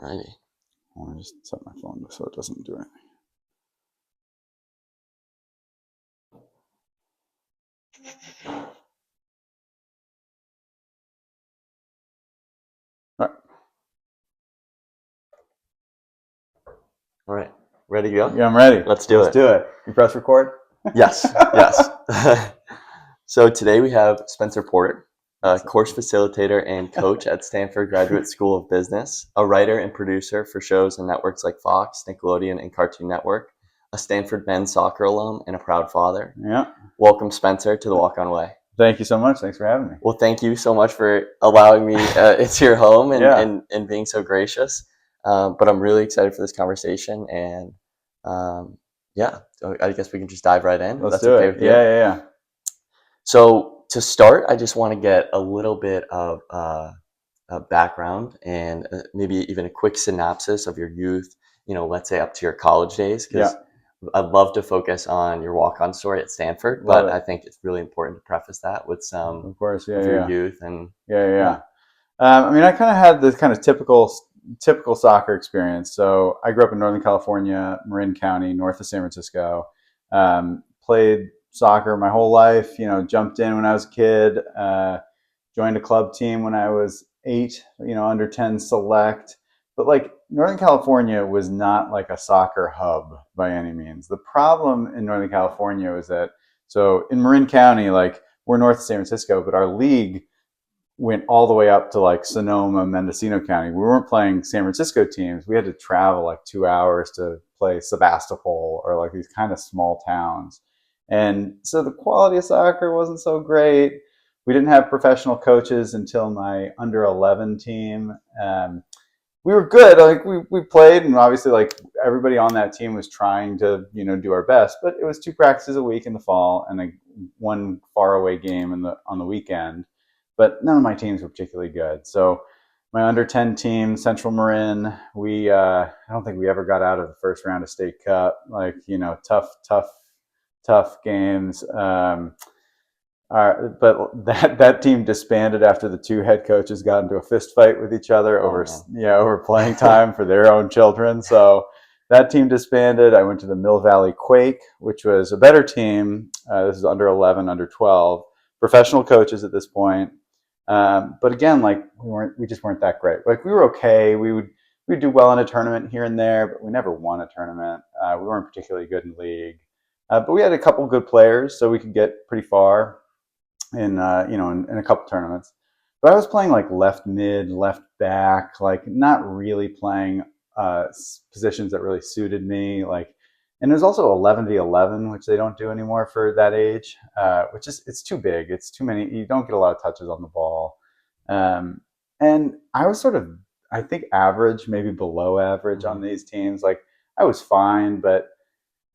Alrighty. I want to just set my phone so it doesn't do anything. All right. Ready to go? Yeah, I'm ready. Let's do it. You press record? Yes. Yes. So today we have Spencer Porter, a course facilitator and coach at Stanford Graduate School of Business, a writer and producer for shows and networks like Fox, Nickelodeon, and Cartoon Network, a Stanford men's soccer alum, and a proud father. Yeah. Welcome, Spencer, to the Walk On Way. Thank you so much. Thanks for having me. Well, thank you so much for allowing me into your home and being so gracious. But I'm really excited for this conversation, and so I guess we can just dive right in. Let's do it. With you. Yeah. So to start, I just want to get a little bit of a background and maybe even a quick synopsis of your youth, let's say up to your college days, because I'd love to focus on your walk-on story at Stanford, but I think it's really important to preface that with some of course, of your youth. And I mean, I kind of had this kind of typical soccer experience. So I grew up in Northern California, Marin County, north of San Francisco. Played soccer my whole life, jumped in when I was a kid, joined a club team when I was 8, under 10 select. But like Northern California was not like a soccer hub by any means. The problem in Northern California was that, so in Marin County, like we're north of San Francisco, but our league went all the way up to like Sonoma, Mendocino County. We weren't playing San Francisco teams. We had to travel like 2 hours to play Sebastopol or like these kind of small towns. And so the quality of soccer wasn't so great. We didn't have professional coaches until my under 11 team. We were good. Like we played, and obviously like everybody on that team was trying to, do our best, but it was 2 practices a week in the fall and like 1 faraway game on the weekend. But none of my teams were particularly good. So my under 10 team, Central Marin, I don't think we ever got out of the first round of state cup. Like, tough games. But that team disbanded after the 2 head coaches got into a fist fight with each other over playing time for their own children. So that team disbanded. I went to the Mill Valley Quake, which was a better team. This is under 11, under 12, professional coaches at this point. But again, like we just weren't that great. Like we were okay. We'd do well in a tournament here and there, but we never won a tournament. We weren't particularly good in league. But we had a couple good players, so we could get pretty far in a couple tournaments. But I was playing like left mid, left back, like not really playing positions that really suited me. And there's also 11v11, which they don't do anymore for that age, which is it's too big. It's too many. You don't get a lot of touches on the ball. And I was sort of, I think, average, maybe below average on these teams. Like I was fine, but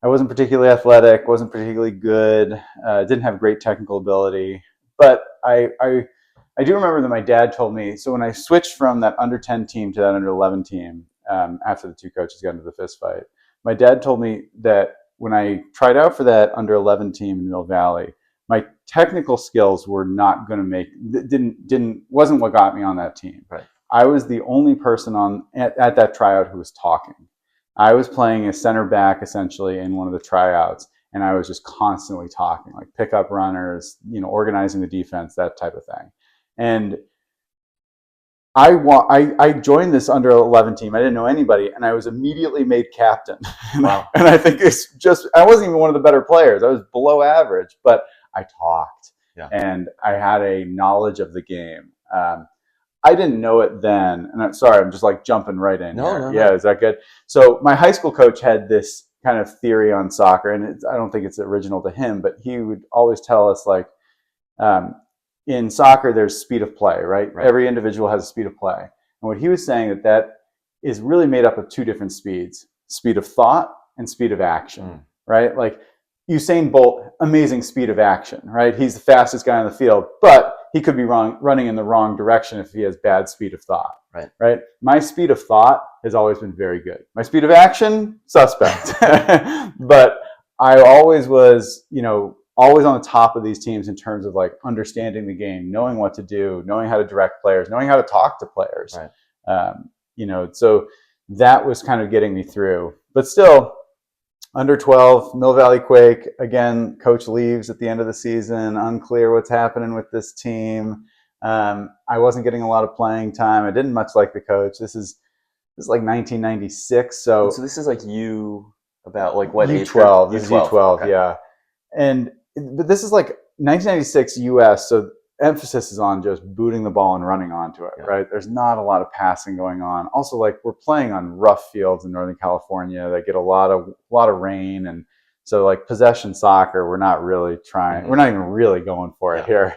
I wasn't particularly athletic, wasn't particularly good, didn't have great technical ability. But I do remember that my dad told me, so when I switched from that under 10 team to that under 11 team, after the 2 coaches got into the fist fight, my dad told me that when I tried out for that under 11 team in Mill Valley, my technical skills were not going to wasn't what got me on that team. Right. I was the only person at that tryout who was talking. I was playing a center back essentially in one of the tryouts, and I was just constantly talking, like pickup runners, organizing the defense, that type of thing. And I joined this under 11 team. I didn't know anybody, and I was immediately made captain. Wow. And I think I wasn't even one of the better players. I was below average, but I talked, and I had a knowledge of the game. I didn't know it then, and I'm just like jumping right in here. No. Is that good? So my high school coach had this kind of theory on soccer, and I don't think it's original to him, but he would always tell us like, in soccer, there's speed of play, right? Every individual has a speed of play. And what he was saying that is really made up of 2 different speeds, speed of thought and speed of action, right? Like Usain Bolt, amazing speed of action, right? He's the fastest guy on the field, but he could be running in the wrong direction if he has bad speed of thought, right? My speed of thought has always been very good. My speed of action, suspect. But I always was, always on the top of these teams in terms of like understanding the game, knowing what to do, knowing how to direct players, knowing how to talk to players. Right. So that was kind of getting me through. But still, under 12, Mill Valley Quake, again, coach leaves at the end of the season, unclear what's happening with this team. I wasn't getting a lot of playing time. I didn't much like the coach. This is like 1996. So this is like about like what age? U12. This is U12, okay. yeah. But this is like 1996 US, so emphasis is on just booting the ball and running onto it, right? There's not a lot of passing going on. Also, like, we're playing on rough fields in Northern California that get a lot of rain, and so like possession soccer, we're not really trying. Mm-hmm. We're not even really going for it here.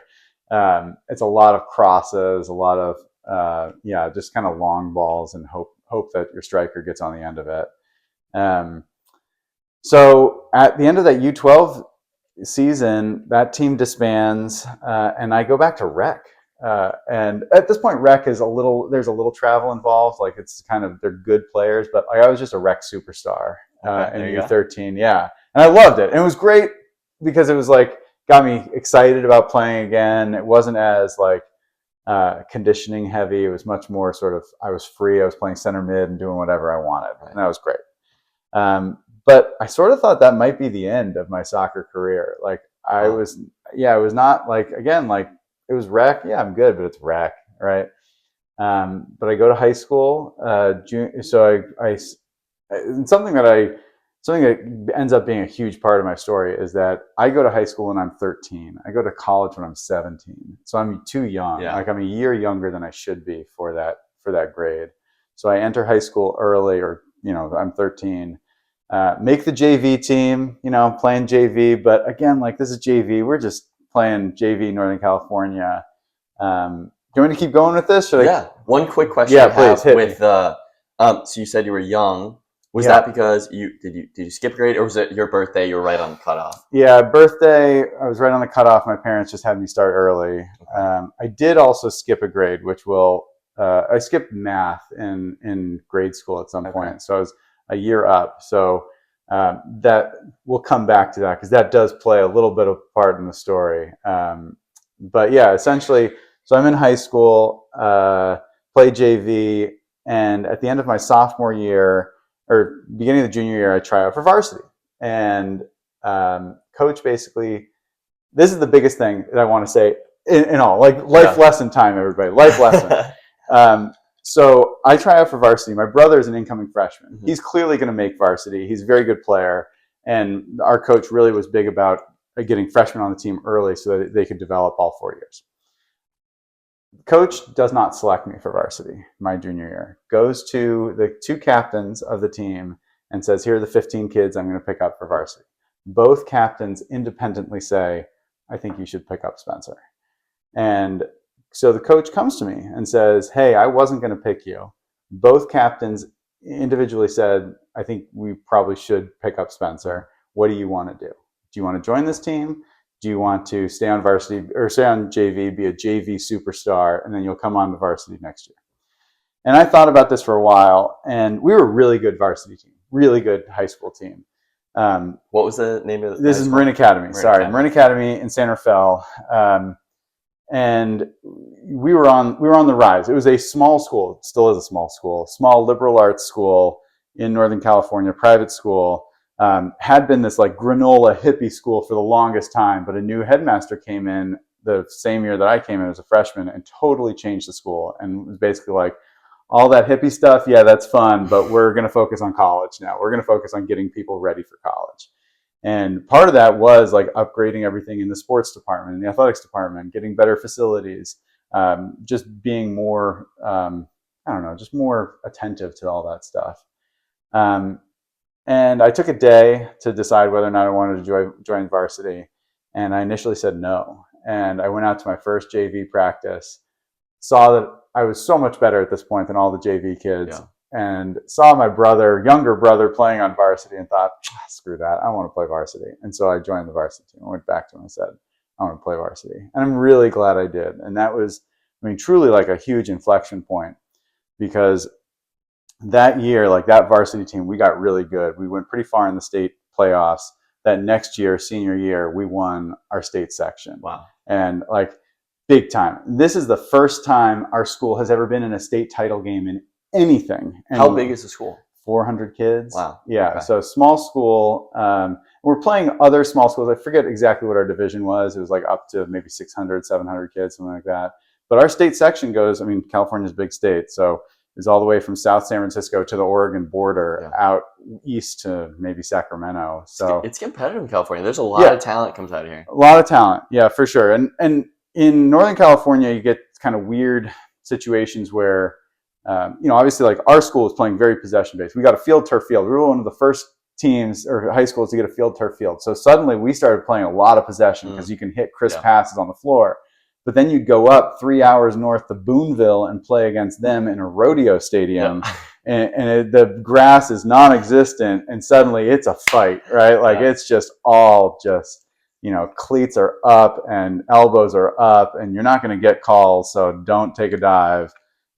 It's a lot of crosses, a lot of just kind of long balls, and hope that your striker gets on the end of it. So at the end of that U12 season, that team disbands, and I go back to rec. And at this point, rec is there's a little travel involved. Like, it's kind of, they're good players, but I was just a rec superstar in U13. Yeah. And I loved it. And it was great because it was like, got me excited about playing again. It wasn't as like conditioning heavy. It was much more sort of, I was free. I was playing center mid and doing whatever I wanted. Right. And that was great. But I sort of thought that might be the end of my soccer career. Like, it was not like, again, like, it was rec. Yeah, I'm good, but it's rec, right? But I go to high school, so something that ends up being a huge part of my story is that I go to high school when I'm 13. I go to college when I'm 17. So I'm too young. Yeah. Like, I'm a year younger than I should be for that grade. So I enter high school early, or, I'm 13. Make the JV team, playing JV. But again, like, this is JV. We're just playing JV Northern California. Do you want me to keep going with this? One quick question. Yeah, please hit me. So you said you were young. Was that because did you skip a grade, or was it your birthday? You were right on the cutoff. Yeah, birthday. I was right on the cutoff. My parents just had me start early. Okay. I did also skip a grade, which I skipped math in grade school at some point. So I was a year up. So that we'll come back to that, because that does play a little bit of part in the story. But yeah, essentially, so I'm in high school, play JV, and at the end of my sophomore year, or beginning of the junior year, I try out for varsity. And coach basically, this is the biggest thing that I want to say in all, like, life lesson time, everybody, life lesson. So I try out for varsity. My brother is an incoming freshman. Mm-hmm. He's clearly going to make varsity. He's a very good player. And our coach really was big about getting freshmen on the team early so that they could develop all 4 years. Coach does not select me for varsity my junior year. Goes to the 2 captains of the team and says, here are the 15 kids I'm going to pick up for varsity. Both captains independently say, I think you should pick up Spencer. And so the coach comes to me and says, hey, I wasn't going to pick you. Both captains individually said, I think we probably should pick up Spencer. What do you want to do? Do you want to join this team? Do you want to stay on varsity or stay on JV, be a JV superstar, and then you'll come on to varsity next year? And I thought about this for a while, and we were a really good varsity team, really good high school team. What was the name of this? Is Marin Academy. Marin Academy in San Rafael. And we were on the rise. It was a small school. It still is a small liberal arts school in Northern California, private school. Had been this like granola hippie school for the longest time, but a new headmaster came in the same year that I came in as a freshman and totally changed the school, and was basically like, all that hippie stuff, yeah, that's fun, but we're going to focus on college now. We're going to focus on getting people ready for college. And part of that was like upgrading everything in the sports department, in the athletics department, getting better facilities, just being more, just more attentive to all that stuff. And I took a day to decide whether or not I wanted to join varsity. And I initially said no. And I went out to my first JV practice, saw that I was so much better at this point than all the JV kids. Yeah. And saw my younger brother playing on varsity, and thought, screw that, I want to play varsity. And so I joined the varsity team. I went back to him and said, I want to play varsity. And I'm really glad I did. And that was, truly like a huge inflection point, because that year, like that varsity team, we got really good. We went pretty far in the state playoffs. That next year, senior year, we won our state section. Wow. And like big time. This is the first time our school has ever been in a state title game in anything. And how big is the school? 400 kids. Wow. Yeah. Okay. So small school. We're playing other small schools. I forget exactly what our division was. It was like up to maybe 600, 700 kids, something like that. But our state section goes, I mean, California's a big state. So it's all the way from South San Francisco to the Oregon border, out east to maybe Sacramento. So it's competitive in California. There's a lot of talent comes out of here. A lot of talent. Yeah, for sure. And in Northern California, you get kind of weird situations where, obviously, like our school is playing very possession based. We got a field turf field. We were one of the first teams or high schools to get a field turf field. So suddenly we started playing a lot of possession because you can hit crisp passes on the floor. But then you'd go up 3 hours north to Boonville and play against them in a rodeo stadium, and the grass is non-existent, and suddenly it's a fight, right? Like it's just all just, cleats are up and elbows are up, and you're not going to get calls, so don't take a dive.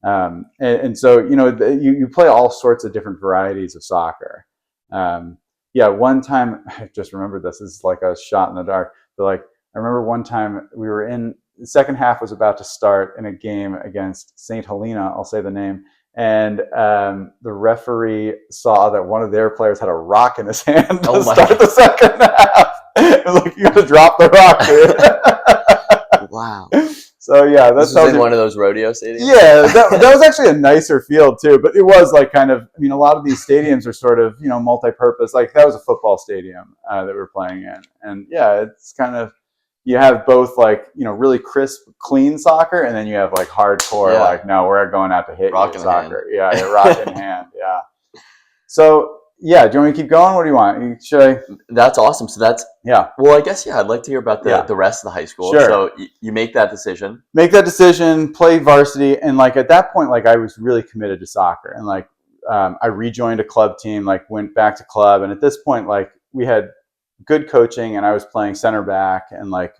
And so, you play all sorts of different varieties of soccer. One time, I just remembered this is like a shot in the dark, but like I remember one time we were in, the second half was about to start in a game against St. Helena, I'll say the name, and the referee saw that one of their players had a rock in his hand to start the second half. It was like, you got to drop the rock, dude. Wow. So yeah, that's in one of those rodeo stadiums. Yeah, that was actually a nicer field too, but it was like kind of, a lot of these stadiums are sort of, multi-purpose. Like that was a football stadium that we were playing in, and yeah, it's kind of, you have both like, really crisp, clean soccer, and then you have like hardcore, like, no, we're going out to hit rock you in soccer. Yeah, rock in hand. Yeah. So yeah, do you want me to keep going? What do you want? Should I? That's awesome. So that's well, I guess I'd like to hear about the rest of the high school. Sure. So you make that decision. Play varsity, and like at that point, like I was really committed to soccer, and like I rejoined a club team, like went back to club, and at this point, like we had good coaching, and I was playing center back, and like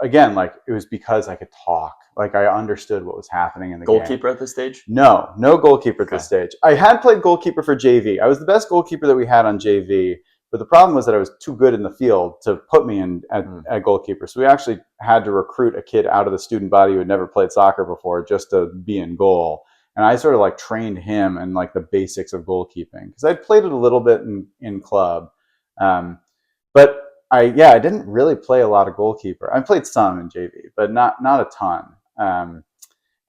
again, like it was because I could talk, like I understood what was happening in the goalkeeper game. At this stage? No goalkeeper at this stage. I had played goalkeeper for JV. I was the best goalkeeper that we had on JV, but the problem was that I was too good in the field to put me in at goalkeeper. So we actually had to recruit a kid out of the student body who had never played soccer before just to be in goal. And I sort of like trained him in like the basics of goalkeeping because I'd played it a little bit in club. But I didn't really play a lot of goalkeeper. I played some in JV, but not a ton.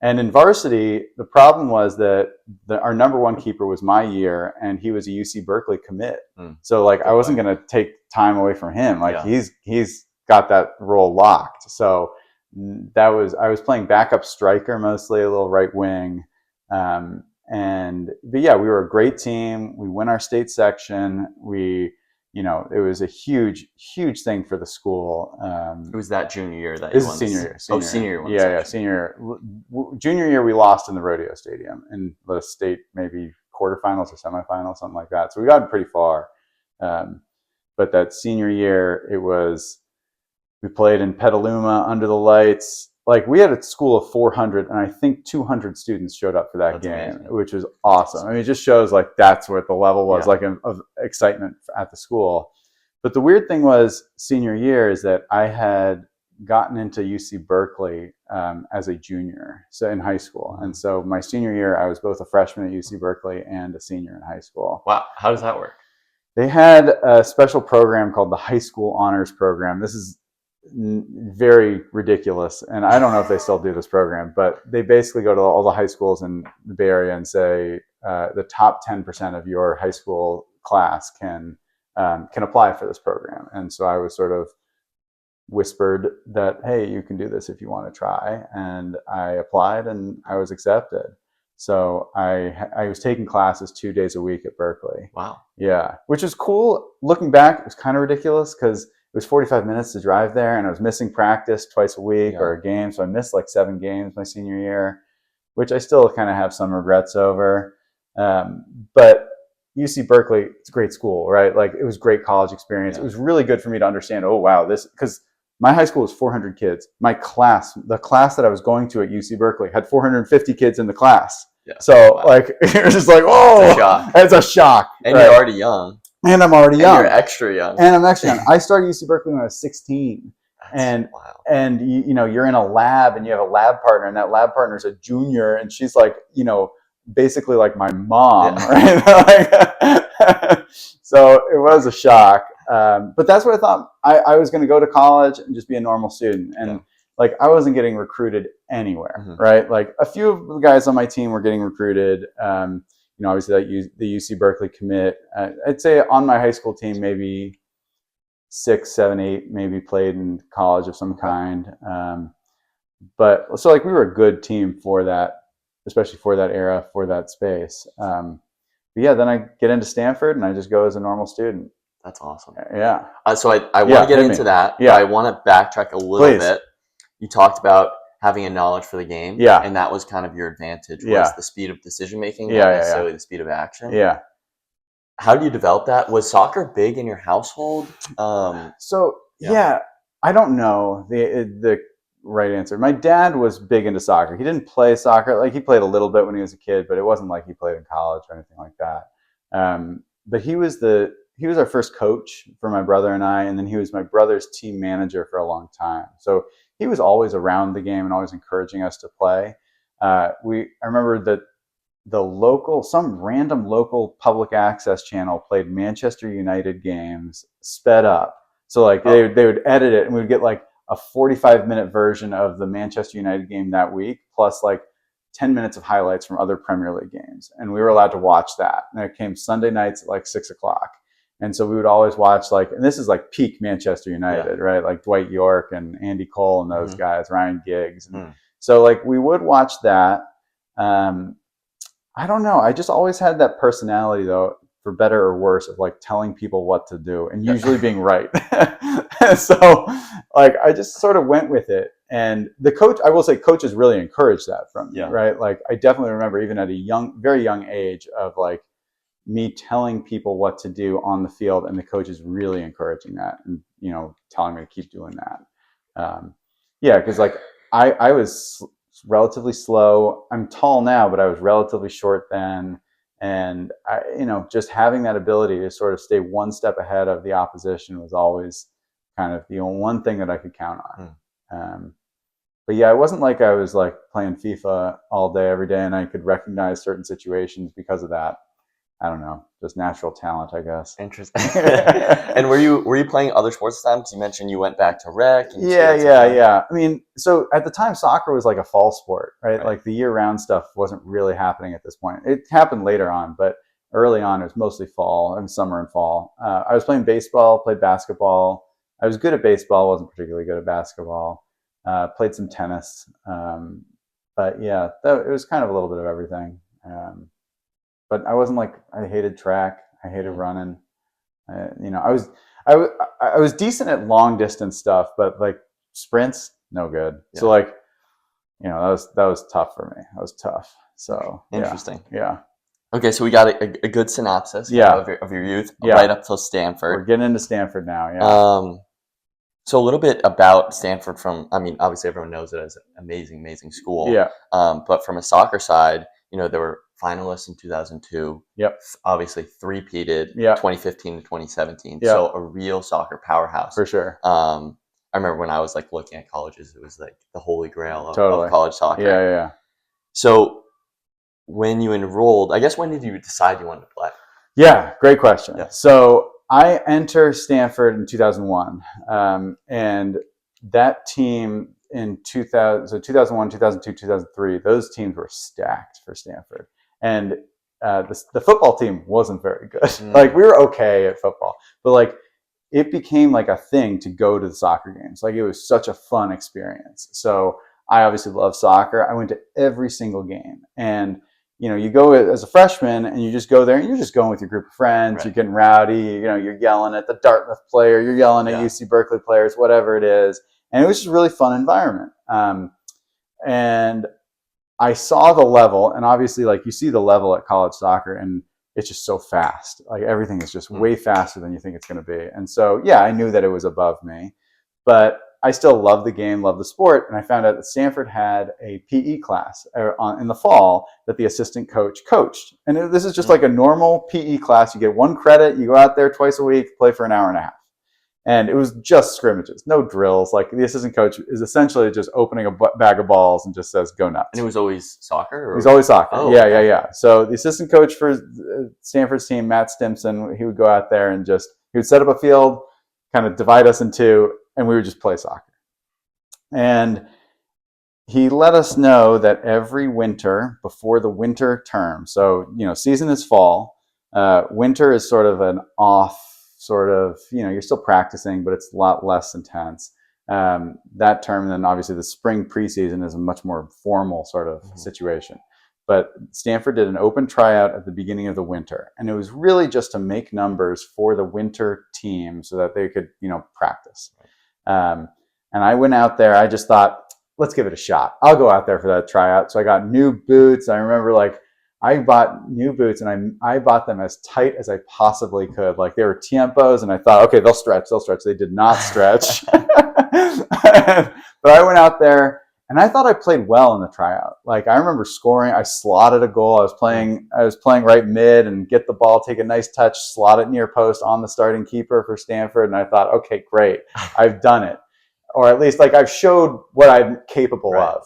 And in varsity, the problem was that our number one keeper was my year, and he was a UC Berkeley commit. So like I wasn't going to take time away from him. Like he's got that role locked. So I was playing backup striker mostly, a little right wing. But yeah, we were a great team. We won our state section. It was a huge thing for the school. It was that junior year that it was senior year. Senior year. Yeah, senior year. Junior year, we lost in the rodeo stadium in the state, maybe quarterfinals or semifinals, something like that. So we got pretty far. But that senior year, we played in Petaluma under the lights. Like we had a school of 400, and I think 200 students showed up for that game, amazing. Which was awesome. I mean, it just shows like that's what the level was like of excitement at the school. But the weird thing was senior year is that I had gotten into UC Berkeley as a junior, so in high school. And so my senior year, I was both a freshman at UC Berkeley and a senior in high school. Wow. How does that work? They had a special program called the High School Honors Program. This is very ridiculous, and I don't know if they still do this program, but they basically go to all the high schools in the Bay Area and say the top 10% of your high school class can apply for this program. And so I was sort of whispered that, hey, you can do this if you want to try, and I applied and I was accepted. So I was taking classes 2 days a week at Berkeley. Wow. Yeah, which is cool. Looking back, it was kind of ridiculous because it was 45 minutes to drive there, and I was missing practice twice a week or a game. So I missed like 7 games my senior year, which I still kind of have some regrets over. But UC Berkeley, it's a great school, right? Like it was great college experience. It was really good for me to understand, oh, wow, because my high school was 400 kids. The class that I was going to at UC Berkeley had 450 kids in the class. Yeah. So like, you're just like, oh, it's a shock. And you're already young. And I'm already young. You're extra young. And I'm extra young. I started UC Berkeley when I was 16. That's wild. And you're in a lab and you have a lab partner, and that lab partner is a junior, and she's like, basically like my mom, right? So it was a shock. But that's what I thought. I was going to go to college and just be a normal student. And like, I wasn't getting recruited anywhere, right? Like a few of the guys on my team were getting recruited. Obviously the UC Berkeley commit. I'd say on my high school team, maybe 6, 7, 8 maybe played in college of some kind. But so like we were a good team for that, especially for that era, for that space. But yeah, then I get into Stanford and I just go as a normal student. That's awesome. Yeah. So I want to get into that. Yeah. But I want to backtrack a little bit. You talked about having a knowledge for the game. Yeah. And that was kind of your advantage, was the speed of decision making, not necessarily the speed of action. Yeah. How do you develop that? Was soccer big in your household? I don't know the right answer. My dad was big into soccer. He didn't play soccer. Like, he played a little bit when he was a kid, but it wasn't like he played in college or anything like that. But he was our first coach for my brother and I, and then he was my brother's team manager for a long time. So he was always around the game and always encouraging us to play. I remember that some random local public access channel played Manchester United games sped up. So like they would edit it and we'd get like a 45-minute version of the Manchester United game that week, plus like 10 minutes of highlights from other Premier League games. And we were allowed to watch that. And it came Sunday nights at like 6 o'clock. And so we would always watch, like, and this is like peak Manchester United, right? Like Dwight York and Andy Cole and those guys, Ryan Giggs. And so like we would watch that. I don't know. I just always had that personality, though, for better or worse, of like telling people what to do and usually being right. So like I just sort of went with it. And the coach, I will say, coaches really encouraged that from me, right? Like I definitely remember even at a very young age of like me telling people what to do on the field, and the coaches really encouraging that and, telling me to keep doing that. Because like I was relatively slow. I'm tall now, but I was relatively short then. And just having that ability to sort of stay one step ahead of the opposition was always kind of the one thing that I could count on. But yeah, it wasn't like I was like playing FIFA all day, every day, and I could recognize certain situations because of that. I don't know, just natural talent, I guess. Interesting. And were you playing other sports at the time? Because you mentioned you went back to rec. Yeah. I mean, so at the time, soccer was like a fall sport, right? Like the year-round stuff wasn't really happening at this point. It happened later on, but early on, it was mostly fall and summer and fall. I was playing baseball, played basketball. I was good at baseball, wasn't particularly good at basketball. Played some tennis. But yeah, it was kind of a little bit of everything. But I wasn't like, I hated track. I hated running. I was decent at long distance stuff, but like sprints, no good. Yeah. So like, that was tough for me. That was tough. So interesting. Yeah. Okay, so we got a good synopsis of your youth right up till Stanford. We're getting into Stanford now. Yeah. So a little bit about Stanford obviously everyone knows it as an amazing, amazing school. Yeah. But from a soccer side, there were finalists in 2002. Yep. Obviously three-peated 2015 to 2017. Yep. So a real soccer powerhouse. For sure. I remember when I was like looking at colleges, it was like the holy grail of college soccer. Yeah. So when you enrolled, I guess when did you decide you wanted to play? Yeah, great question. Yeah. So I enter Stanford in 2001, and that team in 2001, 2002, 2003, those teams were stacked for Stanford. And the football team wasn't very good. Like, we were okay at football, but like it became like a thing to go to the soccer games. Like, it was such a fun experience. So I obviously love soccer. I went to every single game. And you go as a freshman and you just go there and you're just going with your group of friends. Right. You're getting rowdy. You're yelling at the Dartmouth player. You're yelling at UC Berkeley players, whatever it is. And it was just a really fun environment. And I saw the level, and obviously, like, you see the level at college soccer, and it's just so fast. Like, everything is just way faster than you think it's going to be. And so, yeah, I knew that it was above me, but I still love the game, love the sport. And I found out that Stanford had a PE class in the fall that the assistant coach coached. And this is just like a normal PE class. You get 1 credit, you go out there twice a week, play for an hour and a half. And it was just scrimmages, no drills. Like the assistant coach is essentially just opening a bag of balls and just says, go nuts. And it was always soccer? It was always soccer. Oh, yeah, okay. yeah. So the assistant coach for Stanford's team, Matt Stimson, he would go out there and he would set up a field, kind of divide us in two, and we would just play soccer. And he let us know that every winter before the winter term, so, season is fall, winter is sort of an off sort of, you're still practicing, but it's a lot less intense. That term, and then obviously the spring preseason is a much more formal sort of situation. But Stanford did an open tryout at the beginning of the winter, and it was really just to make numbers for the winter team so that they could, practice. And I went out there. I just thought, let's give it a shot. I'll go out there for that tryout. So I got new boots. I remember I bought new boots, and I bought them as tight as I possibly could. Like they were Tiempos, and I thought, okay, they'll stretch. They did not stretch. But I went out there, and I thought I played well in the tryout. Like I remember scoring. I slotted a goal. I was playing right mid and get the ball, take a nice touch, slot it near post on the starting keeper for Stanford. And I thought, okay, great, I've done it. Or at least I've showed what I'm capable of.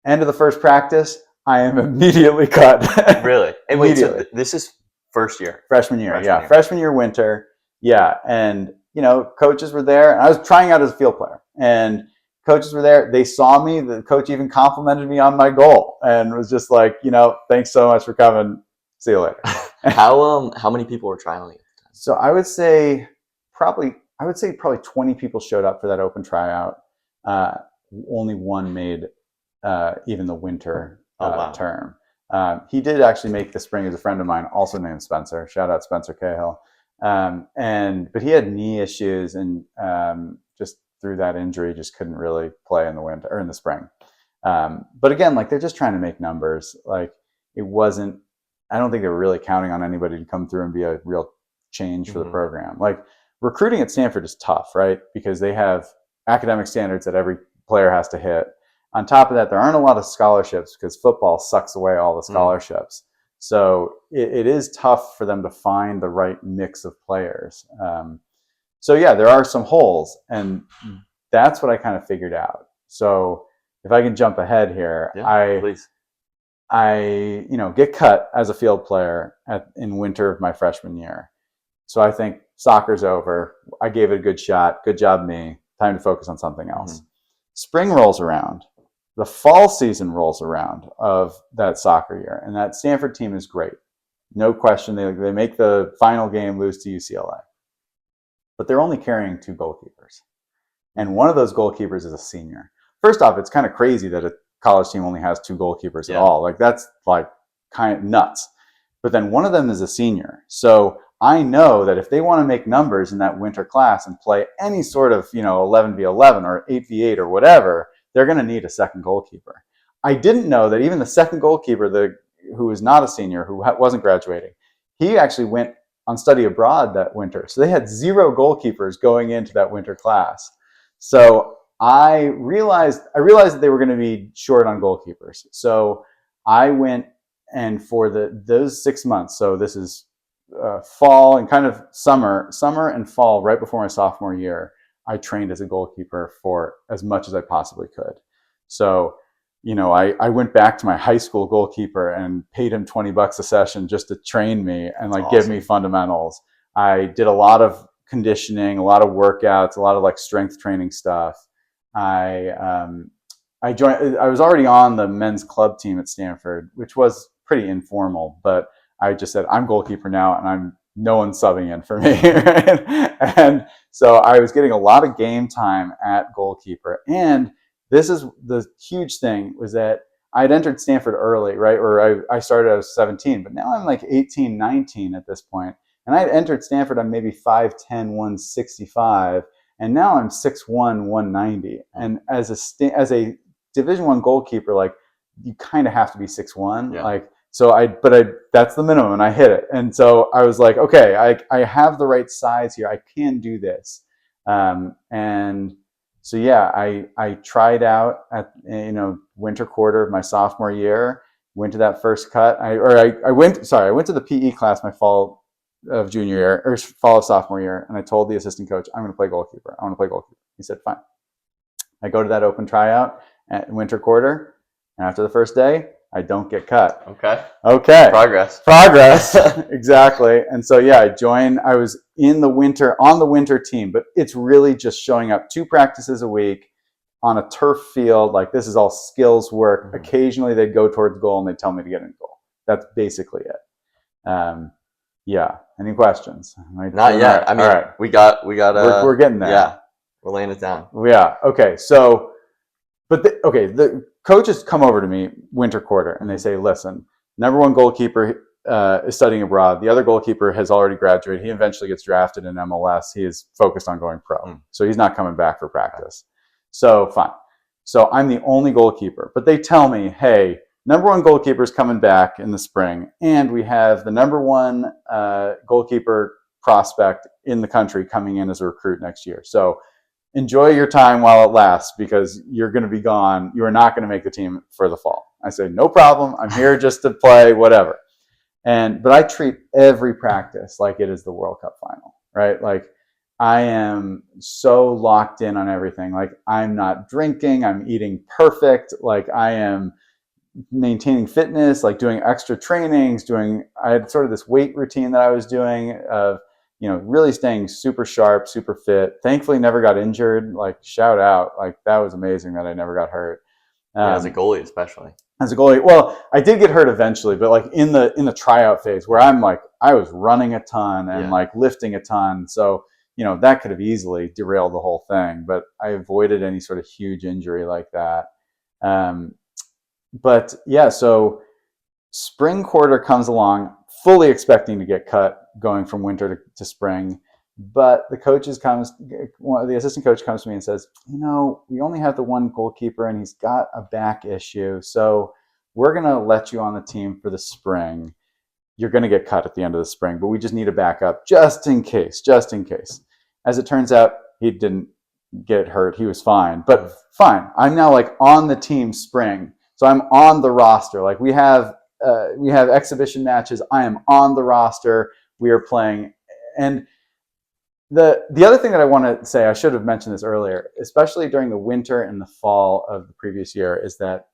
End of the first practice, I am immediately cut. Really? And wait, so this is first year? Freshman year. Freshman year winter. Yeah. And, coaches were there. And I was trying out as a field player. And coaches were there. They saw me. The coach even complimented me on my goal and was just like, thanks so much for coming. See you later. How many people were trialing at the time? So I would say probably 20 people showed up for that open tryout. Only one made even the winter term. He did actually make the spring as a friend of mine, also named Spencer. Shout out Spencer Cahill. But he had knee issues, and just through that injury, just couldn't really play in the winter or in the spring. But again, they're just trying to make numbers. It wasn't. I don't think they were really counting on anybody to come through and be a real change for the program. Recruiting at Stanford is tough, right? Because they have academic standards that every player has to hit. On top of that, there aren't a lot of scholarships because football sucks away all the scholarships. So it is tough for them to find the right mix of players. There are some holes, and that's what I kind of figured out. So if I can jump ahead here, please. I get cut as a field player in winter of my freshman year. So I think soccer's over. I gave it a good shot. Good job, me. Time to focus on something else. Spring rolls around. The fall season rolls around of that soccer year, and that Stanford team is great. No question. They make the final game, lose to UCLA. But they're only carrying 2 goalkeepers. And one of those goalkeepers is a senior. First off, it's kind of crazy that a college team only has 2 goalkeepers at all. That's kind of nuts. But then one of them is a senior. So I know that if they want to make numbers in that winter class and play any sort of, 11v11 or 8v8 or whatever, they're going to need a second goalkeeper. I didn't know that even the second goalkeeper, who was not a senior, who wasn't graduating, he actually went on study abroad that winter. So they had 0 goalkeepers going into that winter class. So I realized that they were going to be short on goalkeepers. So I went, and for those 6 months, so this is fall and kind of summer and fall, right before my sophomore year, I trained as a goalkeeper for as much as I possibly could. So, I went back to my high school goalkeeper and paid him $20 a session just to train me and give me fundamentals. I did a lot of conditioning, a lot of workouts, a lot of strength training stuff. I was already on the men's club team at Stanford, which was pretty informal, but I just said, I'm goalkeeper now, and no one's subbing in for me. And so I was getting a lot of game time at goalkeeper. And this is the huge thing, was that I had entered Stanford early, right? Or I started, I was 17, but now I'm 18, 19 at this point. And I had entered Stanford, I'm maybe 5'10", 165. And now I'm 6'1", 190. And as a Division I goalkeeper, you kind of have to be 6'1". Yeah. That's the minimum, and I hit it. And so I was like, okay, I have the right size here. I can do this. And so I tried out at winter quarter of my sophomore year. Went to that first cut. I went to the PE class my fall of junior year or fall of sophomore year, and I told the assistant coach, I'm going to play goalkeeper. I want to play goalkeeper. He said, fine. I go to that open tryout at winter quarter, and after the first day, I don't get cut. Okay. Progress. Exactly. And so, yeah, I was on the winter team, but it's really just showing up 2 practices a week on a turf field. Like, this is all skills work. Mm-hmm. Occasionally they'd go towards goal and they'd tell me to get in goal. That's basically it. Yeah. Any questions? Not yet. I mean, all right. We're getting there. Yeah. We're laying it down. Yeah. Okay. So, the coaches come over to me winter quarter and they say, listen, number 1 goalkeeper is studying abroad. The other goalkeeper has already graduated. He eventually gets drafted in MLS. He is focused on going pro. So he's not coming back for practice. So fine. So I'm the only goalkeeper. But they tell me, hey, number 1 goalkeeper is coming back in the spring, and we have the number 1 goalkeeper prospect in the country coming in as a recruit next year. So enjoy your time while it lasts, because you're going to be gone. You are not going to make the team for the fall. I say, no problem. I'm here just to play, whatever. But I treat every practice like it is the World Cup final, right? Like, I am so locked in on everything. Like, I'm not drinking. I'm eating perfect. Like, I am maintaining fitness, like doing extra trainings, I had sort of this weight routine that I was doing of, really staying super sharp, super fit. Thankfully, never got injured. Like, shout out. Like, that was amazing that I never got hurt. As a goalie, especially. As a goalie, well, I did get hurt eventually, but like in the tryout phase where I was running a ton and like lifting a ton. So, that could have easily derailed the whole thing, but I avoided any sort of huge injury like that. But yeah, so spring quarter comes along, fully expecting to get cut going from winter to spring. But the assistant coach comes to me and says, we only have the 1 goalkeeper and he's got a back issue. So we're going to let you on the team for the spring. You're going to get cut at the end of the spring, but we just need a backup just in case. As it turns out, he didn't get hurt. He was fine, but fine. I'm now like on the team spring. So I'm on the roster. Like, we have exhibition matches. I am on the roster. We are playing. And the other thing that I want to say, I should have mentioned this earlier, especially during the winter and the fall of the previous year, is that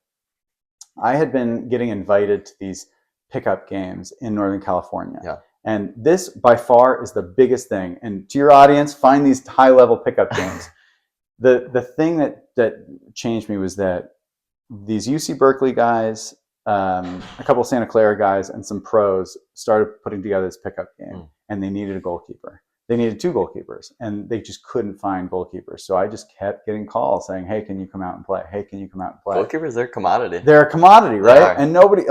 I had been getting invited to these pickup games in Northern California. Yeah. And this by far is the biggest thing. And to your audience, find these high-level pickup games. The thing that changed me was that these UC Berkeley guys, a couple of Santa Clara guys, and some pros started putting together this pickup game, and they needed a goalkeeper. They needed 2 goalkeepers, and they just couldn't find goalkeepers. So I just kept getting calls saying, hey, can you come out and play? Hey, can you come out and play? Goalkeepers, they're a commodity. They're a commodity, right? And nobody,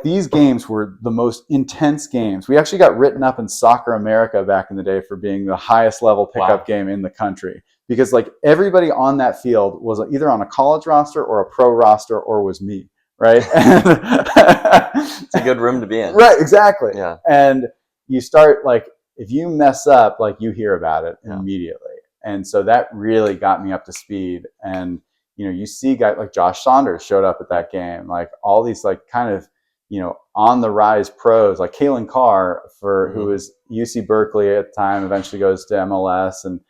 these games were the most intense games. We actually got written up in Soccer America back in the day for being the highest level pickup game in the country. Because like everybody on that field was either on a college roster or a pro roster or was me, right? It's a good room to be in. Right, exactly. Yeah. And you start if you mess up, you hear about it immediately. And so that really got me up to speed. And, you see guys like Josh Saunders showed up at that game, like all these kind of, on the rise pros, like Kalen Carr who was UC Berkeley at the time, eventually goes to MLS. And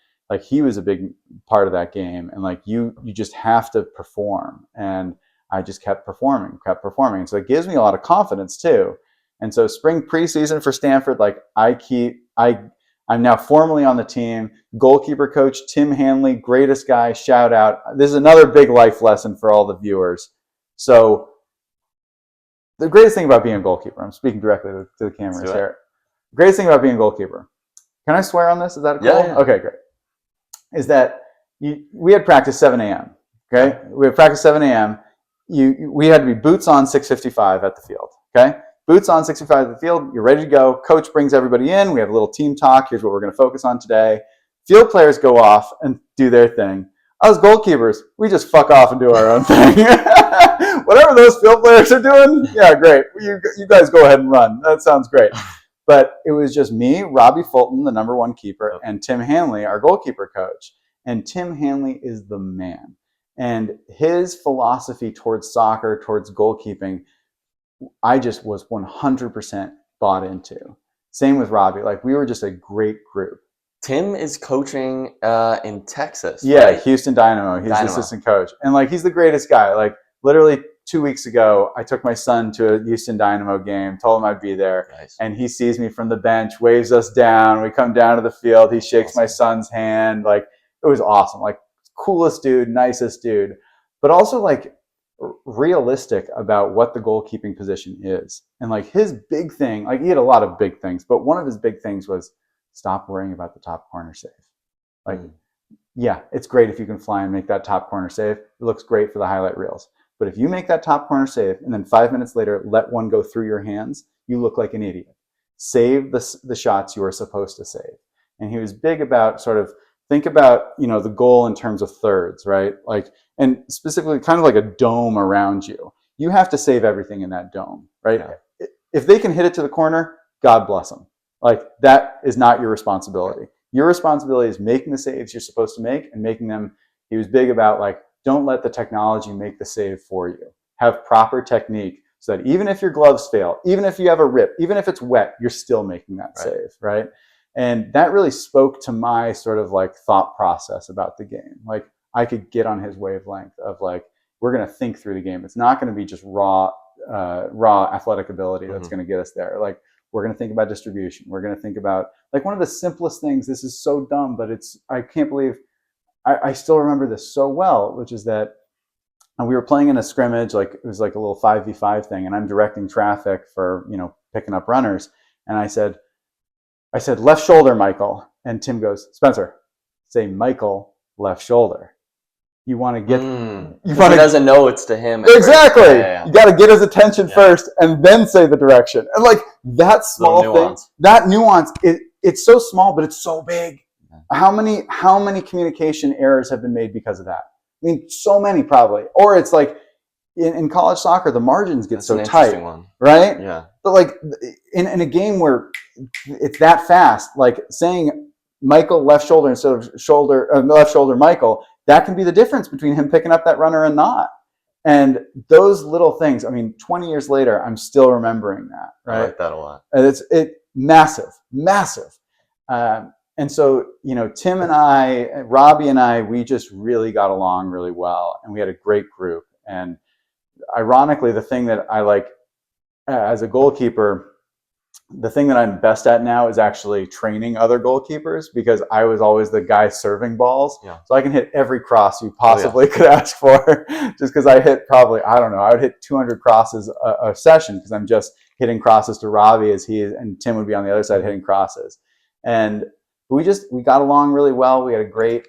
he was a big part of that game. And you just have to perform. And I just kept performing. So it gives me a lot of confidence too. And so spring preseason for Stanford, I'm now formally on the team. Goalkeeper coach Tim Hanley, greatest guy, shout out. This is another big life lesson for all the viewers. So the greatest thing about being a goalkeeper, I'm speaking directly to the cameras here. The greatest thing about being a goalkeeper, can I swear on this? Is that cool? Yeah. Okay, great. Is that we had practice 7 a.m. Okay? We had practice 7 a.m. We had to be boots on 6:55 at the field. Okay? Boots on 6:55 at the field. You're ready to go. Coach brings everybody in. We have a little team talk. Here's what we're going to focus on today. Field players go off and do their thing. Us goalkeepers, we just fuck off and do our own thing. Whatever those field players are doing, yeah, great. You guys go ahead and run. That sounds great. But it was just me, Robbie Fulton, the number 1 keeper, and Tim Hanley, our goalkeeper coach. And Tim Hanley is the man. And his philosophy towards soccer, towards goalkeeping, I just was 100% bought into. Same with Robbie. Like we were just a great group. Tim is coaching in Texas, Yeah, right? Houston Dynamo. He's the assistant coach. And like he's the greatest guy. Like literally 2 weeks ago, I took my son to a Houston Dynamo game, told him I'd be there. Nice. And he sees me from the bench, waves us down. We come down to the field. He shakes my son's hand. Like it was awesome. Like coolest dude, nicest dude. But also like realistic about what the goalkeeping position is. And like his big thing, like he had a lot of big things, but one of his big things was stop worrying about the top corner save. Like, yeah, it's great if you can fly and make that top corner save. It looks great for the highlight reels. But if you make that top corner save and then 5 minutes later let one go through your hands, you look like an idiot. Save the shots you are supposed to save. And he was big about sort of think about, the goal in terms of thirds, right? Like, and specifically kind of like a dome around you. You have to save everything in that dome, right? Yeah. If they can hit it to the corner, God bless them. Like that is not your responsibility. Your responsibility is making the saves you're supposed to make and making them. He was big about like, don't let the technology make the save for you. Have proper technique so that even if your gloves fail, even if you have a rip, even if it's wet, you're still making that save, right? And that really spoke to my sort of like thought process about the game. Like I could get on his wavelength of like, we're going to think through the game. It's not going to be just raw athletic ability that's going to get us there. Like we're going to think about distribution. We're going to think about like one of the simplest things. This is so dumb, but I can't believe I still remember this so well, which is that we were playing in a scrimmage, like it was like a little 5v5 thing, and I'm directing traffic for, picking up runners. And I said, left shoulder, Michael. And Tim goes, Spencer, say Michael, left shoulder. You want to get... He doesn't know it's to him. Exactly. Yeah. You got to get his attention first and then say the direction. And like that small thing, that nuance, it's so small, but it's so big. How many communication errors have been made because of that? I mean, so many probably. Or it's like in college soccer, the margins get so tight, right? Yeah. But like in a game where it's that fast, like saying Michael left shoulder instead of left shoulder Michael, that can be the difference between him picking up that runner and not. And those little things, I mean, 20 years later, I'm still remembering that, right? I like that a lot. And it's massive. And so, Tim and I, Robbie and I, we just really got along really well, and we had a great group. And ironically, the thing that I like as a goalkeeper, the thing that I'm best at now is actually training other goalkeepers, because I was always the guy serving balls. Yeah. So I can hit every cross you possibly could ask for, just because I hit probably, I don't know, I would hit 200 crosses a session, because I'm just hitting crosses to Robbie and Tim would be on the other side hitting crosses. And we got along really well. We had a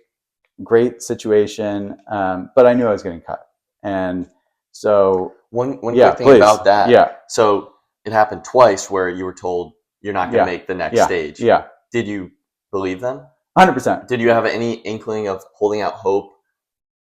great situation, but I knew I was getting cut. And so one quick thing about that. Yeah. So it happened twice where you were told you're not going to make the next stage. Yeah. Did you believe them? 100%. Did you have any inkling of holding out hope?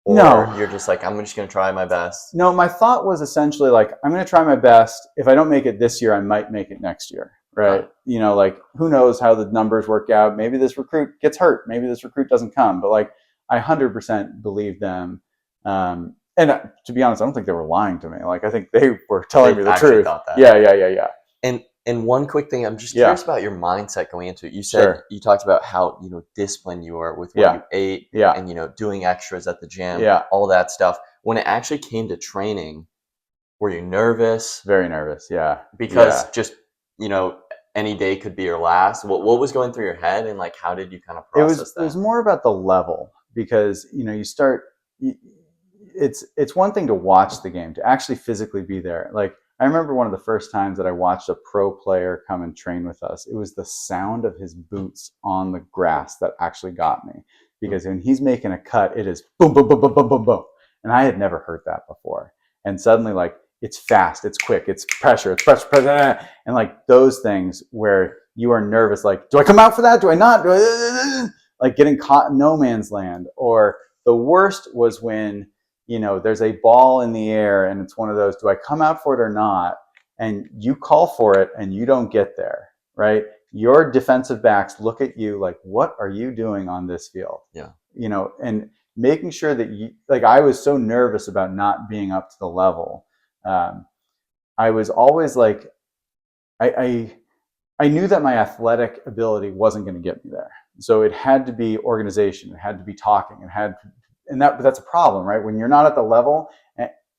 Or no. You're just like, I'm just going to try my best? No, my thought was essentially like, I'm going to try my best. If I don't make it this year, I might make it next year. Right. Like who knows how the numbers work out. Maybe this recruit gets hurt. Maybe this recruit doesn't come. But like, I 100% believe them. And to be honest, I don't think they were lying to me. Like, I think they were telling me the truth. Thought that. Yeah. And one quick thing, I'm just curious about your mindset going into it. You said you talked about how, disciplined you were with what you ate and, doing extras at the gym, all that stuff. When it actually came to training, were you nervous? Very nervous. Yeah. Because just, any day could be your last. What was going through your head, and like, how did you kind of process that? It was more about the level, because, it's one thing to watch the game, to actually physically be there. Like, I remember one of the first times that I watched a pro player come and train with us. It was the sound of his boots on the grass that actually got me, because when he's making a cut, it is boom, boom, boom, boom, boom, boom, boom. And I had never heard that before. And suddenly, like, it's fast, it's quick, it's pressure, and like those things where you are nervous, like, do I come out for that? Do I not? Like getting caught in no man's land. Or the worst was when, there's a ball in the air and it's one of those, do I come out for it or not? And you call for it and you don't get there, right? Your defensive backs look at you like, what are you doing on this field? Yeah. And making sure that I was so nervous about not being up to the level. I was always like, I knew that my athletic ability wasn't going to get me there. So it had to be organization. It had to be talking. But that's a problem, right? When you're not at the level,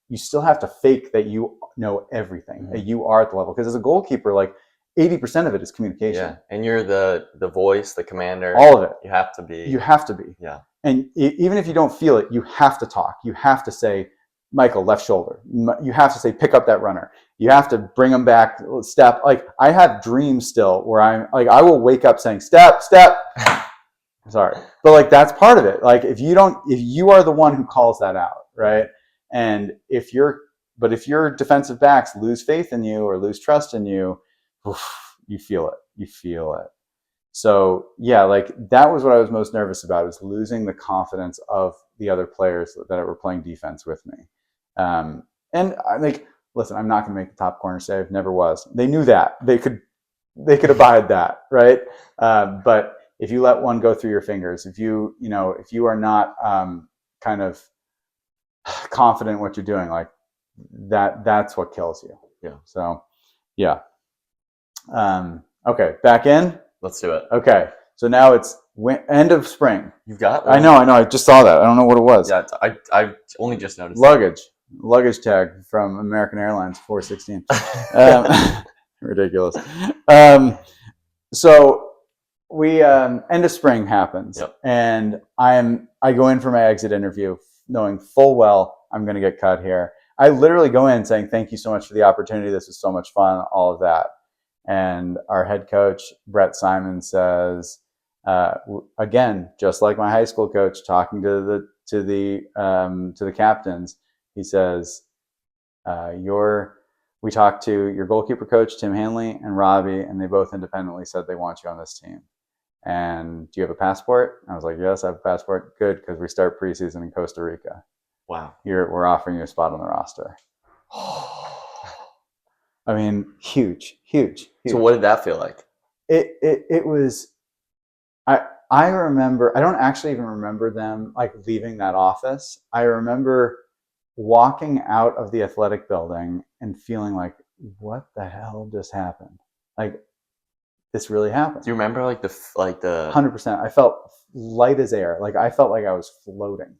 you still have to fake that you know everything, that you are at the level. Because as a goalkeeper, like 80% of it is communication. Yeah, and you're the voice, the commander. All of it. You have to be. You have to be. Yeah. And even if you don't feel it, you have to talk. You have to say, Michael, left shoulder. You have to say, pick up that runner. You have to bring them back, step. Like I have dreams still where I'm like, I will wake up saying, step. Sorry. But like, that's part of it. Like if you are the one who calls that out, right? And if your defensive backs lose faith in you or lose trust in you, you feel it. You feel it. So yeah, like that was what I was most nervous about, is losing the confidence of the other players that were playing defense with me. And I like, listen, I'm not going to make the top corner save. Never was. They knew that. They could abide that, right? But if you let one go through your fingers, if you are not kind of confident in what you're doing, like that's what kills you. Yeah. So yeah. Okay, back in. Let's do it. Okay, so now it's end of spring. You've got one? I know. I just saw that. I don't know what it was. Yeah, I only just noticed. Luggage tag from American Airlines 416. Ridiculous. So we end of spring happens, and I go in for my exit interview, knowing full well I'm going to get cut here. I literally go in saying, "Thank you so much for the opportunity. This was so much fun." All of that. And our head coach, Brett Simon, says, again, just like my high school coach, talking to the captains, he says, we talked to your goalkeeper coach, Tim Hanley, and Robbie, and they both independently said they want you on this team. And do you have a passport? I was like, yes, I have a passport. Good, because we start preseason in Costa Rica. Wow. We're offering you a spot on the roster. I mean, huge. So what did that feel like? It was, I remember, I don't actually even remember them like leaving that office. I remember walking out of the athletic building and feeling like, what the hell just happened? Like, this really happened. Do you remember like the 100%? I felt light as air. Like I felt like I was floating,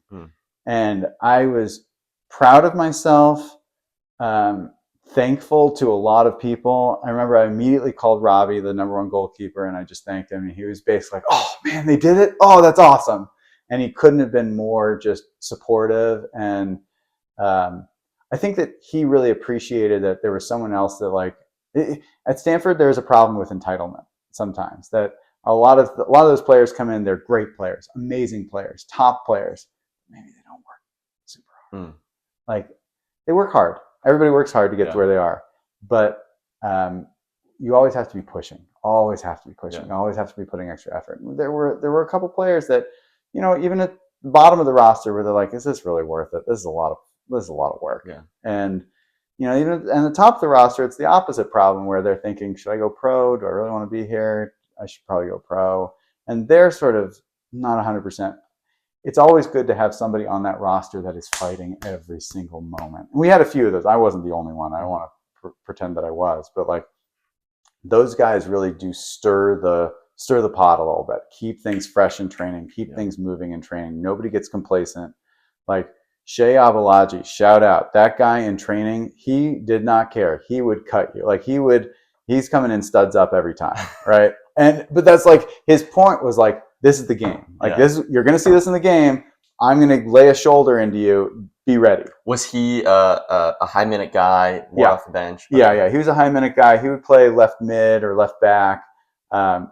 and I was proud of myself. Thankful to a lot of people. I remember I immediately called Robbie, the number one goalkeeper, and I just thanked him. And he was basically like, "Oh man, they did it! Oh, that's awesome!" And he couldn't have been more just supportive. And I think that he really appreciated that there was someone else that at Stanford, there's a problem with entitlement sometimes. That a lot of those players come in, they're great players, amazing players, top players. Maybe they don't work super hard. Like they work hard. Everybody works hard to get to where they are, but you always have to be pushing. Always have to be pushing. Always have to be putting extra effort. There were a couple players that, even at the bottom of the roster, where they're like, "Is this really worth it? This is a lot of work." Yeah. And even at the top of the roster, it's the opposite problem where they're thinking, "Should I go pro? Do I really want to be here? I should probably go pro." And they're sort of not 100%. It's always good to have somebody on that roster that is fighting every single moment. And we had a few of those. I wasn't the only one. I don't want to pretend that I was, but like those guys really do stir the pot a little bit, keep things fresh in training, keep things moving in training. Nobody gets complacent. Like Shea Avalaji, shout out. That guy in training, he did not care. He would cut you. Like he's coming in studs up every time, right? But that's like his point was like, this is the game. Like you're going to see this in the game. I'm going to lay a shoulder into you. Be ready. Was he a high minute guy, more off the bench? Yeah. He was a high minute guy. He would play left mid or left back.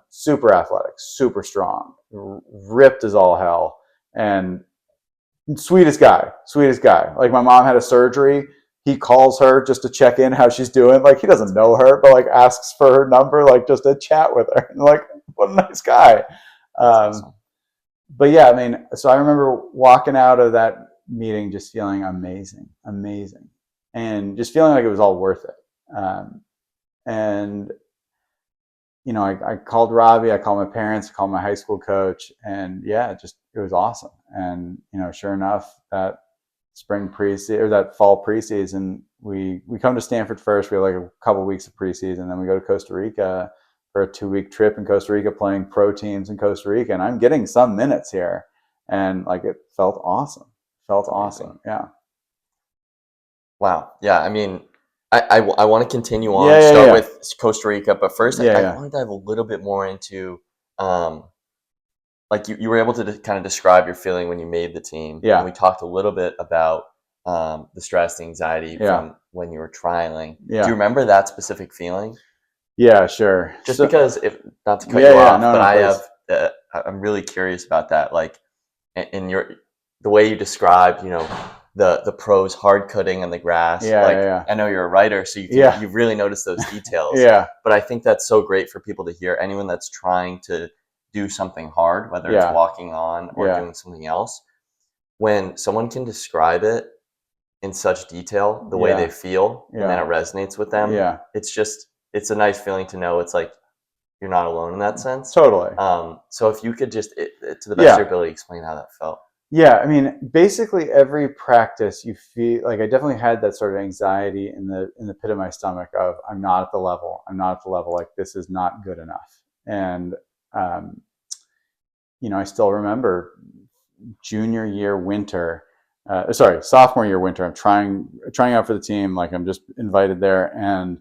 Super athletic, super strong, ripped as all hell, and sweetest guy. Like my mom had a surgery. He calls her just to check in how she's doing. Like he doesn't know her, but like asks for her number, like just to chat with her. And like, what a nice guy. Awesome. But yeah, I mean, so I remember walking out of that meeting just feeling amazing, and just feeling like it was all worth it. And I called Robbie, I called my parents, I called my high school coach, and it was awesome. And sure enough, that spring preseason or that fall preseason, we come to Stanford first. We have like a couple weeks of preseason, then we go to Costa Rica for a 2-week trip in Costa Rica, playing pro teams in Costa Rica, and I'm getting some minutes here, and like it felt awesome. Felt awesome. Yeah. Wow. Yeah. I mean, I want to continue on, Yeah. start with Costa Rica, but first I Yeah. want to dive a little bit more into, like you were able to kind of describe your feeling when you made the team. Yeah. And we talked a little bit about the stress, the anxiety from when you were trialing. Yeah. Do you remember that specific feeling? Yeah, sure. Just because, if not to cut Yeah, you yeah, off, no, but no, I please. have, I'm really curious about that. Like in the way you described, the pros hard cutting in the grass. Yeah, Like yeah. I know you're a writer, so you've really noticed those details. Yeah. But I think that's so great for people to hear. Anyone that's trying to do something hard, whether it's Yeah. walking on or Yeah. doing something else, when someone can describe it in such detail, the way Yeah. they feel, and then Yeah. it resonates with them, Yeah. it's a nice feeling to know it's like you're not alone in that sense. Totally. So if you could just, to the best of your ability, explain how that felt. Yeah, I mean, basically every practice you feel like I definitely had that sort of anxiety in the pit of my stomach of I'm not at the level. I'm not at the level. Like this is not good enough. And I still remember junior year winter. Sophomore year winter. I'm trying out for the team. Like I'm just invited there, and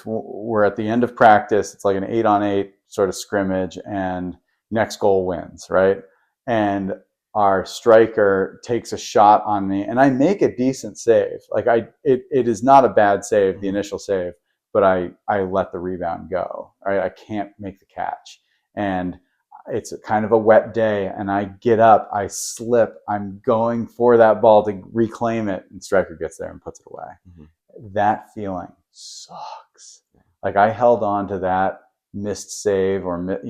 we're at the end of practice. It's like an 8-on-8 sort of scrimmage, and next goal wins, right? And our striker takes a shot on me, and I make a decent save. Like it is not a bad save, the initial save, but I let the rebound go. Right, I can't make the catch, and it's kind of a wet day, and I get up, I slip, I'm going for that ball to reclaim it, and striker gets there and puts it away. That feeling sucks. Like I held on to that missed save or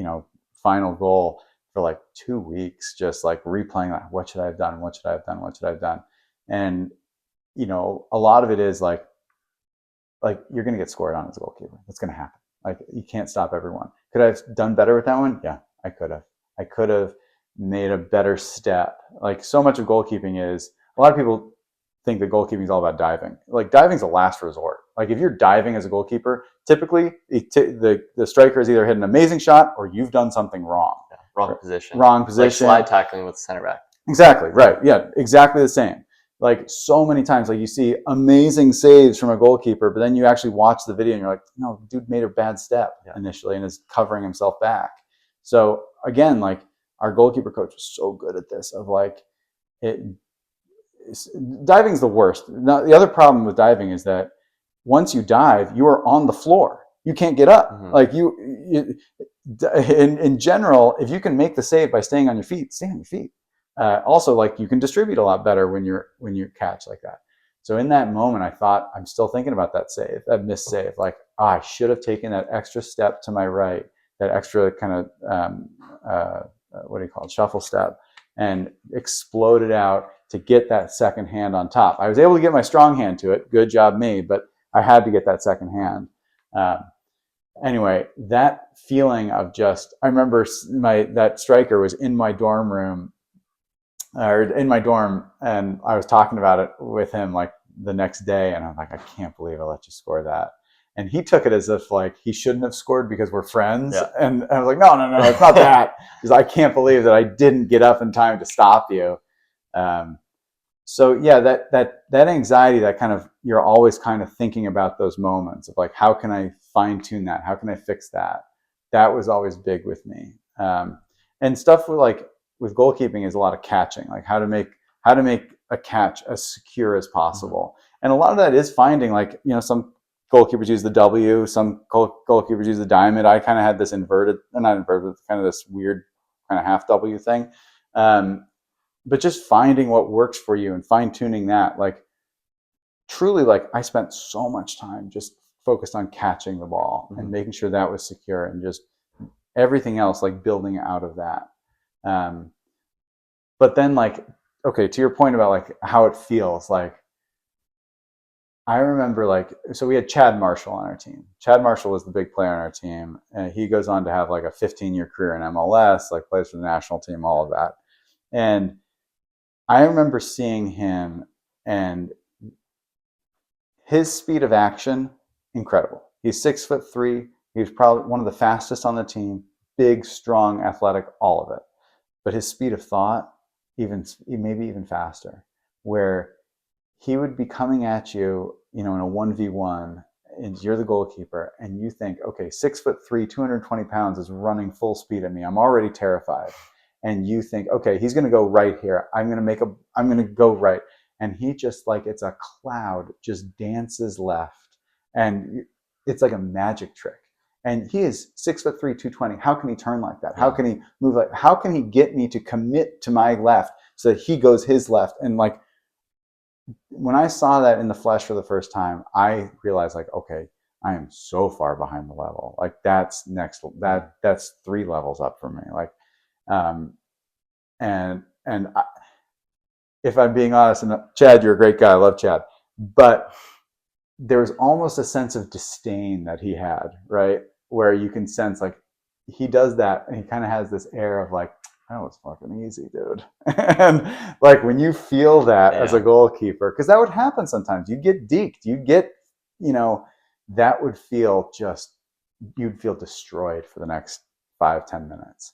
final goal for like 2 weeks, just like replaying like, what should I have done? What should I have done? What should I have done? And a lot of it is like you're going to get scored on as a goalkeeper. That's going to happen. Like you can't stop everyone. Could I have done better with that one? Yeah, I could have. I could have made a better step. Like so much of goalkeeping is, a lot of people think that goalkeeping is all about diving. Like diving's a last resort. Like if you're diving as a goalkeeper, typically the striker has either hit an amazing shot or you've done something wrong. Yeah, wrong position. Wrong position. Like slide tackling with the center back. Exactly, right. Yeah, exactly the same. Like so many times, like you see amazing saves from a goalkeeper, but then you actually watch the video and you're like, no, dude made a bad step initially and is covering himself back. So again, like our goalkeeper coach was so good at this of like, diving's the worst. Now, the other problem with diving is that once you dive, you are on the floor. You can't get up. Like in general, if you can make the save by staying on your feet, stay on your feet. Also, like you can distribute a lot better when you catch like that. So in that moment, I thought, I'm still thinking about that save, that missed save. Like, I should have taken that extra step to my right, that extra kind of, what do you call it, shuffle step, and exploded out to get that second hand on top. I was able to get my strong hand to it. Good job me, but I had to get that second hand. Anyway, that feeling of just, I remember that striker was in my dorm room, or in my dorm, and I was talking about it with him like the next day, and I'm like, I can't believe I let you score that. And he took it as if like he shouldn't have scored because we're friends. Yeah. And I was like, no, it's not that. Because I can't believe that I didn't get up in time to stop you. So yeah, that anxiety, that kind of, you're always kind of thinking about those moments of like, how can I fine tune that? How can I fix that? That was always big with me. And stuff with goalkeeping is a lot of catching, like how to make a catch as secure as possible. And a lot of that is finding, like, some goalkeepers use the W, some goalkeepers use the diamond. I kind of had this not inverted, kind of this weird kind of half W thing. But just finding what works for you and fine tuning that, like truly, like I spent so much time just focused on catching the ball and making sure that was secure, and just everything else, like building out of that. But then, like, okay, to your point about like how it feels, like I remember, like, so we had Chad Marshall on our team. Chad Marshall was the big player on our team, and he goes on to have like a 15-year career in MLS, like plays for the national team, all of that. And I remember seeing him, and his speed of action, incredible. He's 6'3", He was probably one of the fastest on the team, big, strong, athletic, all of it. But his speed of thought, maybe even faster, where he would be coming at you, in a 1v1, and you're the goalkeeper, and you think, okay, 6'3", 220 pounds is running full speed at me. I'm already terrified. And you think, okay, he's going to go right here. I'm going to go right. And he just, like, it's a cloud, just dances left. And it's like a magic trick. And he is 6'3", 220. How can he turn like that? How can he move like? How can he get me to commit to my left so that he goes his left? And like, when I saw that in the flesh for the first time, I realized, like, okay, I am so far behind the level. Like, that's 3 levels up for me. Like, and if I'm being honest, and Chad, you're a great guy. I love Chad, but there was almost a sense of disdain that he had, right? Where you can sense, like, he does that and he kind of has this air of like, that was fucking easy, dude. And like, when you feel that as a goalkeeper, because that would happen sometimes, you get deked, that would feel you'd feel destroyed for the next 5-10 minutes.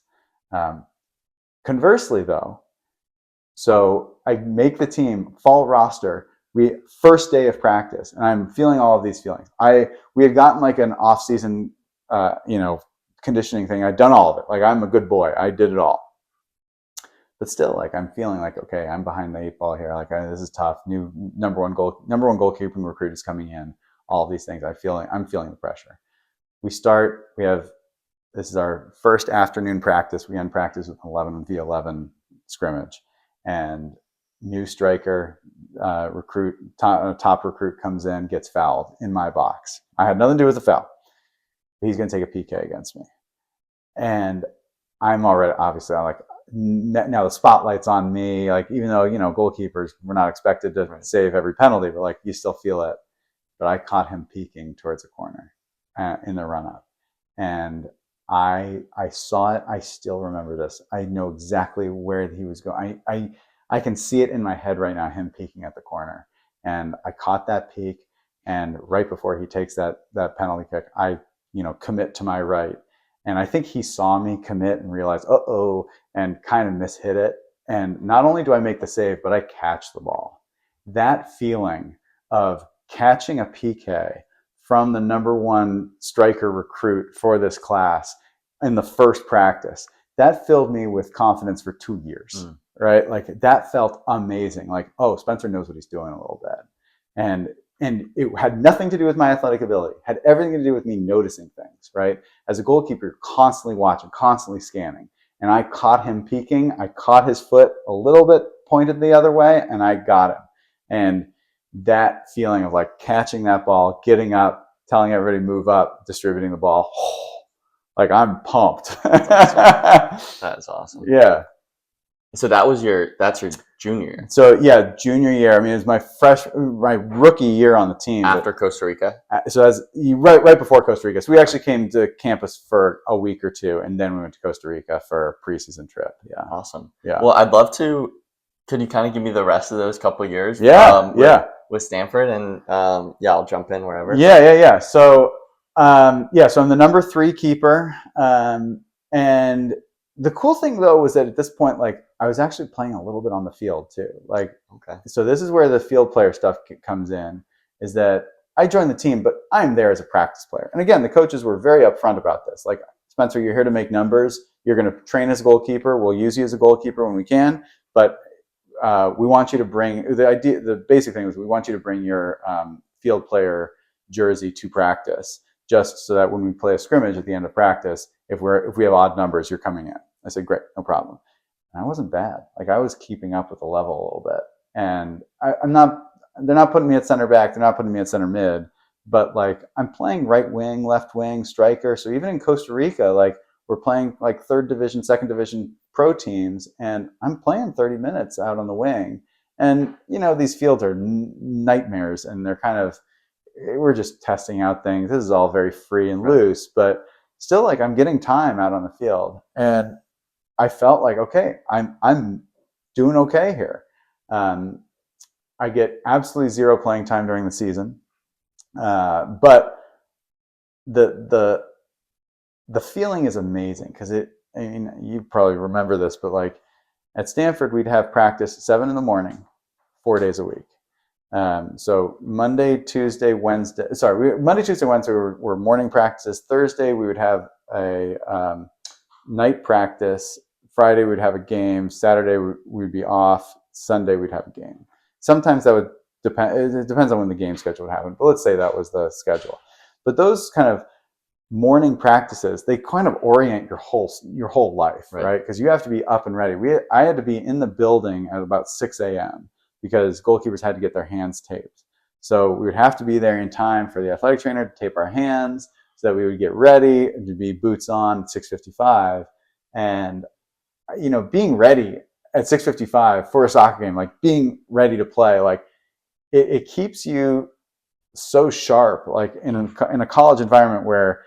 Conversely though, so I make the team, fall roster, first day of practice, and I'm feeling all of these feelings. We had gotten like an off-season, conditioning thing. I'd done all of it. Like, I'm a good boy. I did it all. But still, like, I'm feeling like, okay, I'm behind the 8 ball here. Like, this is tough. New number one goalkeeping recruit is coming in. All of these things. I'm feeling the pressure. This is our first afternoon practice. We end practice with an 11v11 scrimmage, and new striker, top recruit comes in, gets fouled in my box. I had nothing to do with the foul. He's going to take a PK against me. And I'm already, obviously, I'm like, now the spotlight's on me. Like, even though, goalkeepers, we're not expected to save every penalty, but like, you still feel it. But I caught him peeking towards a corner in the run up. And I saw it. I still remember this. I know exactly where he was going. I can see it in my head right now, him peeking at the corner. And I caught that peek. And right before he takes that penalty kick, I commit to my right. And I think he saw me commit and realize, and kind of mishit it. And not only do I make the save, but I catch the ball. That feeling of catching a PK from the number one striker recruit for this class in the first practice, that filled me with confidence for 2 years, right? Like, that felt amazing. Like, oh, Spencer knows what he's doing a little bit. And it had nothing to do with my athletic ability. It had everything to do with me noticing things, right? As a goalkeeper, you're constantly watching, constantly scanning. And I caught him peeking. I caught his foot a little bit pointed the other way, and I got him. And that feeling of like catching that ball, getting up, telling everybody to move up, distributing the ball, like, I'm pumped. That's awesome. That's awesome. Yeah. So that's your junior year. So yeah, junior year. I mean, it was my rookie year on the team. After Costa Rica? So right before Costa Rica. So we actually came to campus for a week or two, and then we went to Costa Rica for a preseason trip. Yeah. Awesome. Yeah. Well, I'd love to. Could you kind of give me the rest of those couple of years? Yeah. With Stanford, and I'll jump in wherever. Yeah. So so I'm the number 3 keeper, and the cool thing though was that at this point, like, I was actually playing a little bit on the field too. Like, okay. So this is where the field player stuff comes in, is that I joined the team, but I'm there as a practice player. And again, the coaches were very upfront about this. Like, Spencer, you're here to make numbers. You're going to train as a goalkeeper. We'll use you as a goalkeeper when we can, but we want you to bring the basic thing was we want you to bring your field player jersey to practice, just so that when we play a scrimmage at the end of practice, if we have odd numbers, you're coming in. I said, great, no problem. And I wasn't bad. Like, I was keeping up with the level a little bit. And they're not putting me at center back. They're not putting me at center mid, but like, I'm playing right wing, left wing, striker. So even in Costa Rica, like, we're playing like 3rd division, 2nd division pro teams, and I'm playing 30 minutes out on the wing. And, these fields are nightmares, and we're just testing out things. This is all very free and loose, but still, like, I'm getting time out on the field. And I felt like, okay, I'm doing okay here. I get absolutely 0 playing time during the season, but the the feeling is amazing because I mean, you probably remember this, but like at Stanford, we'd have practice at 7 in the morning, 4 days a week. So Monday, Tuesday, Wednesday. Sorry, Monday, Tuesday, Wednesday were morning practices. Thursday we would have a night practice. Friday we'd have a game. Saturday we'd be off. Sunday we'd have a game. Sometimes that would depend. It depends on when the game schedule would happen. But let's say that was the schedule. But those kind of morning practices, they kind of orient your whole life, right? Because you have to be up and ready. I had to be in the building at about 6 a.m. because goalkeepers had to get their hands taped. So we would have to be there in time for the athletic trainer to tape our hands so that we would get ready to be boots on at 6:55. And, you know, being ready at 6:55 for a soccer game, like being ready to play, like it keeps you so sharp, like in a college environment where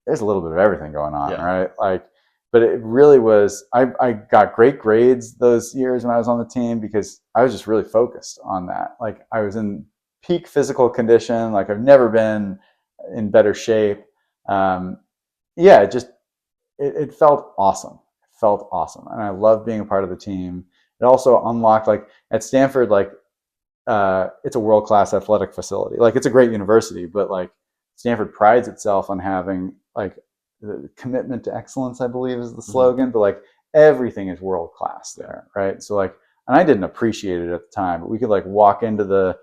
there's a little bit of everything going on, right? Like, but it really was, I got great grades those years when I was on the team because I was just really focused on that. Like I was in peak physical condition. Like I've never been in better shape. It felt awesome. It felt awesome. And I love being a part of the team. It also unlocked, like at Stanford, like it's a world-class athletic facility. Like it's a great university, but like Stanford prides itself on having like the commitment to excellence, I believe is the slogan, but like everything is world-class there, right? So like, and I didn't appreciate it at the time, but we could like walk into the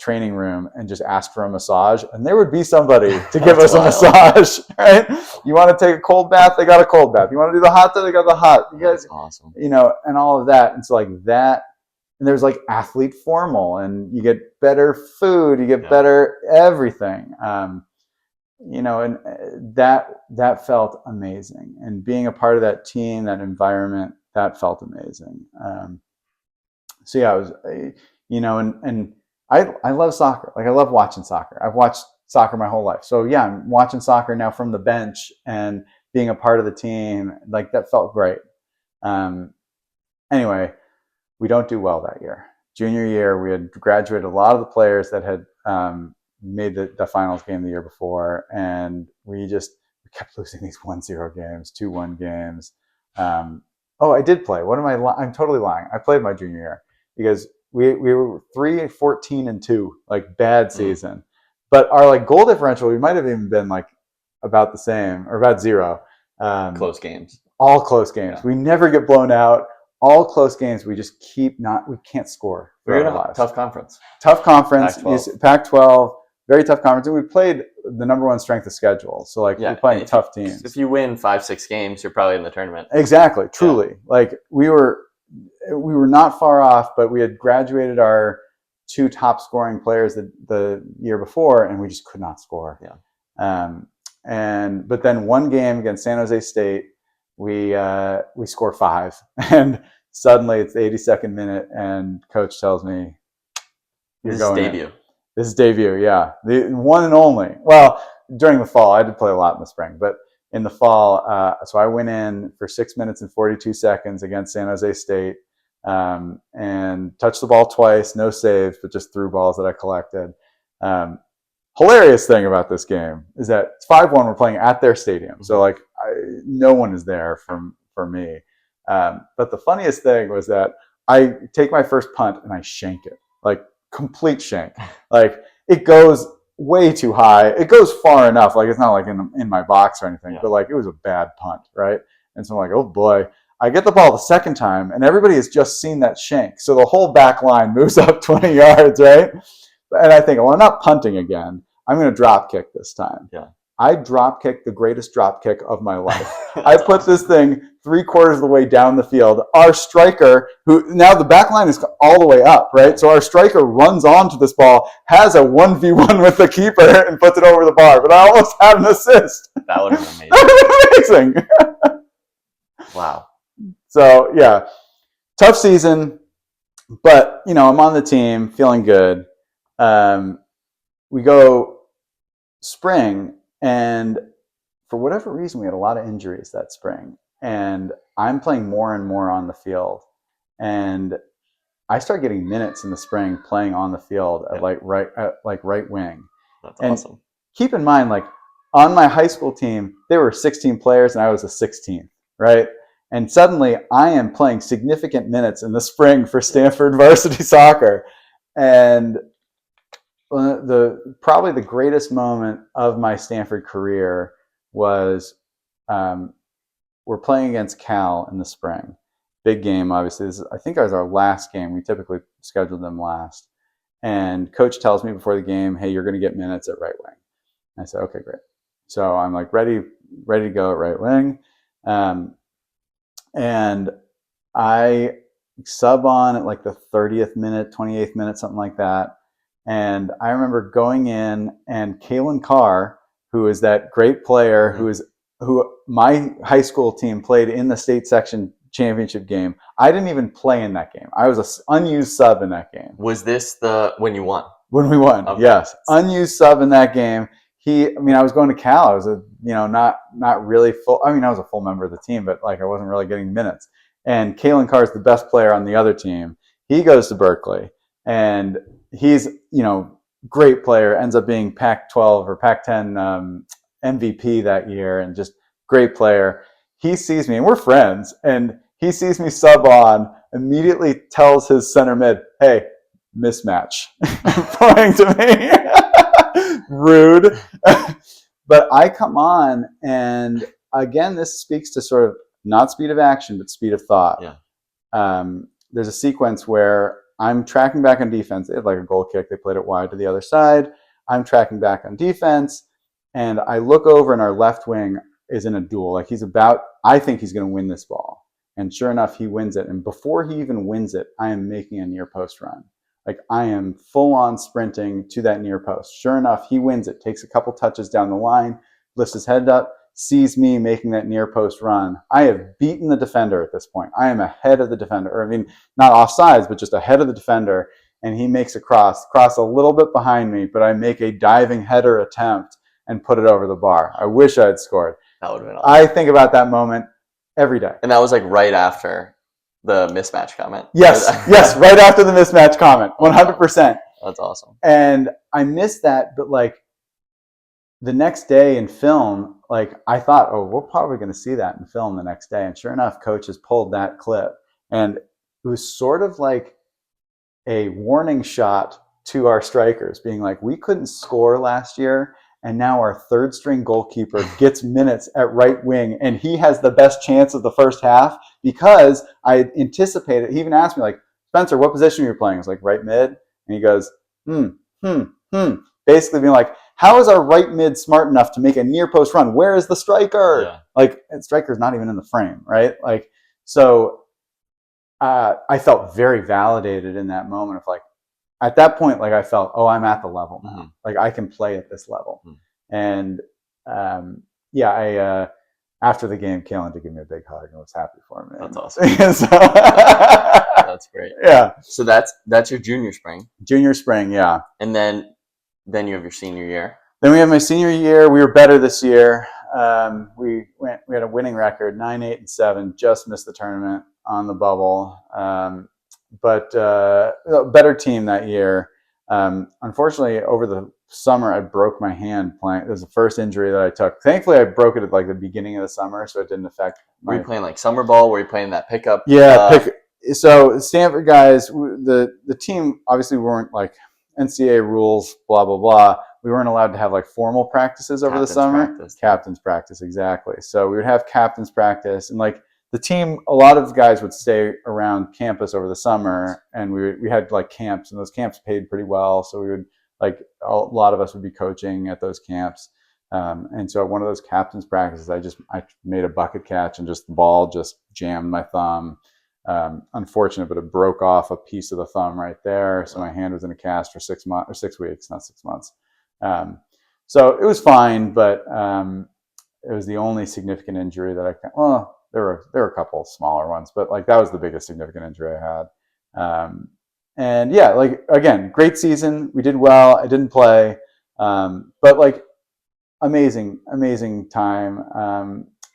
training room and just ask for a massage, and there would be somebody to give us a massage, right? You want to take a cold bath, they got a cold bath. You want to do the hot tub, they got the hot. You guys, awesome. You know, and all of that. And so like that, and there's like athlete formal, and you get better food, you get better everything. You know, and that felt amazing. And being a part of that team, that environment, that felt amazing. So yeah, it was, you know, and I love soccer. Like I love watching soccer. I've watched soccer my whole life. So yeah, I'm watching soccer now from the bench and being a part of the team. Like that felt great. Anyway, we don't do well that year. Junior year, we had graduated a lot of the players that had made the finals game the year before, and we kept losing these 1-0 games, 2-1 games. I did play. I'm totally lying. I played my junior year because we were 3-14-2, like bad season. But our like goal differential, we might have even been like about the same or about 0. Close games. All close games. Yeah. We never get blown out. All close games. We just we can't score. We're in a tough conference. Tough conference. Pac-12. Pac-12. Very tough conference. And we played the number 1 strength of schedule. So like we're playing tough teams. If you win 5-6 games, you're probably in the tournament. Exactly. Truly. Yeah. Like we were not far off, but we had graduated our 2 top scoring players the year before, and we just could not score. Yeah. But then one game against San Jose State, we score 5, and suddenly it's the 82nd minute, and coach tells me, "You're going debut." This is debut, yeah, the one and only. Well, during the fall, I did play a lot in the spring, but in the fall, so I went in for 6 minutes and 42 seconds against San Jose State, and touched the ball twice, no saves, but just threw balls that I collected. Hilarious thing about this game is that it's 5-1. We're playing at their stadium, so like no one is there for me. But the funniest thing was that I take my first punt and I shank it, like complete shank. Like it goes way too high. It goes far enough. Like it's not like in my box or anything, but like it was a bad punt, right? And so I'm like, oh boy. I get the ball the second time, and everybody has just seen that shank, so the whole back line moves up 20 yards, right? And I think, well, I'm not punting again. I'm going to drop kick this time. Yeah. I drop kicked the greatest drop kick of my life. I put this thing 3/4 of the way down the field. Our striker, who now the back line is all the way up, right? So our striker runs onto this ball, has a 1v1 with the keeper, and puts it over the bar. But I almost had an assist. That would have been amazing. That would have been amazing. Wow. So yeah, tough season, but you know, I'm on the team, feeling good. We go spring, and for whatever reason, we had a lot of injuries that spring, and I'm playing more and more on the field, and I start getting minutes in the spring playing on the field at right wing. That's and awesome. Keep in mind, like on my high school team, there were 16 players and I was a 16th, right? And suddenly I am playing significant minutes in the spring for Stanford varsity soccer. And probably the greatest moment of my Stanford career was we're playing against Cal in the spring. Big game, obviously. I think it was our last game. We typically scheduled them last. And coach tells me before the game, hey, you're going to get minutes at right wing. I said, okay, great. So I'm like ready to go at right wing. And I sub on at like the 30th minute, 28th minute, something like that. And I remember going in, and Kalen Carr, who is that great player, who my high school team played in the state section championship game. I didn't even play in that game. I was an unused sub in that game. Was this when you won? When we won, okay. Yes. Unused sub in that game. I was going to Cal. I was not really full. I was a full member of the team, but like I wasn't really getting minutes. And Kalen Carr is the best player on the other team. He goes to Berkeley, and he's, great player, ends up being Pac-12 or Pac-10 MVP that year, and just great player. He sees me, and we're friends, and he sees me sub on, immediately tells his center mid, hey, mismatch, pointing to me. Rude. But I come on, and again, this speaks to sort of not speed of action, but speed of thought. Yeah. There's a sequence where I'm tracking back on defense. They had like a goal kick. They played it wide to the other side. I'm tracking back on defense, and I look over, and our left wing is in a duel. Like I think he's going to win this ball. And sure enough, he wins it. And before he even wins it, I am making a near post run. Like I am full on sprinting to that near post. Sure enough, he wins it, takes a couple touches down the line, lifts his head up, sees me making that near post run. I have beaten the defender at this point. I am ahead of the defender. Not offsides, but just ahead of the defender. And he makes a cross a little bit behind me, but I make a diving header attempt and put it over the bar. I wish I had scored. That would have been awesome. I think about that moment every day. And that was like right after the mismatch comment. Yes, right after the mismatch comment, 100%. That's awesome. And I missed that, but like the next day in film, like I thought, oh, we're probably going to see that in film the next day. And sure enough, coach has pulled that clip. And it was sort of like a warning shot to our strikers, being like, we couldn't score last year, and now our third string goalkeeper gets minutes at right wing, and he has the best chance of the first half because I anticipated. He even asked me, like, Spencer, what position are you playing? I was like, right mid. And he goes, basically being like, how is our right mid smart enough to make a near post run? Where is the striker? Yeah. Like, the striker's not even in the frame, right? Like, so I felt very validated in that moment of like, at that point, like I felt, oh, I'm at the level now. Mm-hmm. Like I can play at this level. Mm-hmm. And after the game, Kalen did give me a big hug and was happy for me. That's awesome. That's great. Yeah. So that's your junior spring. Junior spring, yeah. And then you have your senior year. Then we have my senior year. We were better this year. We had a winning record, 9-8-7. Just missed the tournament on the bubble. But better team that year. Unfortunately, over the summer, I broke my hand playing. It was the first injury that I took. Thankfully, I broke it at like the beginning of the summer, so it didn't affect. Were you playing like summer ball? Were you playing that pickup? Yeah, so Stanford guys, the team obviously weren't like NCAA rules, blah blah blah. We weren't allowed to have like formal practices over the summer. Captain's practice, exactly. So we would have captain's practice, and like the team, a lot of guys would stay around campus over the summer, and we had like camps, and those camps paid pretty well. So we would like a lot of us would be coaching at those camps. And so at one of those captain's practices, I made a bucket catch, and just the ball just jammed my thumb. Unfortunate, but it broke off a piece of the thumb right there. So my hand was in a cast for 6 months or 6 weeks, not 6 months. So it was fine, but it was the only significant injury that there were a couple of smaller ones, but like that was the biggest significant injury I had. And yeah, like again, great season. We did well. I didn't play, but like amazing time.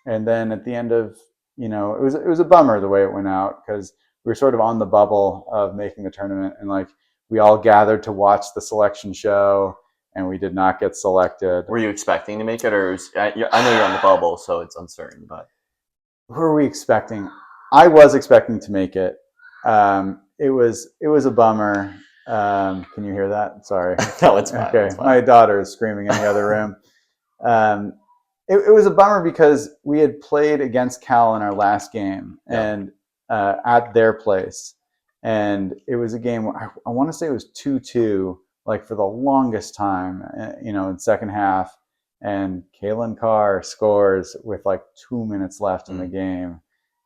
And then at the end of, it was a bummer the way it went out, because we were sort of on the bubble of making the tournament, and like we all gathered to watch the selection show, and we did not get selected. Were you expecting to make it, or I know you're on the bubble, so it's uncertain, but who are we expecting? I was expecting to make it. It was a bummer. Can you hear that? Sorry. No, it's fine. Okay, it's fine. My daughter is screaming in the other room. It was a bummer because we had played against Cal in our last game and at their place, and it was a game. I want to say it was 2-2, like for the longest time, in second half. And Kalen Carr scores with like 2 minutes left in the game,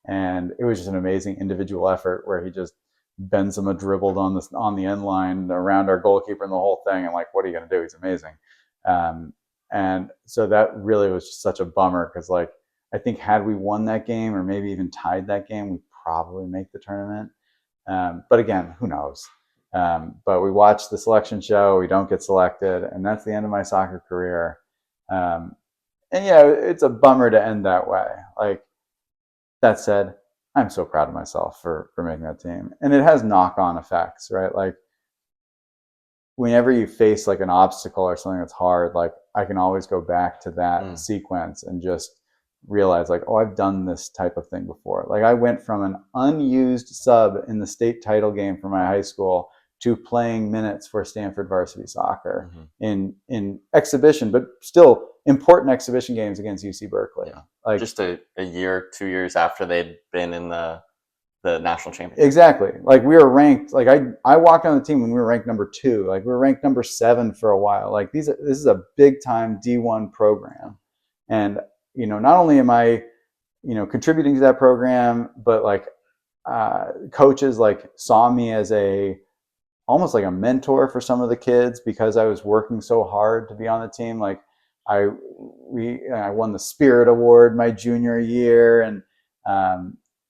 and it was just an amazing individual effort where he just Benzema dribbled on the end line around our goalkeeper and the whole thing. And like, what are you going to do? He's amazing. And so that really was just such a bummer because, like, I think had we won that game or maybe even tied that game, we'd probably make the tournament. But again, who knows? But we watched the selection show. We don't get selected, and that's the end of my soccer career. And yeah, it's a bummer to end that way. Like, that said, I'm so proud of myself for making that team. And it has knock-on effects, right? Like, whenever you face like an obstacle or something that's hard, like I can always go back to that sequence and just realize like, oh, I've done this type of thing before. Like, I went from an unused sub in the state title game for my high school to playing minutes for Stanford varsity soccer in exhibition, but still important exhibition games against UC Berkeley. Yeah. Like, just a year, 2 years after they'd been in the national championship. Exactly. Like, we were ranked, like I walked on the team when we were ranked number 2. Like, we were ranked number 7 for a while. Like, this is a big time D1 program. And, not only am I, contributing to that program, but like coaches like saw me as almost like a mentor for some of the kids because I was working so hard to be on the team. Like, I won the Spirit Award my junior year, and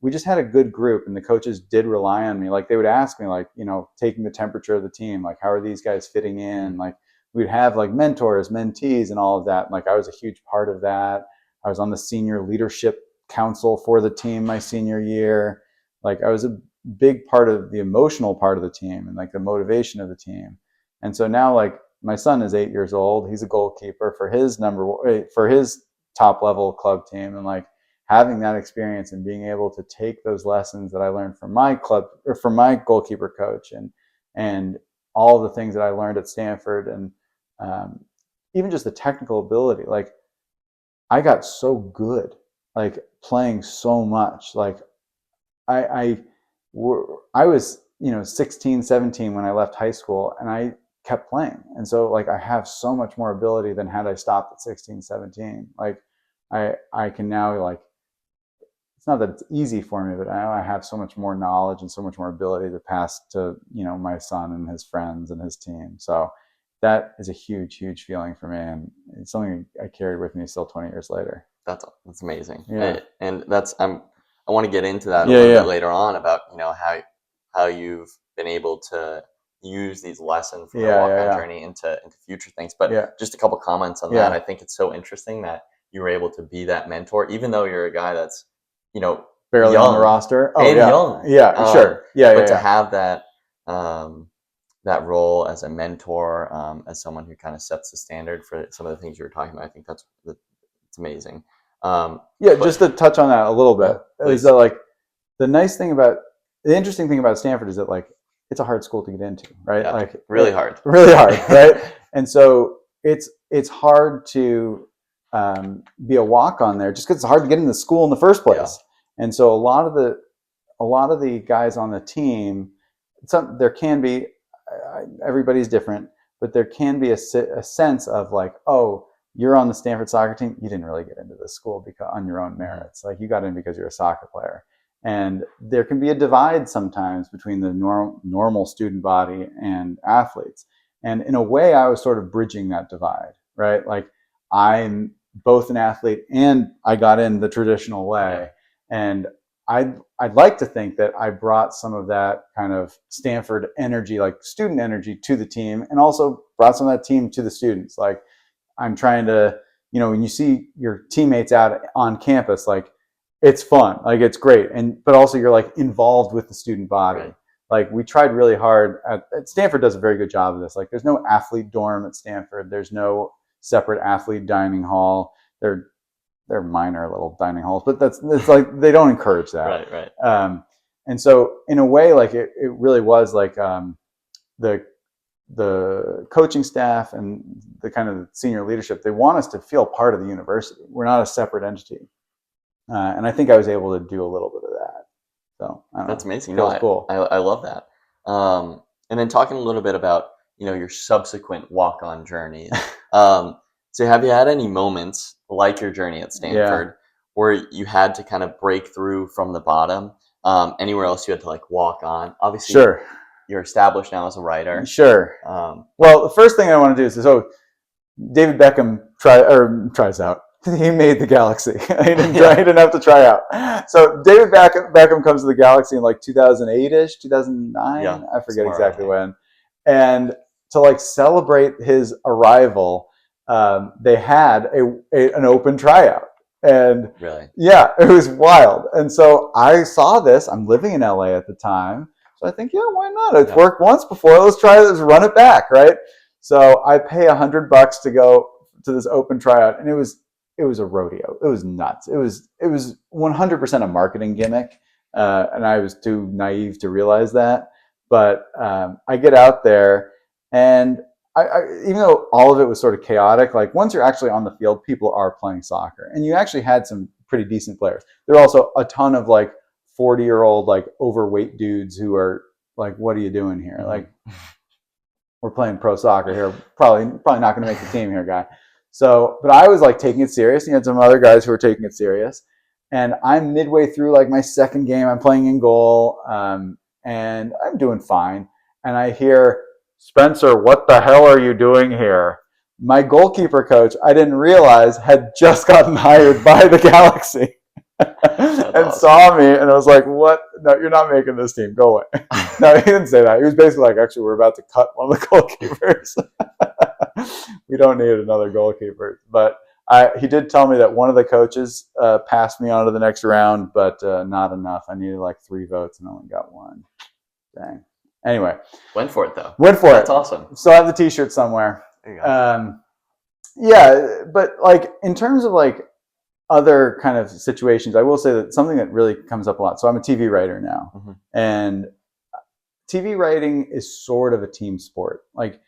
we just had a good group, and the coaches did rely on me. Like, they would ask me, like, taking the temperature of the team, like, how are these guys fitting in? Like, we'd have like mentors, mentees, and all of that. Like, I was a huge part of that. I was on the senior leadership council for the team my senior year. Like, I was a big part of the emotional part of the team and like the motivation of the team. And so now, like, my son is 8 years old. He's a goalkeeper for his top level club team, and like, having that experience and being able to take those lessons that I learned from my club or from my goalkeeper coach and all the things that I learned at Stanford, and even just the technical ability. Like, I got so good, like, playing so much. Like, I was 16, 17 when I left high school, and I kept playing. And so, like, I have so much more ability than had I stopped at 16, 17. Like, I can now, like, it's not that it's easy for me, but I have so much more knowledge and so much more ability to pass to, my son and his friends and his team. So that is a huge, huge feeling for me. And it's something I carried with me still 20 years later. That's amazing. Yeah. And I want to get into that a little bit later on about, how you've been able to use these lessons from the walk-on journey into future things. But just a couple comments on that. I think it's so interesting that you were able to be that mentor, even though you're a guy that's, barely young on the roster. and young. Yeah, sure. But to have that that role as a mentor, as someone who kind of sets the standard for some of the things you were talking about, I think it's amazing. Just to touch on that a little bit, is that, like, the interesting thing about Stanford is that, like, it's a hard school to get into, right? Yeah, like, really hard, right? And so it's hard to be a walk-on there just because it's hard to get into school in the first place. And so a lot of the guys on the team, there can be, everybody's different, but there can be a sense of like, oh, you're on the Stanford soccer team, you didn't really get into this school because on your own merits. Like, you got in because you're a soccer player. And there can be a divide sometimes between the normal student body and athletes. And in a way, I was sort of bridging that divide, right? Like, I'm both an athlete and I got in the traditional way. And I'd like to think that I brought some of that kind of Stanford energy, like student energy, to the team, and also brought some of that team to the students. Like, I'm trying to, when you see your teammates out on campus, like, it's fun, like, it's great. But also you're like involved with the student body. Right. like we tried really hard at Stanford does a very good job of this. Like there's no athlete dorm at Stanford. There's no separate athlete dining hall. They're minor little dining halls, but it's like they don't encourage that. Right. And so in a way, like it really was like the coaching staff and the kind of senior leadership, they want us to feel part of the university. We're not a separate entity. And I think I was able to do a little bit of that. So that's amazing. Feels cool. I love that. And then talking a little bit about, your subsequent walk-on journeys. So have you had any moments like your journey at Stanford where you had to kind of break through from the bottom? Anywhere else you had to like walk on? Obviously, sure. You're established now as a writer. Sure. Well, the first thing I want to do is, David Beckham tries out. He made the Galaxy. He didn't have to try out. So David Beckham comes to the Galaxy in like 2008-ish, 2009. Yeah, I forget exactly when. And to like celebrate his arrival, they had an open tryout. And really, yeah, it was wild. And so I saw this. I'm living in LA at the time. So I think, why not? It's worked once before. Let's run it back, right? So I pay $100 to go to this open tryout, and it was a rodeo. It was nuts. It was 100% a marketing gimmick, and I was too naive to realize that. But I get out there, and I even though all of it was sort of chaotic, like once you're actually on the field, people are playing soccer, and you actually had some pretty decent players. There are also a ton of like 40-year-old like overweight dudes who are like, what are you doing here? Like, we're playing pro soccer here. Probably not going to make the team here, guy. So, but I was like taking it serious. You had some other guys who were taking it serious. And I'm midway through like my second game. I'm playing in goal, and I'm doing fine. And I hear, Spencer, what the hell are you doing here? My goalkeeper coach, I didn't realize, had just gotten hired by the Galaxy. And awesome. Saw me, and I was like, what? No, you're not making this team. Go away. No, he didn't say that. He was basically like, actually, we're about to cut one of the goalkeepers. We don't need another goalkeeper. But he did tell me that one of the coaches passed me on to the next round, but not enough. I needed like 3 votes and only got 1. Dang. Anyway. Went for it, though. That's awesome. Still have the T-shirt somewhere. There you go. Yeah, but like in terms of like other kind of situations, I will say that something that really comes up a lot. So I'm a TV writer now, and TV writing is sort of a team sport. Like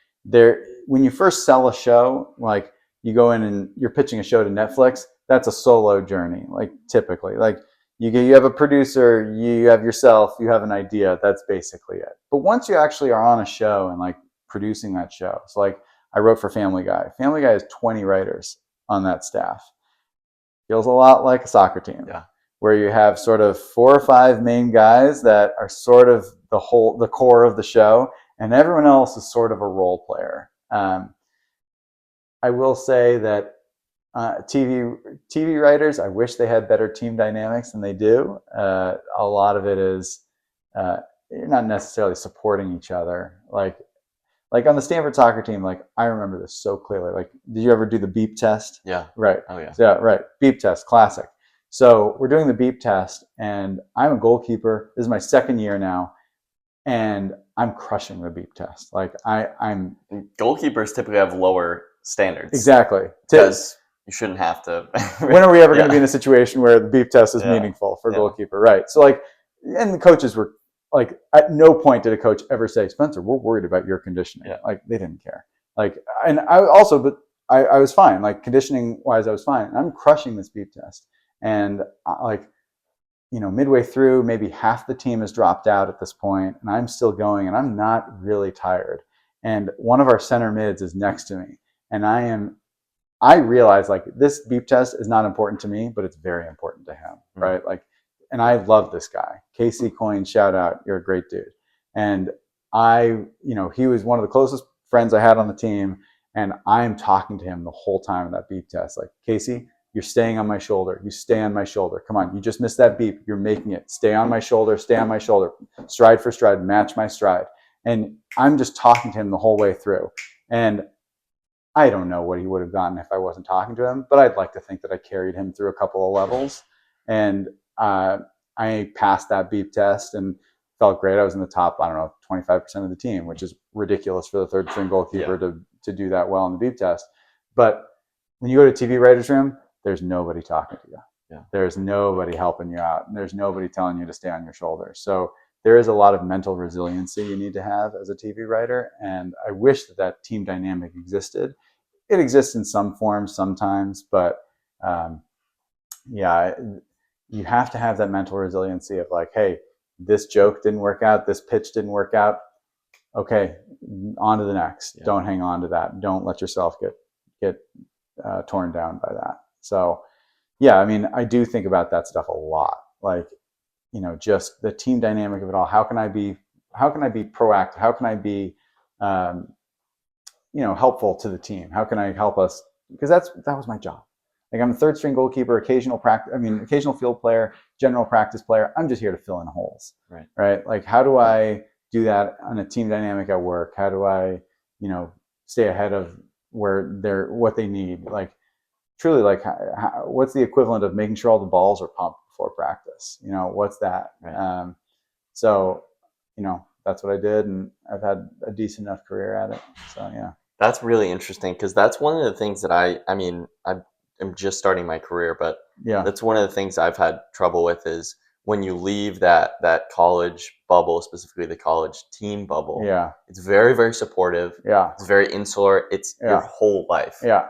when you first sell a show, like you go in and you're pitching a show to Netflix, that's a solo journey. Like typically, like you have a producer, you have yourself, you have an idea. That's basically it. But once you actually are on a show and like producing that show, so like I wrote for Family Guy. Family Guy has 20 writers on that staff. Feels a lot like a soccer team, where you have sort of 4 or 5 main guys that are sort of the core of the show, and everyone else is sort of a role player. I will say that TV writers, I wish they had better team dynamics than they do. A lot of it is you're not necessarily supporting each other. Like on the Stanford soccer team, like I remember this so clearly. Like, did you ever do the beep test? Yeah. Right. Oh yeah. Yeah, right. Beep test, classic. So we're doing the beep test, and I'm a goalkeeper. This is my second year now, and I'm crushing the beep test. Like I'm goalkeepers typically have lower standards. Exactly. Because you shouldn't have to. When are we ever going to be in a situation where the beep test is meaningful for a goalkeeper? Right. So like, and the coaches were like, at no point did a coach ever say, Spencer, we're worried about your conditioning. Yeah. Like they didn't care. Like, and I also, but I was fine. Like conditioning wise, I was fine. I'm crushing this beep test. And like, midway through, maybe half the team has dropped out at this point, and I'm still going, and I'm not really tired. And one of our center mids is next to me, and I realize like this beep test is not important to me, but it's very important to him, right? Like, and I love this guy, Casey Coyne. Shout out, you're a great dude. And he was one of the closest friends I had on the team, and I'm talking to him the whole time in that beep test, like, Casey, you're staying on my shoulder. You stay on my shoulder. Come on, you just missed that beep. You're making it. Stay on my shoulder. Stay on my shoulder. Stride for stride. Match my stride. And I'm just talking to him the whole way through. And I don't know what he would have gotten if I wasn't talking to him, but I'd like to think that I carried him through a couple of levels. And I passed that beep test. And felt great. I was in the top, I don't know, 25% of the team, which is ridiculous for the third string goalkeeper to do that well in the beep test. But when you go to TV writer's room, there's nobody talking to you. Yeah. There's nobody helping you out. And there's nobody telling you to stay on your shoulders. So there is a lot of mental resiliency you need to have as a TV writer. And I wish that team dynamic existed. It exists in some forms sometimes, but you have to have that mental resiliency of like, hey, this joke didn't work out, this pitch didn't work out. Okay, on to the next. Yeah. Don't hang on to that. Don't let yourself get torn down by that. So, yeah, I mean, I do think about that stuff a lot. Like, just the team dynamic of it all. How can I be proactive? How can I be, helpful to the team? How can I help us? Because that was my job. Like, I'm a third string goalkeeper, occasional field player, general practice player. I'm just here to fill in holes. Right? Like, how do I do that on a team dynamic at work? How do I, stay ahead of what they need? Like, truly, like, what's the equivalent of making sure all the balls are pumped before practice? What's that? Right. So, that's what I did, and I've had a decent enough career at it. So, yeah. That's really interesting, because that's one of the things that I'm just starting my career, but that's one of the things I've had trouble with is when you leave that college bubble, specifically the college team bubble. Yeah. It's very, very supportive. Yeah. It's very insular. It's your whole life. Yeah.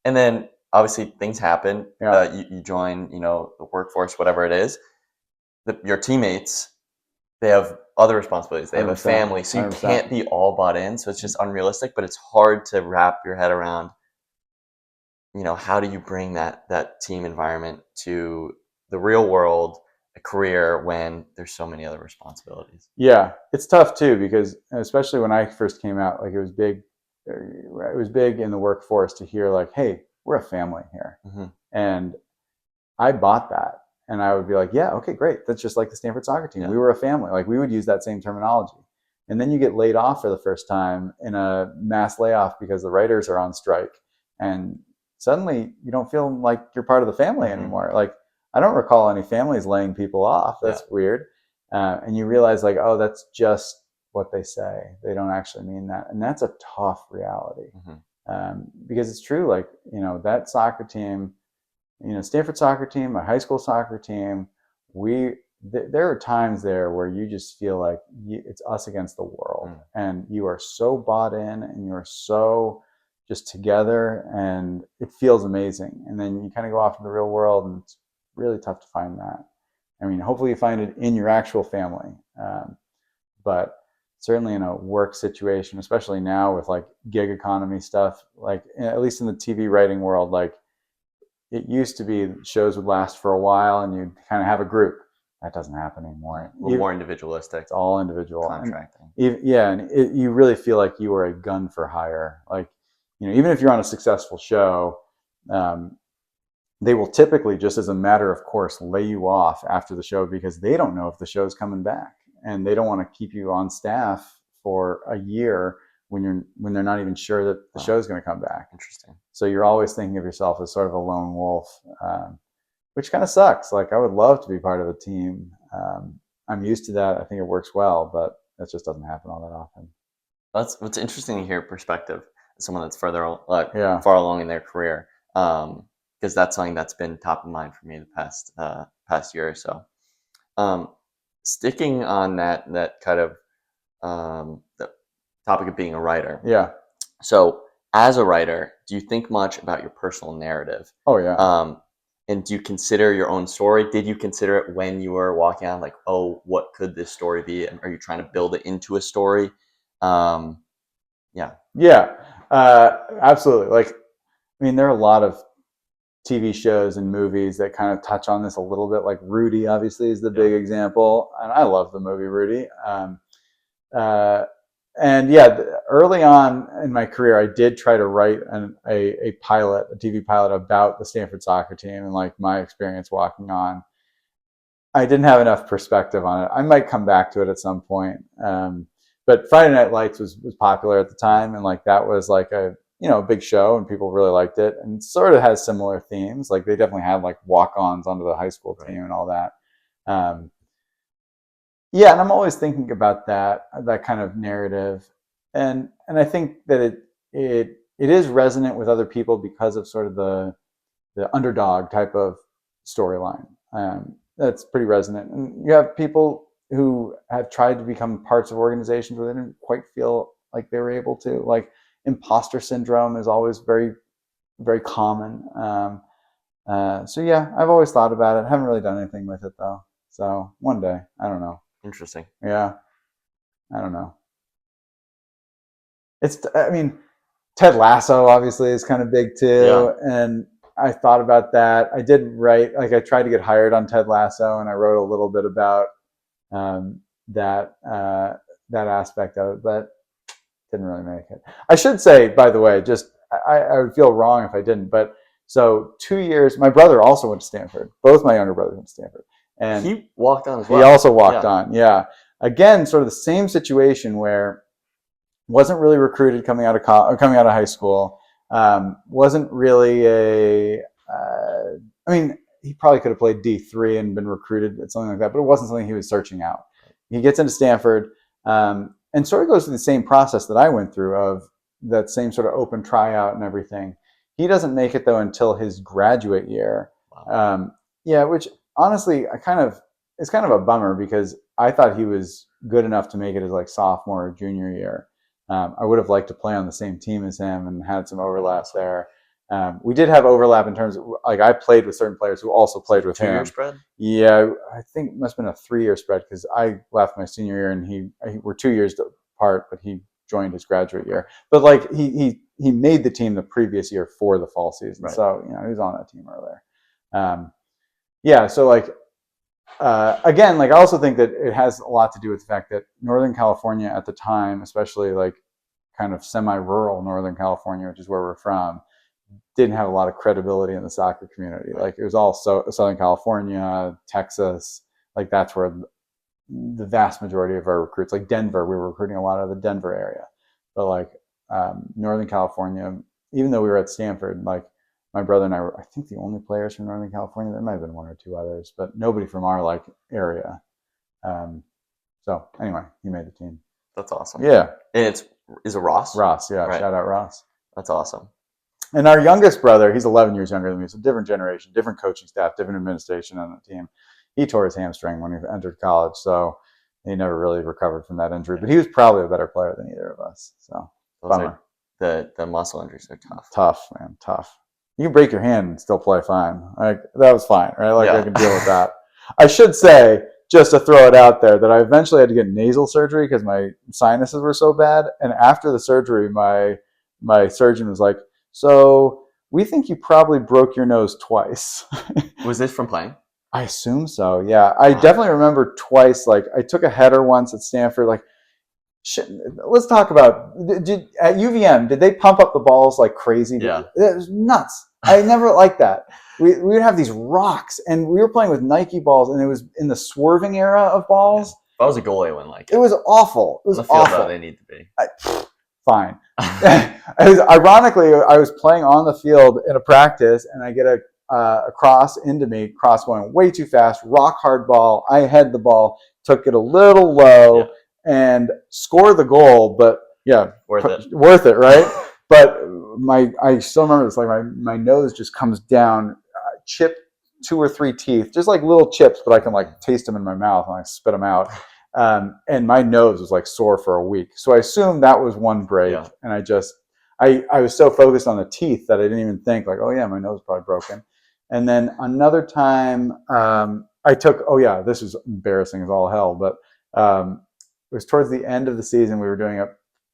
And then obviously things happen. Yeah. You join, the workforce, whatever it is. Your teammates, they have other responsibilities. They have a family, so you 100%. Can't be all bought in. So it's just unrealistic, but it's hard to wrap your head around, how do you bring that team environment to the real world, a career, when there's so many other responsibilities? Yeah, it's tough too, because especially when I first came out, like, it was big in the workforce to hear like, hey, we're a family here. Mm-hmm. And I bought that. And I would be like, yeah, okay, great. That's just like the Stanford soccer team. Yeah. We were a family. Like, we would use that same terminology. And then you get laid off for the first time in a mass layoff because the writers are on strike. And suddenly you don't feel like you're part of the family anymore. Like, I don't recall any families laying people off. That's weird. And you realize like, oh, that's just what they say. They don't actually mean that. And that's a tough reality. Mm-hmm. Because it's true. Like, that soccer team, Stanford soccer team, my high school soccer team, there are times there where you just feel like it's us against the world. And you are so bought in, and you're so just together, and it feels amazing. And then you kind of go off in the real world, and it's really tough to find that. I mean, hopefully you find it in your actual family. But certainly in a work situation, especially now with like gig economy stuff, like at least in the TV writing world, like, it used to be shows would last for a while and you'd kind of have a group. That doesn't happen anymore. A little more individualistic. It's all individual. Contracting. And you really feel like you are a gun for hire. Like, even if you're on a successful show, they will typically, just as a matter of course, lay you off after the show because they don't know if the show's coming back. And they don't want to keep you on staff for a year when they're not even sure that the show's going to come back. Interesting. So you're always thinking of yourself as sort of a lone wolf, which kind of sucks. Like, I would love to be part of a team. I'm used to that. I think it works well, but that just doesn't happen all that often. What's interesting to hear perspective as someone that's far along in their career, because that's something that's been top of mind for me the past year or so. Sticking on that kind of the topic of being a writer. Yeah. So as a writer, do you think much about your personal narrative? Oh, yeah. And do you consider your own story? Did you consider it when you were walking on, like, oh, what could this story be? And are you trying to build it into a story? Yeah. Yeah, absolutely. Like, I mean, there are a lot of TV shows and movies that kind of touch on this a little bit. Like Rudy, obviously, is the big example. And I love the movie Rudy. And yeah, early on in my career, I did try to write a pilot, a TV pilot about the Stanford soccer team and like my experience walking on. I didn't have enough perspective on it. I might come back to it at some point. But Friday Night Lights was popular at the time, and like that was like a big show, and people really liked it, and sort of has similar themes. Like they definitely had like walk-ons onto the high school team and all that. Yeah, and I'm always thinking about that kind of narrative, and I think that it is resonant with other people because of sort of the underdog type of storyline. That's pretty resonant. And you have people who have tried to become parts of organizations where they didn't quite feel like they were able to. Like imposter syndrome is always very, very common. So yeah, I've always thought about it. I haven't really done anything with it though. So one day, I don't know. Interesting. Yeah, I don't know. I mean, Ted Lasso obviously is kind of big too, and I thought about that. I did write, like, I tried to get hired on Ted Lasso, and I wrote a little bit about that aspect of it, but didn't really make it. I should say, by the way, just I would feel wrong if I didn't. But so 2 years, my brother also went to Stanford. Both my younger brothers went to Stanford, and he walked on as well. He also walked on. Yeah, again, sort of the same situation where wasn't really recruited coming out of high school. Wasn't really I mean, he probably could have played D3 and been recruited at something like that, but it wasn't something he was searching out. He gets into Stanford and sort of goes through the same process that I went through of that same sort of open tryout and everything. He doesn't make it though until his graduate year. Wow. Yeah, which honestly, it's kind of a bummer because I thought he was good enough to make it as like sophomore or junior year. I would have liked to play on the same team as him and had some overlaps there. We did have overlap in terms of, like, I played with certain players who also played with him. 2-year spread? Yeah, I think it must have been a 3-year spread because I left my senior year and we're 2 years apart, but he joined his graduate year. But like he made the team the previous year for the fall season, right. So he was on that team earlier. Yeah, so like again, like I also think that it has a lot to do with the fact that Northern California at the time, especially like kind of semi-rural Northern California, which is where we're from, didn't have a lot of credibility in the soccer community. Like it was all Southern California, Texas, like that's where the vast majority of our recruits, like Denver, we were recruiting a lot out of the Denver area. But like Northern California, even though we were at Stanford, like my brother and I were, I think, the only players from Northern California. There might have been 1 or 2 others, but nobody from our like area. So anyway, he made the team. That's awesome. Yeah. And is it Ross? Ross, yeah. Right. Shout out Ross. That's awesome. And our youngest brother, he's 11 years younger than me, so different generation, different coaching staff, different administration on the team. He tore his hamstring when he entered college, so he never really recovered from that injury. But he was probably a better player than either of us. So bummer. The muscle injuries are tough. Tough, man, tough. You can break your hand and still play fine. Like that was fine, right? Like I can deal with that. I should say, just to throw it out there, that I eventually had to get nasal surgery because my sinuses were so bad. And after the surgery, my surgeon was like, "So we think you probably broke your nose twice." Was this from playing? I assume so. Yeah, I definitely remember twice. Like I took a header once at Stanford. Like, shit, let's talk about at UVM. Did they pump up the balls like crazy? Yeah, it was nuts. I never liked that. We would have these rocks, and we were playing with Nike balls, and it was in the swerving era of balls. If I was a goalie, I wouldn't like it. It was awful. It was awful. Field, they need to be. Fine. Ironically, I was playing on the field in a practice, and I get a cross into me, cross going way too fast, rock hard ball. I head the ball, took it a little low, and score the goal. But yeah, worth it, right? But I still remember this. Like my nose just comes down, chip 2 or 3 teeth, just like little chips, but I can like taste them in my mouth and I spit them out. And my nose was like sore for a week. So I assumed that was one break, and I was so focused on the teeth that I didn't even think like, oh yeah, my nose is probably broken. And then another time I took, this is embarrassing as all hell, but it was towards the end of the season. We were doing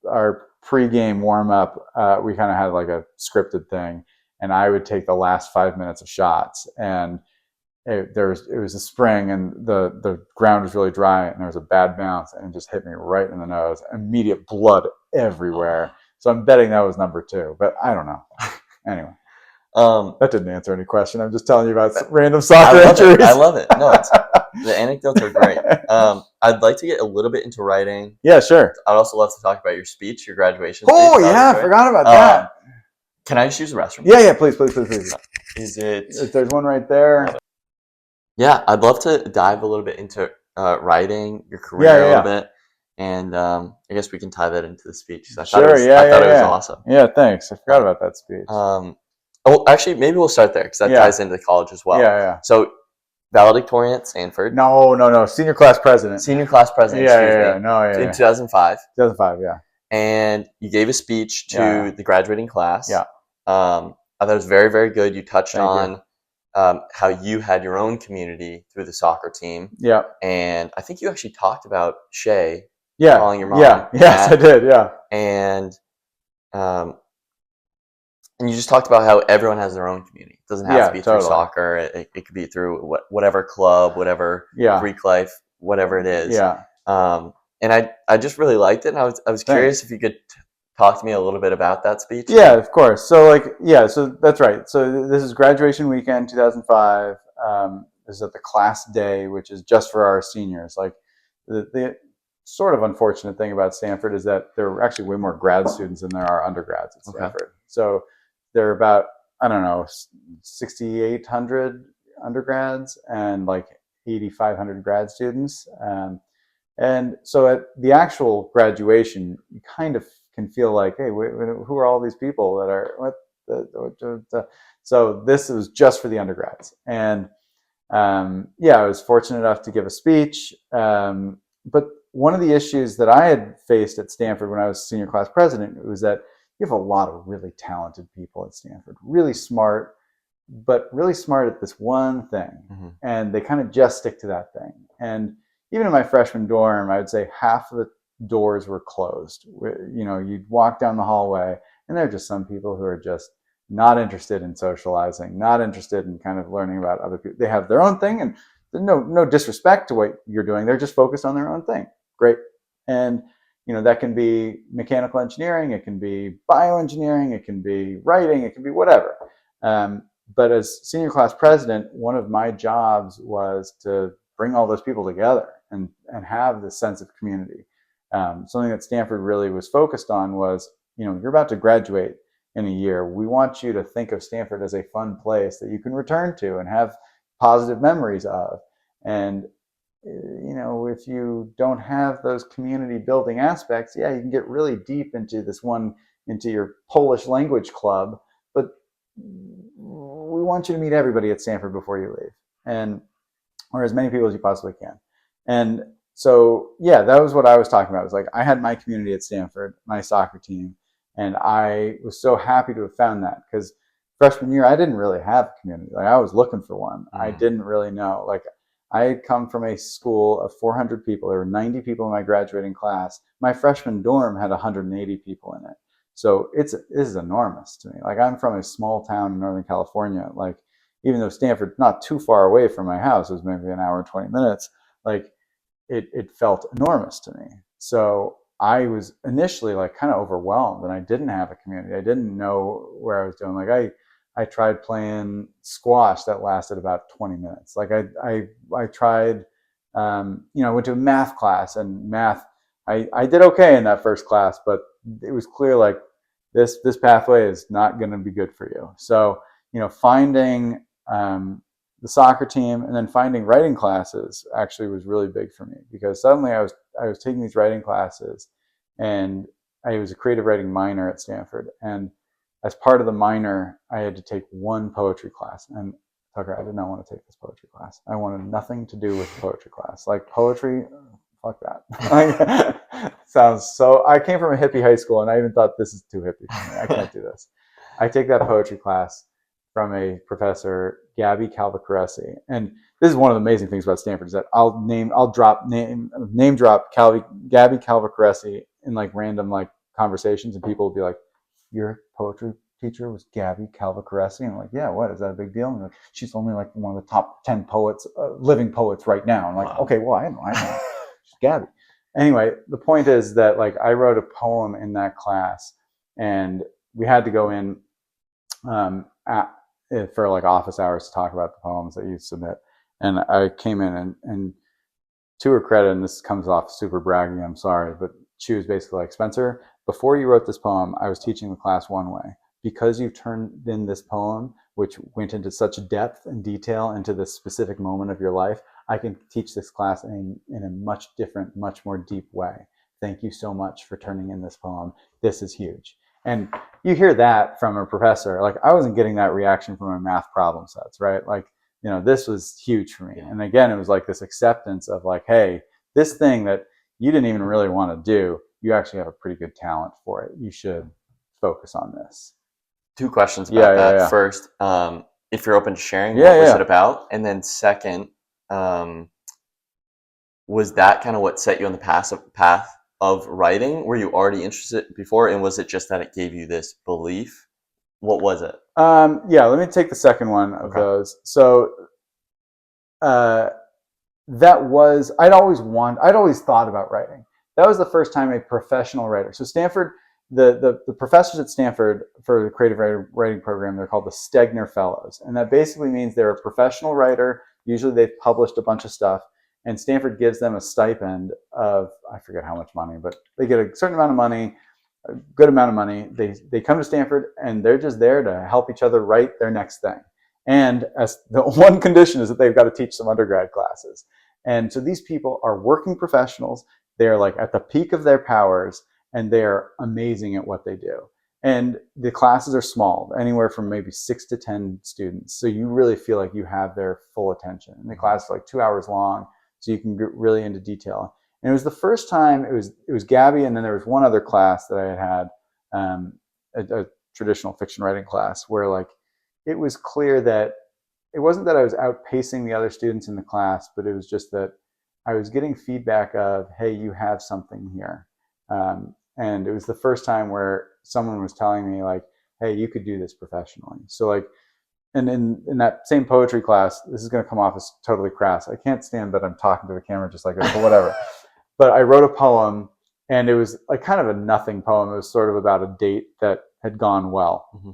our pre-game warm-up. We kind of had like a scripted thing, and I would take the last 5 minutes of shots, and it was a spring, and the ground was really dry, and there was a bad bounce, and it just hit me right in the nose. Immediate blood everywhere. So I'm betting that was number 2, but I don't know. Anyway. That didn't answer any question. I'm just telling you about random soccer injuries. I love it. No, the anecdotes are great. I'd like to get a little bit into writing. Yeah, sure. I'd also love to talk about your speech, your graduation speech. Oh, yeah, I forgot about that. Can I just use the restroom? Yeah, please. Is it? There's one right there. Yeah, I'd love to dive a little bit into writing, your Yeah, career a yeah, little yeah. bit, and I guess we can tie that into the speech. 'Cause Sure, I yeah, thought yeah, it was yeah. awesome. Yeah, thanks. I forgot Uh, about that speech. oh, actually, maybe we'll start there because that Yeah, ties into college as well. yeah, yeah. So, valedictorian at Stanford, No, no, no. Senior class president. senior class Yeah, president, excuse yeah, yeah. me, No, yeah, in yeah. 2005, 2005, yeah. and you gave a speech Yeah, to the graduating class. yeah. I thought it was very, very good. You touched Thank you. on how you had your own community through the soccer team, Yeah, and I think you actually talked about Shay yeah, calling your yeah. mom Yes, I Nat, did. Yeah, and um, and you just talked about how everyone has their own community. It doesn't have to yeah, be through totally. soccer. It could be through whatever club, whatever Yeah, Greek life, whatever it is. yeah. And I just really liked it. And I was curious Thanks. if you could talk to me a little bit about that speech. Yeah, of course. So, like, yeah, so that's right. So this is graduation weekend, 2005. This is at the class day, which is just for our seniors. Like, the sort of unfortunate thing about Stanford is that there are actually way more grad students than there are undergrads at Okay. Stanford. So there are about, I don't know, 6,800 undergrads and like 8,500 grad students. And so at the actual graduation, you kind of can feel like, hey, who are all these people that are what? So this was just for the undergrads, and yeah, I was fortunate enough to give a speech. But one of the issues that I had faced at Stanford when I was senior class president was that you have a lot of really talented people at Stanford, really smart, but really smart at this one thing. Mm-hmm. And they kind of just stick to that thing. And even in my freshman dorm, I would say half of the doors were closed. You know, you'd walk down the hallway, and there are just some people who are just not interested in socializing, not interested in kind of learning about other people. They have their own thing, and no disrespect to what you're doing. They're just focused on their own thing. Great. And you know, that can be mechanical engineering, it can be bioengineering, it can be writing, it can be whatever. But as senior class president, one of my jobs was to bring all those people together and have this sense of community. Something that Stanford really was focused on was, you know, you're about to graduate in a year. We want you to think of Stanford as a fun place that you can return to and have positive memories of. And you know, if you don't have those community building aspects, yeah, you can get really deep into your Polish language club, but we want you to meet everybody at Stanford before you leave, and or as many people as you possibly can. And so, yeah, that was what I was talking about. It was like I had my community at Stanford, my soccer team, and I was so happy to have found that because freshman year I didn't really have a community. Like I was looking for one. I didn't really know. Like I had come from a school of 400 people. There were 90 people in my graduating class. My freshman dorm had 180 people in it. So this is enormous to me. Like I'm from a small town in Northern California. Like even though Stanford's not too far away from my house, it was maybe an hour and 20 minutes. Like it felt enormous to me. So I was initially like kind of overwhelmed, and I didn't have a community. I didn't know where I was doing. Like I tried playing squash that lasted about 20 minutes. Like I tried, you know, I went to a math class, and math, I did okay in that first class, but it was clear like this pathway is not going to be good for you. So, you know, finding the soccer team and then finding writing classes actually was really big for me, because suddenly I was taking these writing classes, and I was a creative writing minor at Stanford, and as part of the minor, I had to take one poetry class. And Tucker, I did not want to take this poetry class. I wanted nothing to do with poetry class. Like poetry, fuck that. Sounds so. I came from a hippie high school, and I even thought this is too hippie for me. I can't do this. I take that poetry class from a professor, Gabby Calvacaresi, and this is one of the amazing things about Stanford is that I'll name drop Gabby Calvacaresi in like random like conversations, and people will be like, your poetry teacher was Gabby Calvacaresi? And I'm like, yeah, what? Is that a big deal? And like, she's only like one of the top 10 poets, living poets right now. I'm like, wow. Okay, well, I know. She's Gabby. Anyway, the point is that like I wrote a poem in that class, and we had to go in for like office hours to talk about the poems that you submit. And I came in, and to her credit, and this comes off super braggy, I'm sorry, but she was basically like, Spencer, before you wrote this poem, I was teaching the class one way. Because you turned in this poem, which went into such depth and detail into this specific moment of your life, I can teach this class in a much different, much more deep way. Thank you so much for turning in this poem. This is huge. And you hear that from a professor. Like, I wasn't getting that reaction from my math problem sets, right? Like, this was huge for me. And again, it was like this acceptance of like, hey, this thing that you didn't even really want to do, you actually have a pretty good talent for it. You should focus on this. 2 questions about that. Yeah. First, if you're open to sharing, what was it about? And then second, was that kind of what set you on the path of writing? Were you already interested before, and was it just that it gave you this belief? What was it? Let me take the second one of those. So that was, I'd always thought about writing. That was the first time a professional writer. So Stanford, the professors at Stanford for the creative writing program, they're called the Stegner Fellows. And that basically means they're a professional writer. Usually they've published a bunch of stuff. And Stanford gives them a stipend of, I forget how much money, but they get a certain amount of money, a good amount of money. They come to Stanford and they're just there to help each other write their next thing. And as the one condition is that they've got to teach some undergrad classes. And so these people are working professionals. They're like at the peak of their powers, and they're amazing at what they do. And the classes are small, anywhere from maybe 6 to 10 students. So you really feel like you have their full attention. And the class is like 2 hours long, so you can get really into detail. And it was the first time, it was Gabby, and then there was one other class that I had a traditional fiction writing class, where like it was clear that it wasn't that I was outpacing the other students in the class, but it was just that I was getting feedback of, hey, you have something here. And it was the first time where someone was telling me like, hey, you could do this professionally. So like, and in that same poetry class, this is going to come off as totally crass. I can't stand that I'm talking to the camera just like this, but whatever. But I wrote a poem, and it was like kind of a nothing poem. It was sort of about a date that had gone well. Mm-hmm.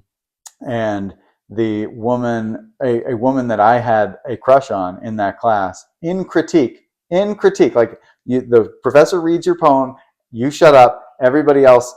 And the woman, a woman that I had a crush on in that class, in critique, like the professor reads your poem, you shut up, everybody else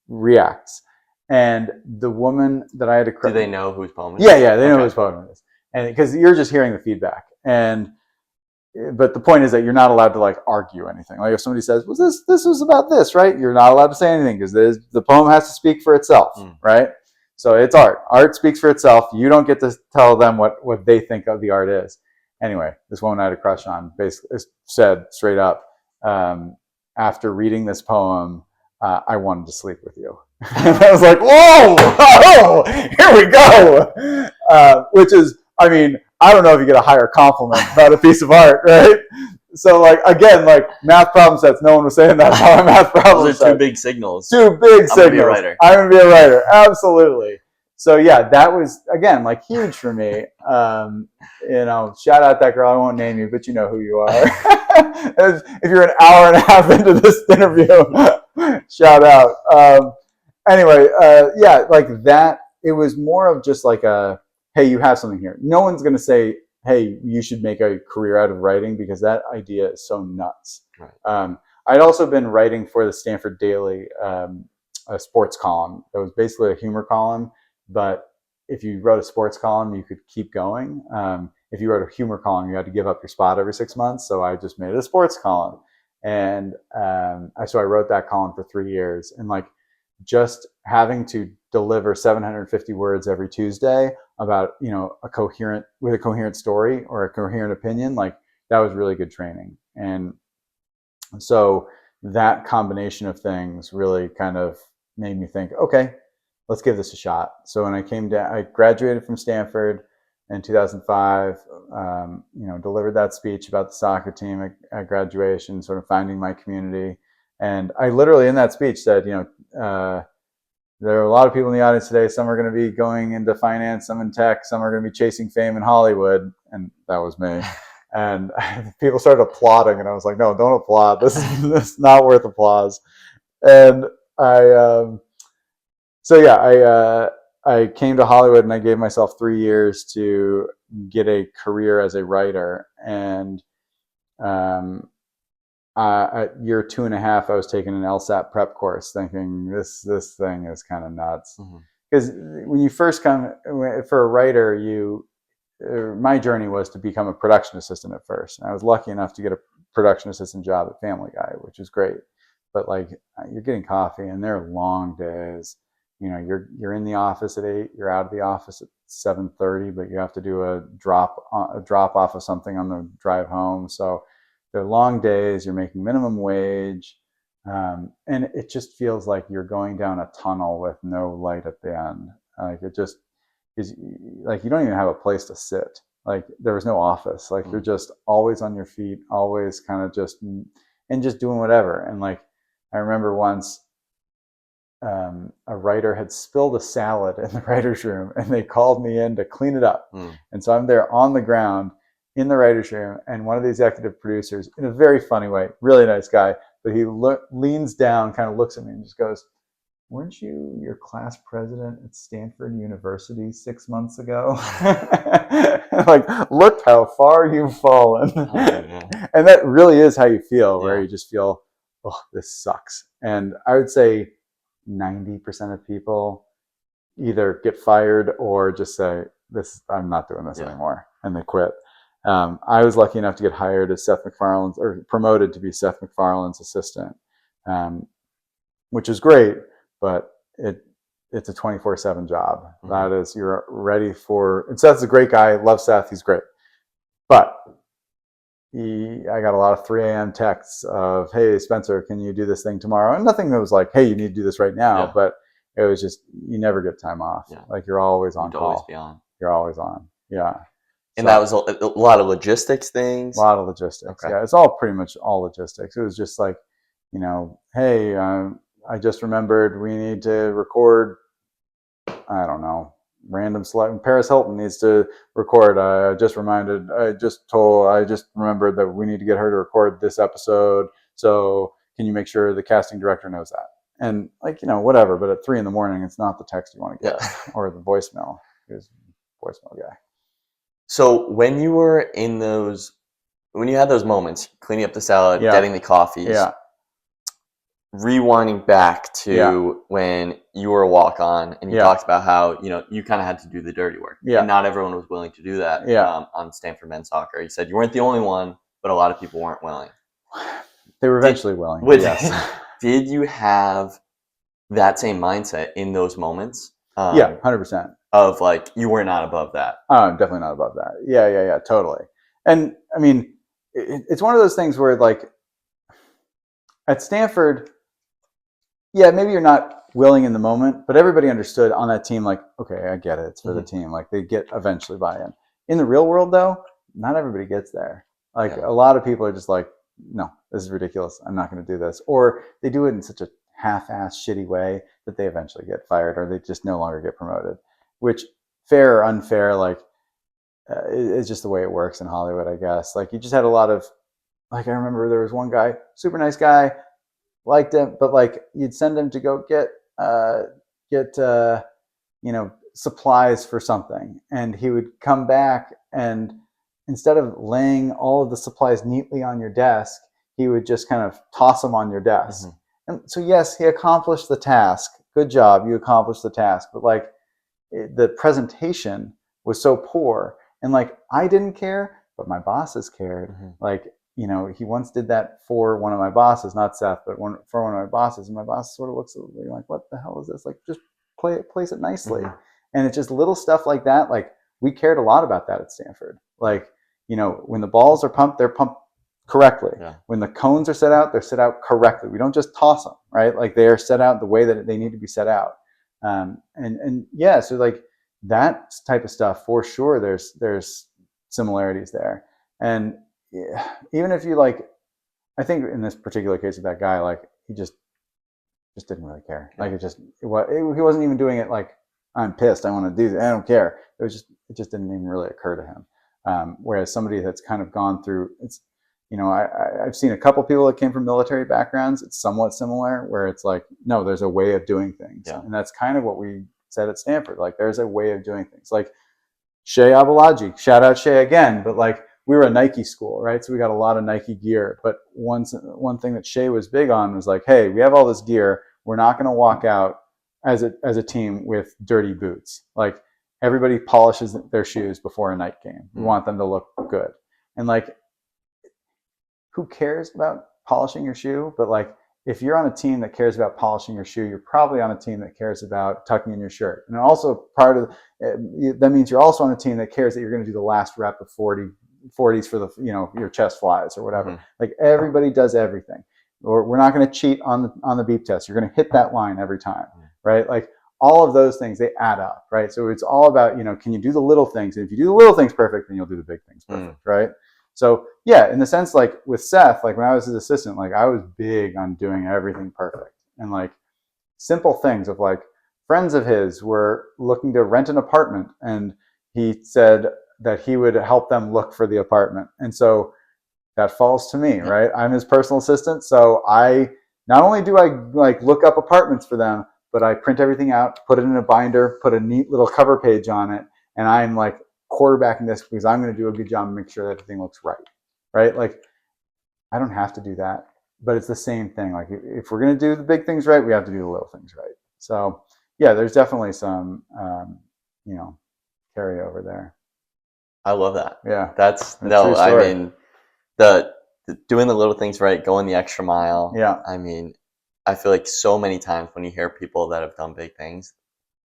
reacts. And the woman that I had a crush. Do they know whose poem it is? Yeah, they know whose poem it is. And because you're just hearing the feedback. But the point is that you're not allowed to like argue anything. Like if somebody says, well, this was about this, right? You're not allowed to say anything because the poem has to speak for itself, right? So it's art. Art speaks for itself. You don't get to tell them what they think of the art is. Anyway, this woman I had a crush on basically said straight up, after reading this poem, I wanted to sleep with you. And I was like, whoa, here we go. Which is, I mean, I don't know if you get a higher compliment about a piece of art, right? So like, again, like math problem sets, no one was saying that about a math problem set. Those are 2 big signals. 2 big signals. I'm gonna be a writer. I'm going to be a writer. Absolutely. So yeah, that was, again, like huge for me. Shout out that girl. I won't name you, but you know who you are. If you're an hour and a half into this interview, shout out. Like that, it was more of just like hey, you have something here. No one's going to say, hey, you should make a career out of writing, because that idea is so nuts. Right. I'd also been writing for the Stanford Daily, a sports column. It was basically a humor column, but if you wrote a sports column, you could keep going. If you wrote a humor column, you had to give up your spot every 6 months. So I just made it a sports column. And so I wrote that column for 3 years. And like just having to deliver 750 words every Tuesday about, a coherent story or a coherent opinion, like that was really good training. And so that combination of things really kind of made me think, okay, let's give this a shot. So when I graduated from Stanford in 2005, delivered that speech about the soccer team at graduation, sort of finding my community. And I literally in that speech said, there are a lot of people in the audience today. Some are going to be going into finance, some in tech, some are going to be chasing fame in Hollywood. And that was me. And people started applauding, and I was like, no, don't applaud. This is not worth applause. And I came to Hollywood, and I gave myself 3 years to get a career as a writer. And at year 2.5, I was taking an LSAT prep course, thinking this thing is kind of nuts. Because when you first come for a writer, my journey was to become a production assistant at first. And I was lucky enough to get a production assistant job at Family Guy, which was great. But like you're getting coffee and they're long days. You're in the office at 8, you're out of the office at 7:30, but you have to do a drop off of something on the drive home. So they're long days, you're making minimum wage. And it just feels like you're going down a tunnel with no light at the end. Like it just is like you don't even have a place to sit. Like there was no office. Like you're just always on your feet, always kind of just doing whatever. And like I remember once a writer had spilled a salad in the writer's room and they called me in to clean it up. And so I'm there on the ground in the writer's room, and one of the executive producers, in a very funny way, really nice guy, but he leans down, kind of looks at me and just goes, "Weren't you your class president at Stanford University 6 months ago?" Like, look how far you've fallen. Oh, yeah. And that really is how you feel, where you just feel, oh, this sucks. And I would say 90% of people either get fired or just say, I'm not doing this anymore, and they quit. I was lucky enough to get hired as promoted to be Seth MacFarlane's assistant, which is great, but it's a 24/7 job. That is, you're ready for, and Seth's a great guy. Love Seth. He's great. But I got a lot of 3 a.m. texts of, "Hey, Spencer, can you do this thing tomorrow?" And nothing that was like, "Hey, you need to do this right now." But it was just, you never get time off. Like you're always on call. Always be on. You're always on. Yeah. And that was a lot of logistics things? A lot of logistics, okay. Yeah. It's all pretty much all logistics. It was just like, hey, I just remembered we need to record, I don't know, random select. Paris Hilton needs to record. I just remembered that we need to get her to record this episode. So can you make sure the casting director knows that? And like, whatever, but at 3 a.m, it's not the text you want to get or the voicemail. He was a voicemail guy. So when you had those moments, cleaning up the salad, getting the coffees, rewinding back to when you were a walk-on and you talked about how, you kind of had to do the dirty work. And not everyone was willing to do that on Stanford men's soccer. You said you weren't the only one, but a lot of people weren't willing. They were eventually willing. Yes. Did you have that same mindset in those moments? 100%. Of like, you were not above that. Oh, I'm definitely not above that. Yeah, totally. And I mean, it's one of those things where like at Stanford, maybe you're not willing in the moment, but everybody understood on that team, like, okay, I get it. It's for the team. Like they get eventually buy-in. In the real world though, not everybody gets there. Like a lot of people are just like, no, this is ridiculous. I'm not going to do this. Or they do it in such a half-assed shitty way that they eventually get fired or they just no longer get promoted. Which, fair or unfair, like it's just the way it works in Hollywood, I guess. Like you just had a lot of, like I remember there was one guy, super nice guy, liked him, but like you'd send him to go get supplies for something, and he would come back, and instead of laying all of the supplies neatly on your desk, he would just kind of toss them on your desk. And so yes, he accomplished the task. Good job, you accomplished the task, but like the presentation was so poor, and like I didn't care, but my bosses cared. Like, he once did that for one of my bosses, not Seth, but for one of my bosses, and my boss sort of looks at me like, what the hell is this? Like, just place it nicely. And it's just little stuff like that. Like we cared a lot about that at Stanford. Like, when the balls are pumped, they're pumped correctly. When the cones are set out, they're set out correctly. We don't just toss them, right? Like they are set out the way that they need to be set out. So like that type of stuff, for sure, there's similarities there. And even if you like, I think in this particular case of that guy, like he just didn't really care. Like he wasn't even doing it like, I'm pissed, I want to do this, I don't care. It just didn't even really occur to him. Whereas somebody that's kind of gone through, it's, I've seen a couple people that came from military backgrounds. It's somewhat similar, where it's like, no, there's a way of doing things. And that's kind of what we said at Stanford. Like, there's a way of doing things. Like Shea Abalaji, shout out Shea again, but like we were a Nike school, right? So we got a lot of Nike gear. But one thing that Shea was big on was like, hey, we have all this gear. We're not going to walk out as a team with dirty boots. Like everybody polishes their shoes before a night game. We want them to look good. And like, who cares about polishing your shoe? But like, if you're on a team that cares about polishing your shoe, you're probably on a team that cares about tucking in your shirt. And also part of that means you're also on a team that cares that you're going to do the last rep of 40s for the, your chest flies or whatever. Like everybody does everything. Or we're not going to cheat on the beep test. You're going to hit that line every time, right? Like all of those things, they add up, right? So it's all about, can you do the little things? And if you do the little things perfect, then you'll do the big things perfect, right? So yeah, in the sense, like with Seth, like when I was his assistant, like I was big on doing everything perfect. And like simple things of like friends of his were looking to rent an apartment, and he said that he would help them look for the apartment. And so that falls to me, right? I'm his personal assistant. So I, not only do I like look up apartments for them, but I print everything out, put it in a binder, put a neat little cover page on it. And I'm like quarterbacking this because I'm going to do a good job and make sure that everything looks right? Like I don't have to do that, but it's the same thing. Like if we're going to do the big things right, we have to do the little things right. So yeah, there's definitely some, carryover there. I love that. Yeah. That's no, I mean, the doing the little things right, going the extra mile. Yeah. I mean, I feel like so many times when you hear people that have done big things,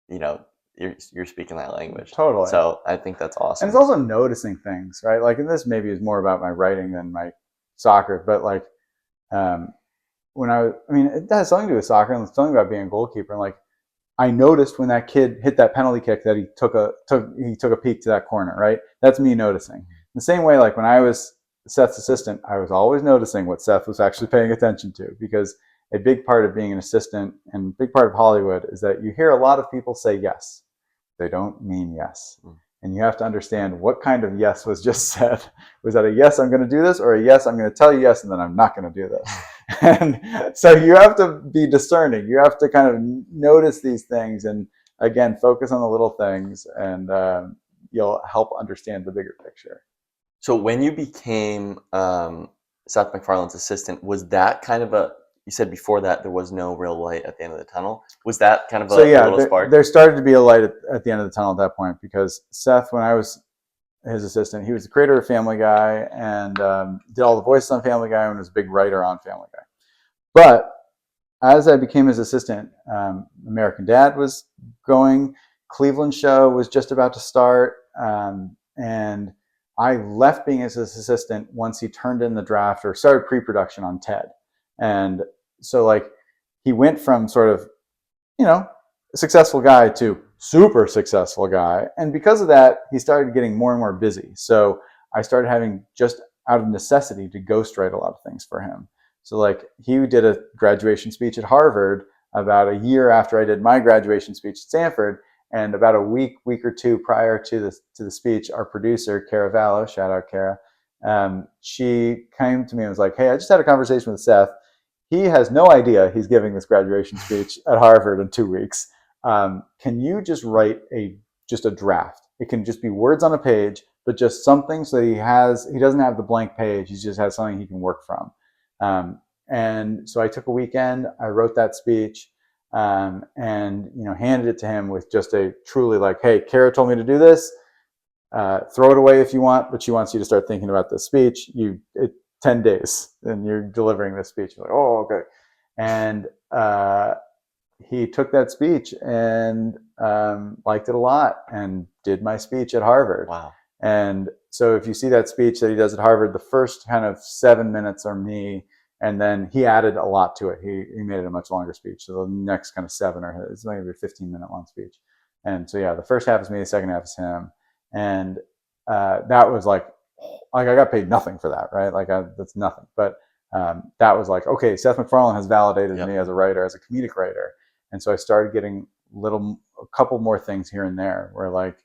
you're speaking that language. Totally. So I think that's awesome. And it's also noticing things, right? Like, and this maybe is more about my writing than my soccer, but like, it has something to do with soccer and it's something about being a goalkeeper. And like, I noticed when that kid hit that penalty kick that he took a peek to that corner, right? That's me noticing. The same way, like when I was Seth's assistant, I was always noticing what Seth was actually paying attention to, because a big part of being an assistant and a big part of Hollywood is that you hear a lot of people say yes. They don't mean yes. And you have to understand what kind of yes was just said. Was that a yes, I'm going to do this, or a yes, I'm going to tell you yes, and then I'm not going to do this? And so you have to be discerning. You have to kind of notice these things and, again, focus on the little things, and you'll help understand the bigger picture. So when you became Seth MacFarlane's assistant, was that kind of you said before that there was no real light at the end of the tunnel. Was that kind of a little spark? There started to be a light at the end of the tunnel at that point, because Seth, when I was his assistant, he was the creator of Family Guy and did all the voices on Family Guy and was a big writer on Family Guy. But as I became his assistant, American Dad was going, Cleveland Show was just about to start, and I left being his assistant once he turned in the draft or started pre-production on Ted. And so like he went from sort of, successful guy to super successful guy. And because of that, he started getting more and more busy. So I started having, just out of necessity, to ghostwrite a lot of things for him. So like he did a graduation speech at Harvard about a year after I did my graduation speech at Stanford. And about a week or two prior to the speech, our producer, Cara Vallo, shout out Cara, she came to me and was like, hey, I just had a conversation with Seth. He has no idea he's giving this graduation speech at Harvard in 2 weeks. Can you just write just a draft? It can just be words on a page, but just something so that he doesn't have the blank page. He just has something he can work from. And so I took a weekend, I wrote that speech, and handed it to him with just a truly like, hey, Cara told me to do this. Throw it away if you want, but she wants you to start thinking about this speech. 10 days and you're delivering this speech. You're like, oh, okay. And he took that speech and liked it a lot and did my speech at Harvard. Wow. And so if you see that speech that he does at Harvard, the first kind of 7 minutes are me, and then he added a lot to it. He made it a much longer speech. So the next kind of 7 or it's maybe a 15-minute long speech. And so yeah, the first half is me, the second half is him. And that was like I got paid nothing for that, right? Like that's nothing. But that was like, okay, Seth MacFarlane has validated me as a writer, as a comedic writer. And so I started getting a couple more things here and there where like,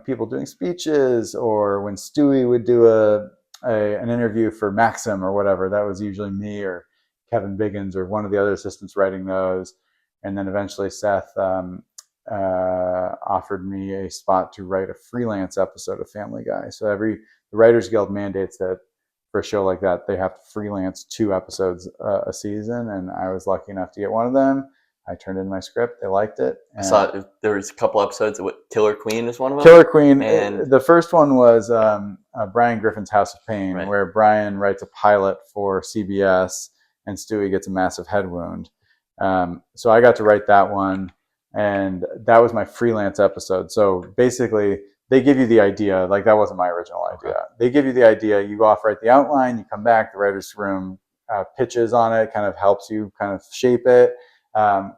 people doing speeches, or when Stewie would do an interview for Maxim or whatever, that was usually me or Kevin Biggins or one of the other assistants writing those. And then eventually Seth offered me a spot to write a freelance episode of Family Guy. So the Writers Guild mandates that for a show like that, they have to freelance 2 episodes a season. And I was lucky enough to get one of them. I turned in my script. They liked it. I saw there was a couple episodes. Killer Queen is one of them. Killer Queen. And the first one was Brian Griffin's House of Pain, Right. where Brian writes a pilot for CBS, and Stewie gets a massive head wound. So I got to write that one, and that was my freelance episode. So basically, they give you the idea. Like, that wasn't my original idea. Okay. They give you the idea. You go off, write the outline. You come back. The writer's room pitches on it, kind of helps you kind of shape it.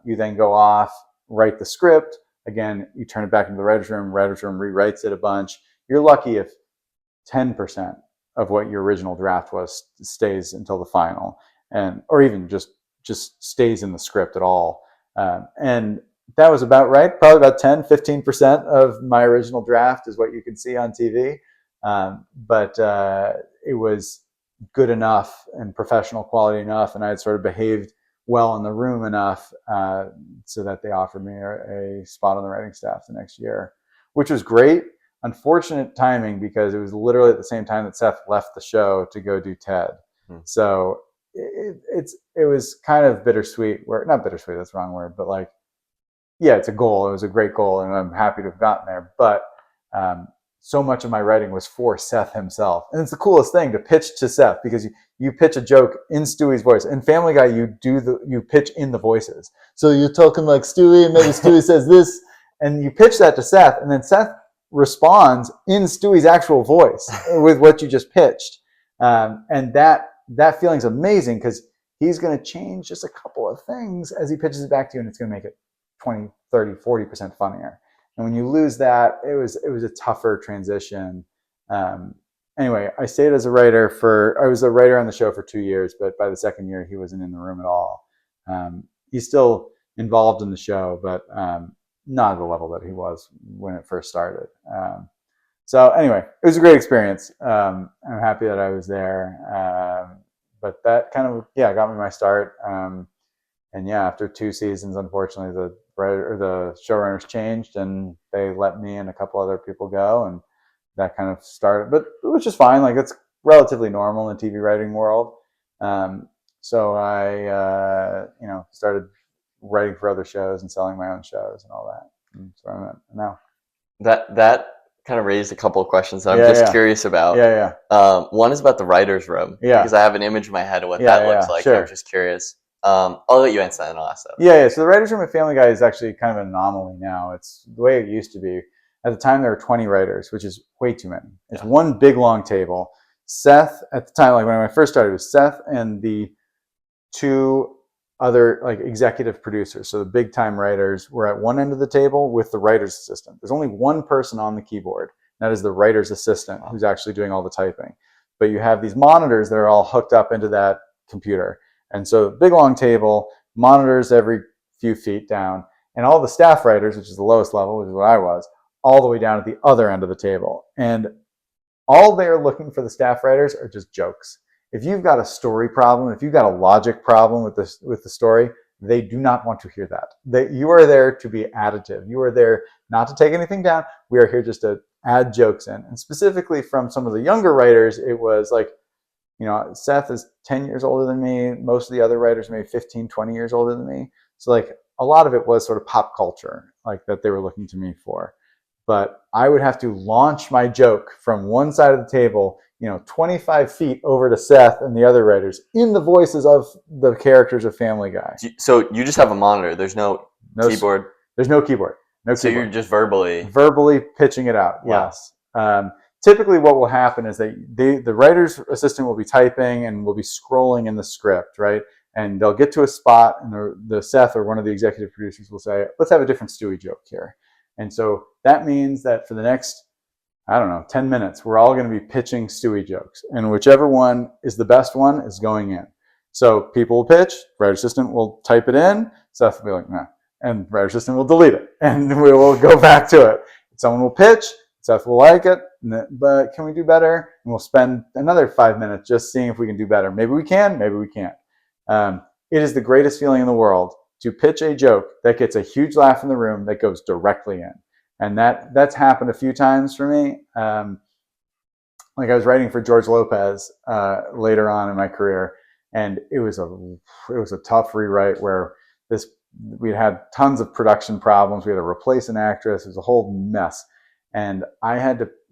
You then go off, write the script. Again, you turn it back into the writer's room rewrites it a bunch. You're lucky if 10% of what your original draft was stays until the final, or even just stays in the script at all. And that was about right. Probably about 10-15% of my original draft is what you can see on TV. But it was good enough and professional quality enough, and I had sort of behaved well in the room enough so that they offered me a spot on the writing staff the next year, which was great. Unfortunate timing, because it was literally at the same time that Seth left the show to go do TED. So it was kind of bittersweet. Not bittersweet, that's the wrong word, but like, yeah, it's a goal. It was a great goal, and I'm happy to have gotten there. But so much of my writing was for Seth himself. And it's the coolest thing to pitch to Seth, because you pitch a joke in Stewie's voice. In Family Guy, you pitch in the voices. So you're talking like Stewie, and maybe Stewie says this, and you pitch that to Seth, and then Seth responds in Stewie's actual voice with what you just pitched. And that feeling's amazing, because he's going to change just a couple of things as he pitches it back to you, and it's going to make it 20, 30, 40% funnier. And when you lose that, it was a tougher transition. Anyway, I stayed as a writer I was a writer on the show for 2 years, but by the second year, he wasn't in the room at all. He's still involved in the show, but not at the level that he was when it first started. So anyway, it was a great experience. I'm happy that I was there. But that kind of, got me my start. And after 2 seasons, unfortunately, the showrunners changed, and they let me and a couple other people go, and that kind of started. But it was just fine. Like, it's relatively normal in the TV writing world. So I, started writing for other shows and selling my own shows and all that. And so I'm at now. That kind of raised a couple of questions that I'm just curious about. One is about the writer's room, because I have an image in my head of what that looks like. Sure. I'm just curious. I'll let you answer that also. So the writer's room at Family Guy is actually kind of an anomaly now. It's the way it used to be. At the time, there were 20 writers, which is way too many. It's one big long table. Seth, at the time, like when I first started, it was Seth and the 2 other like executive producers. So the big time writers were at one end of the table with the writer's assistant. There's only one person on the keyboard. That is the writer's assistant, who's actually doing all the typing. But you have these monitors that are all hooked up into that computer. And so big long table, monitors every few feet down, and all the staff writers, which is the lowest level, which is what I was, all the way down at the other end of the table. And all they're looking for the staff writers are just jokes. If you've got a story problem, if you've got a logic problem with the story, they do not want to hear that. You are there to be additive. You are there not to take anything down. We are here just to add jokes in. And specifically from some of the younger writers, it was like, Seth is 10 years older than me. Most of the other writers maybe 15, 20 years older than me. So like a lot of it was sort of pop culture, like that they were looking to me for. But I would have to launch my joke from one side of the table, 25 feet over to Seth and the other writers in the voices of the characters of Family Guy. So you just have a monitor. There's no keyboard? There's no keyboard. So you're just verbally pitching it out. Wow. Yes. Typically what will happen is that the writer's assistant will be typing and will be scrolling in the script, right? And they'll get to a spot, and the Seth or one of the executive producers will say, let's have a different Stewie joke here. And so that means that for the next, 10 minutes, we're all going to be pitching Stewie jokes. And whichever one is the best one is going in. So people will pitch, writer's assistant will type it in, Seth will be like, nah. And writer's assistant will delete it. And we will go back to it. Someone will pitch, Seth will like it, but can we do better? And we'll spend another 5 minutes just seeing if we can do better. Maybe we can, maybe we can't. It is the greatest feeling in the world to pitch a joke that gets a huge laugh in the room that goes directly in. And that's happened a few times for me. Like I was writing for George Lopez later on in my career, and it was a tough rewrite where this we had tons of production problems. We had to replace an actress. It was a whole mess. And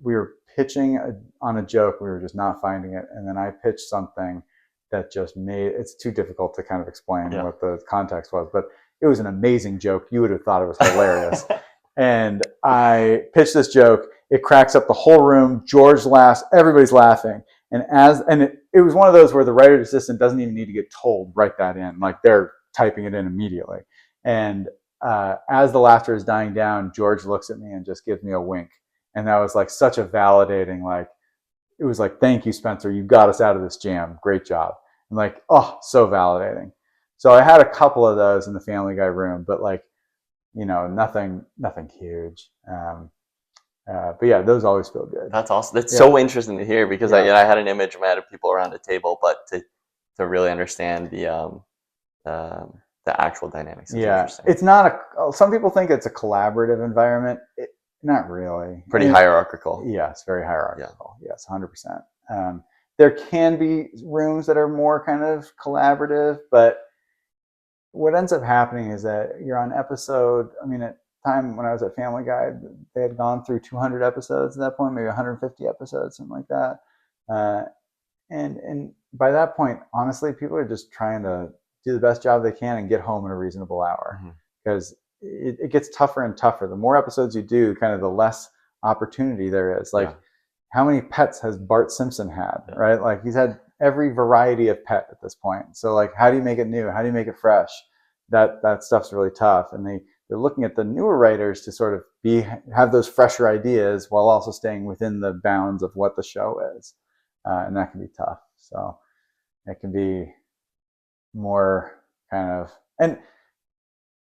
we were pitching on a joke. We were just not finding it. And then I pitched something that just it's too difficult to kind of explain what the context was, but it was an amazing joke. You would have thought it was hilarious. And I pitched this joke. It cracks up the whole room. George laughs. Everybody's laughing. And it was one of those where the writer's assistant doesn't even need to get told, write that in. Like they're typing it in immediately. And as the laughter is dying down, George looks at me and just gives me a wink. And that was like such a validating, like, it was like, thank you, Spencer. You got us out of this jam. Great job. And like, oh, so validating. So I had a couple of those in the Family Guy room, but like, nothing huge. But yeah, those always feel good. That's awesome. That's so interesting to hear because I had an image in my head of people around a table, but to really understand the actual dynamics. It's not some people think it's a collaborative environment. Not really. Pretty hierarchical. Yes, very hierarchical. Yeah. Yes, 100%. There can be rooms that are more kind of collaborative, but what ends up happening is that you're on episode, at the time when I was at Family Guy, they had gone through 200 episodes at that point, maybe 150 episodes, something like that. And by that point, honestly, people are just trying to do the best job they can and get home in a reasonable hour, because it gets tougher and tougher. The more episodes you do, kind of the less opportunity there is. Like, how many pets has Bart Simpson had, right? Like, he's had every variety of pet at this point. So like, how do you make it new? How do you make it fresh? That stuff's really tough. And they're looking at the newer writers to sort of have those fresher ideas while also staying within the bounds of what the show is. And that can be tough. So it can be more kind of, and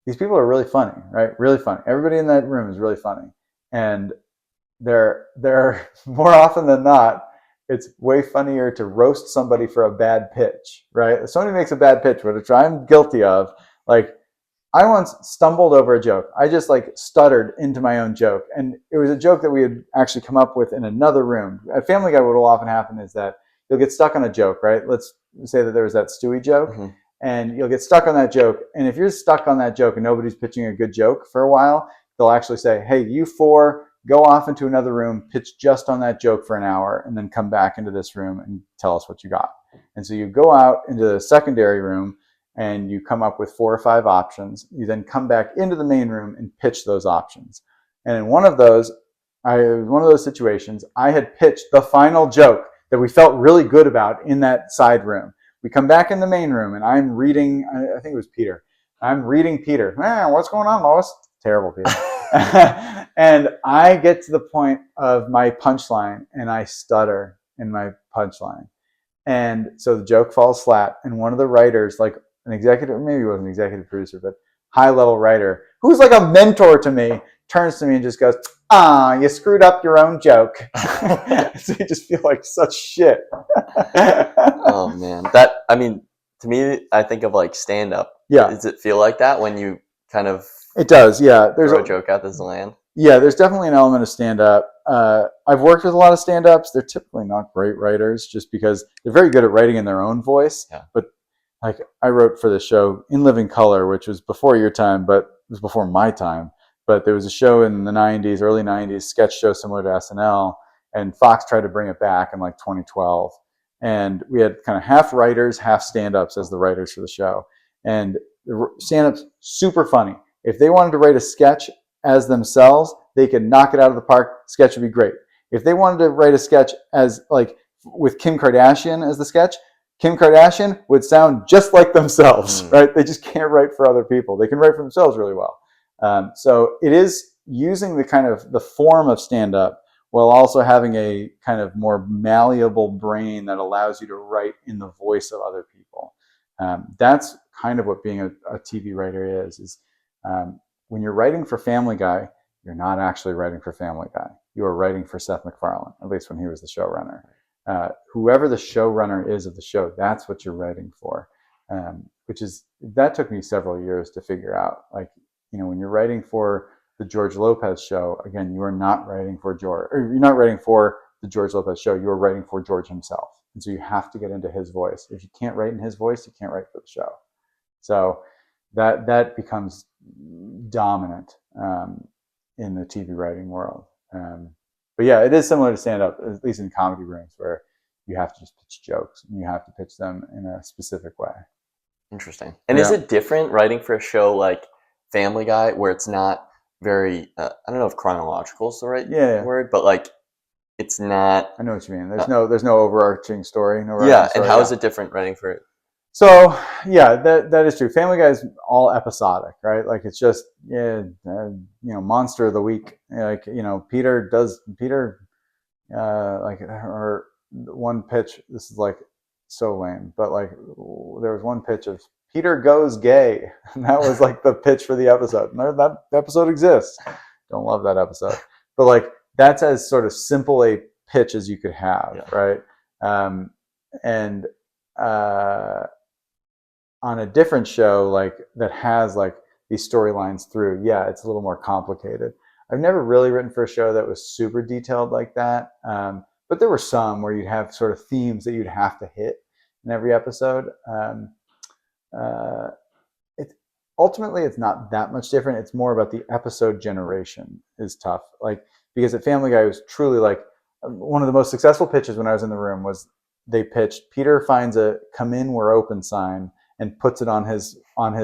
these people are really funny, right? Really funny. Everybody in that room is really funny. And they're more often than not, it's way funnier to roast somebody for a bad pitch, right? If somebody makes a bad pitch, which I'm guilty of, like, I once stumbled over a joke. I just like stuttered into my own joke. And it was a joke that we had actually come up with in another room. At Family Guy, what will often happen is that you'll get stuck on a joke, right? Let's say that there was that Stewie joke, and you'll get stuck on that joke. And if you're stuck on that joke and nobody's pitching a good joke for a while, they'll actually say, hey, you four, go off into another room, pitch just on that joke for an hour, and then come back into this room and tell us what you got. And so you go out into the secondary room and you come up with 4 or 5 options. You then come back into the main room and pitch those options. And in one of those situations, I had pitched the final joke that we felt really good about in that side room. We come back in the main room and I'm reading, I think it was Peter. I'm reading Peter. Man, what's going on, Lois? Terrible, Peter. And I get to the point of my punchline and I stutter in my punchline. And so the joke falls flat. And one of the writers, like an executive, maybe he wasn't an executive producer, but high-level writer, who's like a mentor to me, turns to me and just goes, you screwed up your own joke. So you just feel like such shit. Oh, man. To me, I think of like stand-up. Yeah. Does it feel like that when you kind of... It does, yeah. There's a joke out this land. Yeah, there's definitely an element of stand-up. I've worked with a lot of stand-ups. They're typically not great writers just because they're very good at writing in their own voice. Yeah. But like, I wrote for the show In Living Color, which was before your time, but it was before my time. But there was a show in the 90s, early 90s, sketch show similar to SNL, and Fox tried to bring it back in like 2012. And we had kind of half writers, half stand-ups as the writers for the show. And the stand-ups, super funny. If they wanted to write a sketch as themselves, they could knock it out of the park. Sketch would be great. If they wanted to write a sketch as like with Kim Kardashian as the sketch, Kim Kardashian would sound just like themselves, right? They just can't write for other people. They can write for themselves really well. So it is using the kind of the form of stand-up while also having a kind of more malleable brain that allows you to write in the voice of other people. That's kind of what being a TV writer is when you're writing for Family Guy, you're not actually writing for Family Guy. You are writing for Seth MacFarlane, at least when he was the showrunner. Whoever the showrunner is of the show, that's what you're writing for. That took me several years to figure out. Like, when you're writing for the George Lopez show, again, you are not writing for George, or you're not writing for the George Lopez show. You are writing for George himself. And so you have to get into his voice. If you can't write in his voice, you can't write for the show. So that becomes dominant in the TV writing world. But yeah, it is similar to stand up, at least in comedy rooms, where you have to just pitch jokes and you have to pitch them in a specific way. Interesting. And is it different writing for a show like Family Guy, where it's not very, I don't know if chronological is the right word, but like it's not. I know what you mean. There's no overarching story. And how is it different writing for it? So yeah, that is true. Family Guy is all episodic, right? Like it's just monster of the week. Like Peter like her one pitch. This is like so lame, but like there was one pitch of Peter goes gay, and that was like the pitch for the episode. And that episode exists. Don't love that episode, but like that's as sort of simple a pitch as you could have, right? And on a different show like that has like these storylines through, it's a little more complicated. I've never really written for a show that was super detailed like that, but there were some where you'd have sort of themes that you'd have to hit in every episode. Ultimately, it's not that much different. It's more about the episode generation is tough. Like, because at Family Guy, it was truly like one of the most successful pitches when I was in the room was they pitched Peter finds a "Come in, we're open" sign and puts it on his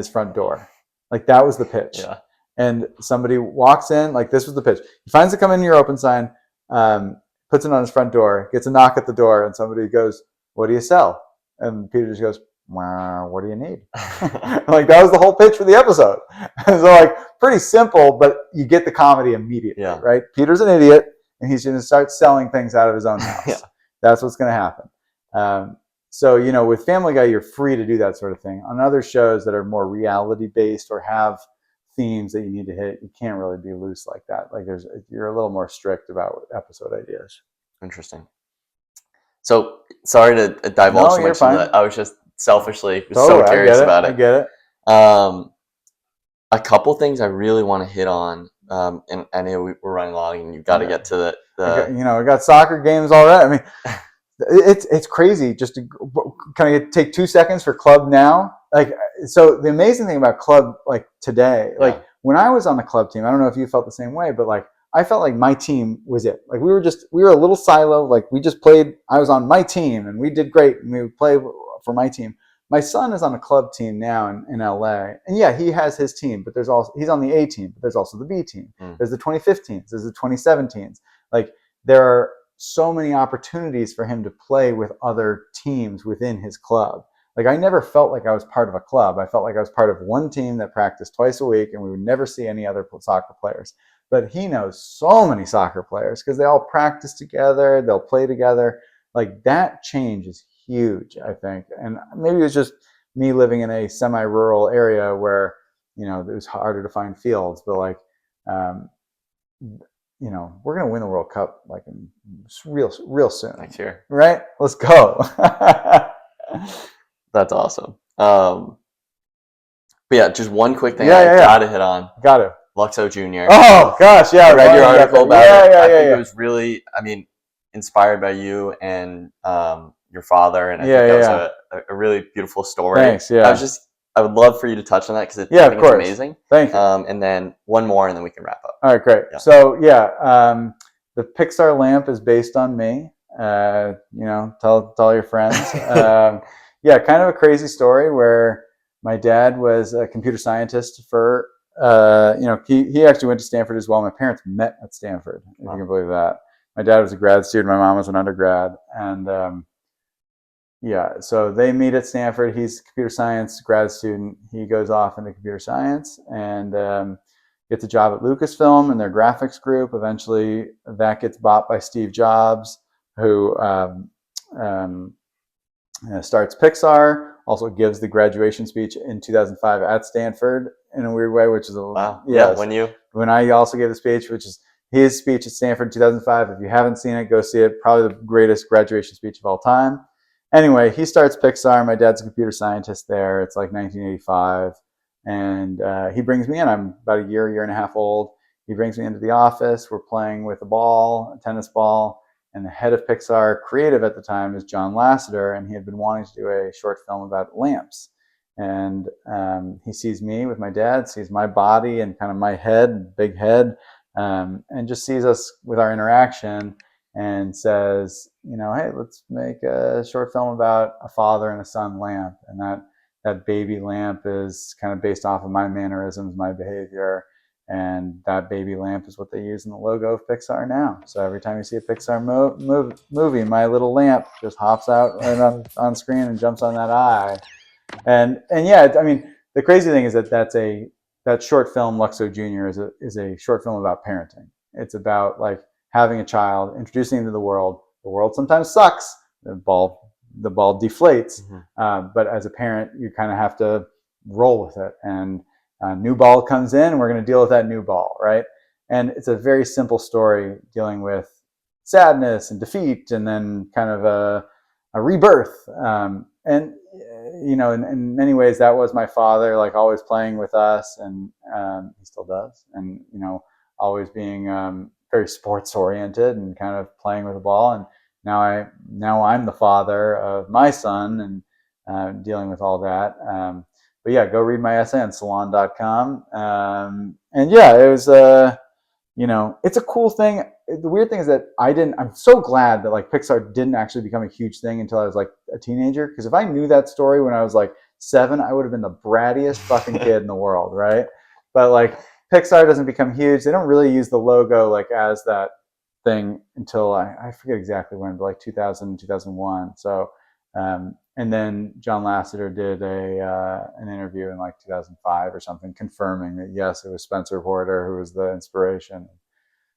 front door. Like that was the pitch. Yeah. And somebody walks in, like this was the pitch. He finds the "Come in, you're open" sign, puts it on his front door, gets a knock at the door, and somebody goes, "What do you sell?" And Peter just goes, "Wow, what do you need?" Like that was the whole pitch for the episode. So like pretty simple, but you get the comedy immediately, right? Peter's an idiot, and he's going to start selling things out of his own house. That's what's going to happen. So, with Family Guy, you're free to do that sort of thing. On other shows that are more reality-based or have themes that you need to hit, you can't really be loose like that. Like you're a little more strict about episode ideas. Interesting. So, sorry to divulge so much into that. I was just selfishly so curious about it. I get it. A couple things I really want to hit on, and I know we're running long, and you've got to get to I got soccer games already. I mean, it's crazy just to kind of take 2 seconds for club now. Like, so the amazing thing about club, like today, like when I was on the club team, I don't know if you felt the same way, but like I felt like my team was it. Like we were a little silo. Like we just played. I was on my team and we did great, and we would play for my team. My son is on a club team now in LA, and he has his team, but he's on the A team, but there's also the B team. There's the 2015s, there's the 2017s. Like there are so many opportunities for him to play with other teams within his club. Like I never felt like I was part of a club. I felt like I was part of one team that practiced twice a week, and we would never see any other soccer players. But he knows so many soccer players because they all practice together, they'll play together. Like that change is huge, I think. And maybe it was just me living in a semi-rural area where, it was harder to find fields, but like, we're going to win the World Cup like real soon. Next year. Right? Let's go. That's awesome. But yeah, just one quick thing I got to hit on. Got to. Luxo Jr. Oh, gosh, yeah. I read your article about it. I think it was really, inspired by you and your father, and I think that was a really beautiful story. Thanks, yeah. I would love for you to touch on that because it's amazing. Thank you. And then one more, and then we can wrap up. All right, great. Yeah. So the Pixar lamp is based on me. Tell all your friends. Kind of a crazy story where my dad was a computer scientist for. He actually went to Stanford as well. My parents met at Stanford, if you can believe that. My dad was a grad student. My mom was an undergrad. And so they meet at Stanford. He's a computer science grad student. He goes off into computer science and gets a job at Lucasfilm in their graphics group. Eventually, that gets bought by Steve Jobs, who starts Pixar. Also gives the graduation speech in 2005 at Stanford in a weird way, which is wow. Yes. When I also gave the speech, which is his speech at Stanford in 2005. If you haven't seen it, go see it. Probably the greatest graduation speech of all time. Anyway, he starts Pixar. My dad's a computer scientist there. It's like 1985. And he brings me in. I'm about a year and a half old. He brings me into the office. We're playing with a tennis ball. And the head of Pixar creative at the time is John Lasseter. And he had been wanting to do a short film about lamps. And he sees me with my dad, sees my body and kind of my head, big head, and just sees us with our interaction and says, hey, let's make a short film about a father and a son lamp. And that baby lamp is kind of based off of my mannerisms, my behavior. And that baby lamp is what they use in the logo of Pixar now. So every time you see a Pixar movie, my little lamp just hops out right on screen and jumps on that eye. And yeah, I mean, the crazy thing is that short film Luxo Jr. is a short film about parenting. It's about like having a child, introducing him to the world. The world sometimes sucks. The ball deflates, but as a parent, you kind of have to roll with it. And a new ball comes in, and we're going to deal with that new ball, right? And it's a very simple story dealing with sadness and defeat, and then kind of a rebirth. And in many ways, that was my father, like always playing with us, and he still does, and always being very sports oriented and kind of playing with the ball. And now I'm the father of my son and dealing with all that. But yeah, go read my essay on salon.com. And yeah, it was it's a cool thing. The weird thing is that I'm so glad that like Pixar didn't actually become a huge thing until I was like a teenager. Because if I knew that story when I was like 7, I would have been the brattiest fucking kid in the world, right? But like Pixar doesn't become huge. They don't really use the logo like as that thing until I forget exactly when, but like 2000, 2001. So, and then John Lasseter did an interview in like 2005 or something, confirming that yes, it was Spencer Porter who was the inspiration.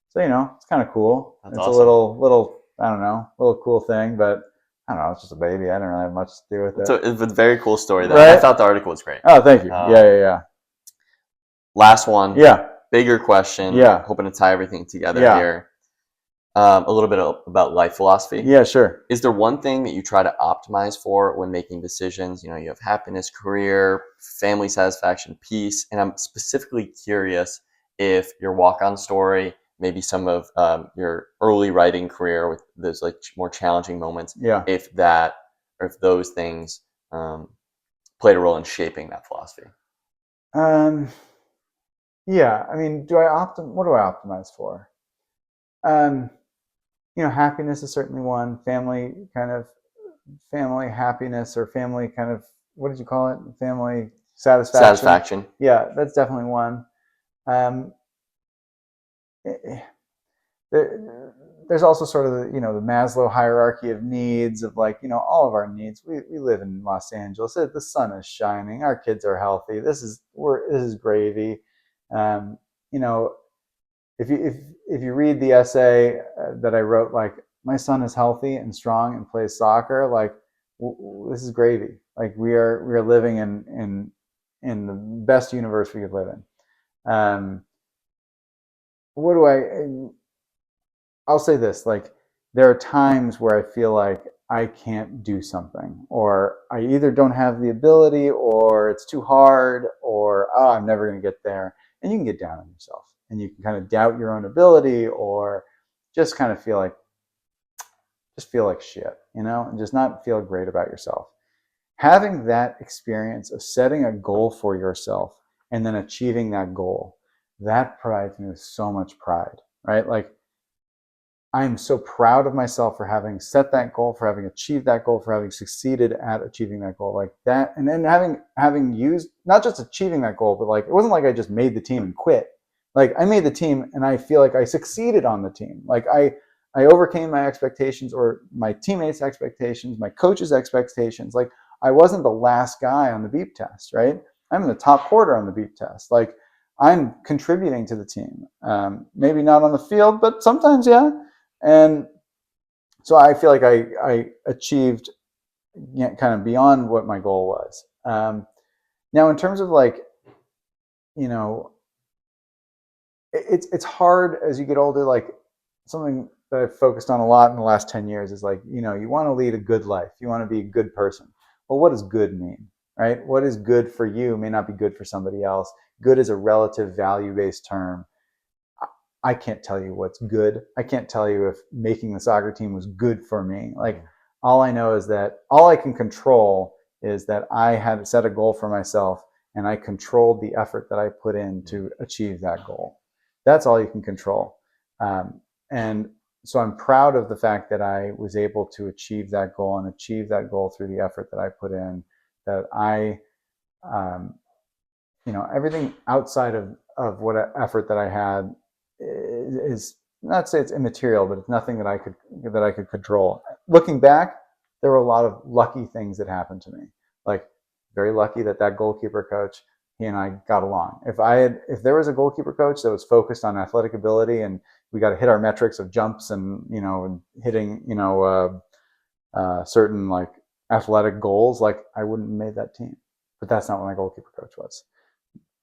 So it's kind of cool. That's it's awesome. A little I don't know, little cool thing, but I don't know. It's just a baby. I don't really have much to do with it. So it's a very cool story. Though. Right? I thought the article was great. Oh, thank you. Yeah. Last one. Yeah. Bigger question. Yeah. Hoping to tie everything together here. A little bit about life philosophy. Yeah, sure. Is there one thing that you try to optimize for when making decisions? You have happiness, career, family satisfaction, peace. And I'm specifically curious if your walk-on story, maybe some of your early writing career with those like more challenging moments, if those things played a role in shaping that philosophy. Yeah, I mean, what do I optimize for? Happiness is certainly one. Family happiness, or family kind of, what did you call it? Family satisfaction. Yeah, that's definitely one. There's also sort of the Maslow hierarchy of needs of like, all of our needs. We live in Los Angeles. The sun is shining. Our kids are healthy. This is gravy. If you read the essay that I wrote, like my son is healthy and strong and plays soccer, like this is gravy. Like we are living in the best universe we could live in. I'll say this, like there are times where I feel like I can't do something, or I either don't have the ability, or it's too hard, or I'm never going to get there. And you can get down on yourself, and you can kind of doubt your own ability, or just kind of feel like shit, and just not feel great about yourself. Having that experience of setting a goal for yourself and then achieving that goal, that provides me with so much pride, right? Like I'm so proud of myself for having set that goal, for having achieved that goal, for having succeeded at achieving that goal, like that. And then having used, not just achieving that goal, but like, it wasn't like I just made the team and quit. Like I made the team and I feel like I succeeded on the team. Like I overcame my expectations, or my teammates' expectations, my coach's expectations. Like I wasn't the last guy on the beep test, right? I'm in the top quarter on the beep test. Like I'm contributing to the team. Maybe not on the field, but sometimes, yeah. And so I feel like I achieved kind of beyond what my goal was. Now, in terms of like, it's hard as you get older. Like something that I've focused on a lot in the last 10 years is like, you want to lead a good life. You want to be a good person. Well, what does good mean, right? What is good for you may not be good for somebody else. Good is a relative value-based term. I can't tell you what's good. I can't tell you if making the soccer team was good for me. Like all I know is that all I can control is that I had set a goal for myself and I controlled the effort that I put in to achieve that goal. That's all you can control. And so I'm proud of the fact that I was able to achieve that goal and achieve that goal through the effort that I put in, that I, everything outside of what effort that I had is not to say it's immaterial, but it's nothing that I could control. Looking back, there were a lot of lucky things that happened to me. Like, very lucky that goalkeeper coach, he and I got along. If there was a goalkeeper coach that was focused on athletic ability and we got to hit our metrics of jumps and and hitting certain like athletic goals, like I wouldn't have made that team. But that's not what my goalkeeper coach was.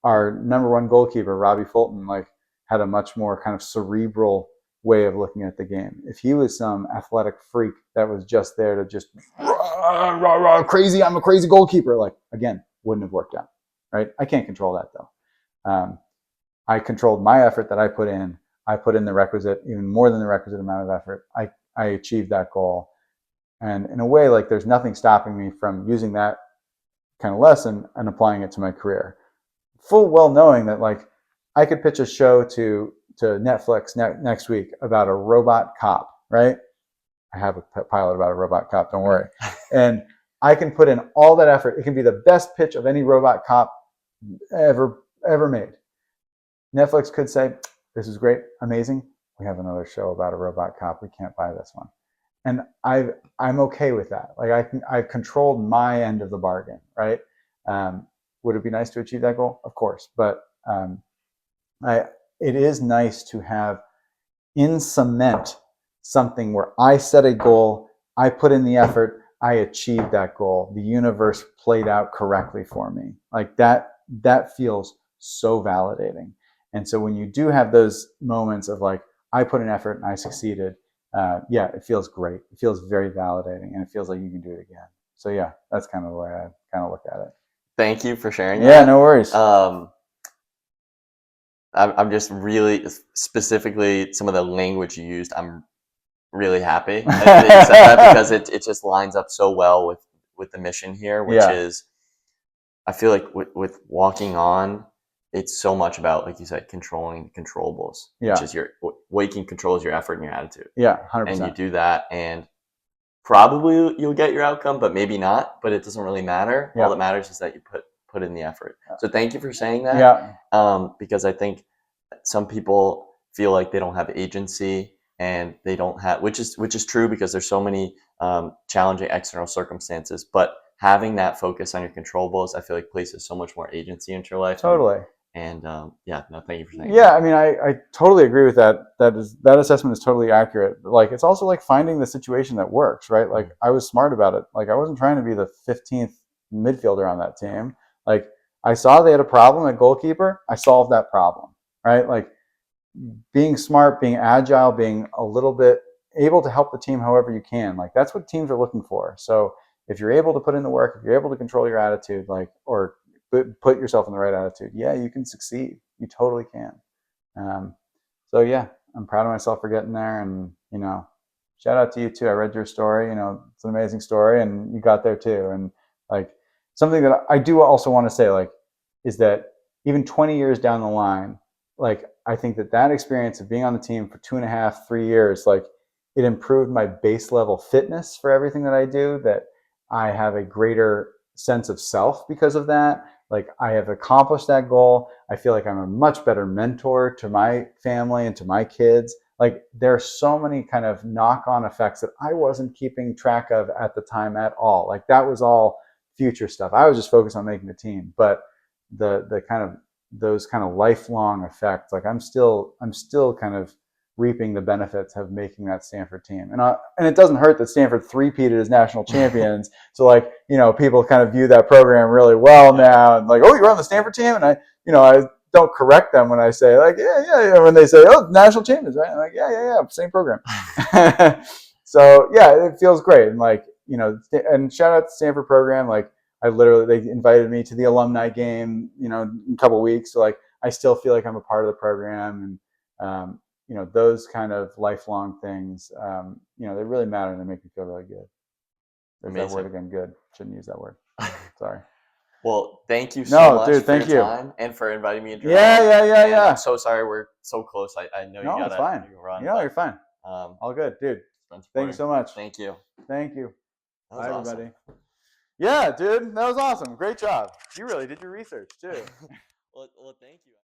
Our number one goalkeeper, Robbie Fulton, like had a much more kind of cerebral way of looking at the game. If he was some athletic freak that was just there to just rah, rah, rah, crazy, I'm a crazy goalkeeper, like, again, wouldn't have worked out, right? I can't control that though. I controlled my effort that I put in. I put in the requisite, even more than the requisite amount of effort. I achieved that goal. And in a way, like, there's nothing stopping me from using that kind of lesson and applying it to my career. Full well knowing that, like, I could pitch a show to Netflix next week about a robot cop, right? I have a pilot about a robot cop, don't worry. And I can put in all that effort. It can be the best pitch of any robot cop ever made. Netflix could say, this is great, amazing. We have another show about a robot cop. We can't buy this one. And I'm okay with that. Like, I've controlled my end of the bargain, right? Would it be nice to achieve that goal? Of course. But it is nice to have in cement something where I set a goal, I put in the effort, I achieved that goal. The universe played out correctly for me. Like, that feels so validating. And so when you do have those moments of like, I put in effort and I succeeded, it feels great. It feels very validating, and it feels like you can do it again. So yeah, that's kind of the way I kind of look at it. Thank you for sharing that. Yeah, no worries. I'm just really, specifically some of the language you used, I'm really happy that you said that, because it just lines up so well with the mission here, which is, I feel like with walking on, it's so much about, like you said, controlling controllables, which is what you can control is your effort and your attitude. Yeah, 100%. And you do that, and probably you'll get your outcome, but maybe not. But it doesn't really matter. All that matters is that you put in the effort. So thank you for saying that. Yeah. Because I think some people feel like they don't have agency, and they don't have, which is true, because there's so many challenging external circumstances. But having that focus on your controllables, I feel like places so much more agency into your life. Totally. And thank you for saying that. Yeah, I mean, I totally agree with that. That assessment is totally accurate. Like, it's also like finding the situation that works, right? Like, I was smart about it. Like, I wasn't trying to be the 15th midfielder on that team. Like, I saw they had a problem at goalkeeper. I solved that problem, right? Like, being smart, being agile, being a little bit able to help the team however you can. Like, that's what teams are looking for. So if you're able to put in the work, if you're able to control your attitude, like, or put yourself in the right attitude, you can succeed. You totally can. So yeah, I'm proud of myself for getting there. And, shout out to you too. I read your story, it's an amazing story, and you got there too. And like, something that I do also want to say, like, is that even 20 years down the line, like, I think that experience of being on the team for 2.5, 3 years, like, it improved my base level fitness for everything that I do, that I have a greater sense of self because of that. Like, I have accomplished that goal. I feel like I'm a much better mentor to my family and to my kids. Like, there are so many kind of knock-on effects that I wasn't keeping track of at the time at all. Like, that was all future stuff. I was just focused on making the team. But the kind of those kind of lifelong effects, like, I'm still kind of reaping the benefits of making that Stanford team. And it doesn't hurt that Stanford three-peated as national champions. So, like, people kind of view that program really well now, and like, oh, you're on the Stanford team? And I don't correct them when I say, like, yeah. When they say, oh, national champions, right? I'm like, yeah, same program. So yeah, it feels great. And like, and shout out to the Stanford program. Like, they invited me to the alumni game, in a couple of weeks. So like, I still feel like I'm a part of the program. And, those kind of lifelong things, they really matter, and they make me feel really good. There's that word again, good. Shouldn't use that word. Sorry. Well, thank you so much dude, for your thank you. time and for inviting me into your Yeah, home. yeah, yeah, And yeah. I'm so sorry we're so close. I know you No, it's gotta fine. run. No, you're fine. Um, All good, dude. it's been Thank you supporting. so much. Thank you. Thank you. That was Bye, awesome. everybody. Yeah, dude, that was awesome. Great job. You really did your research too. Well, thank you.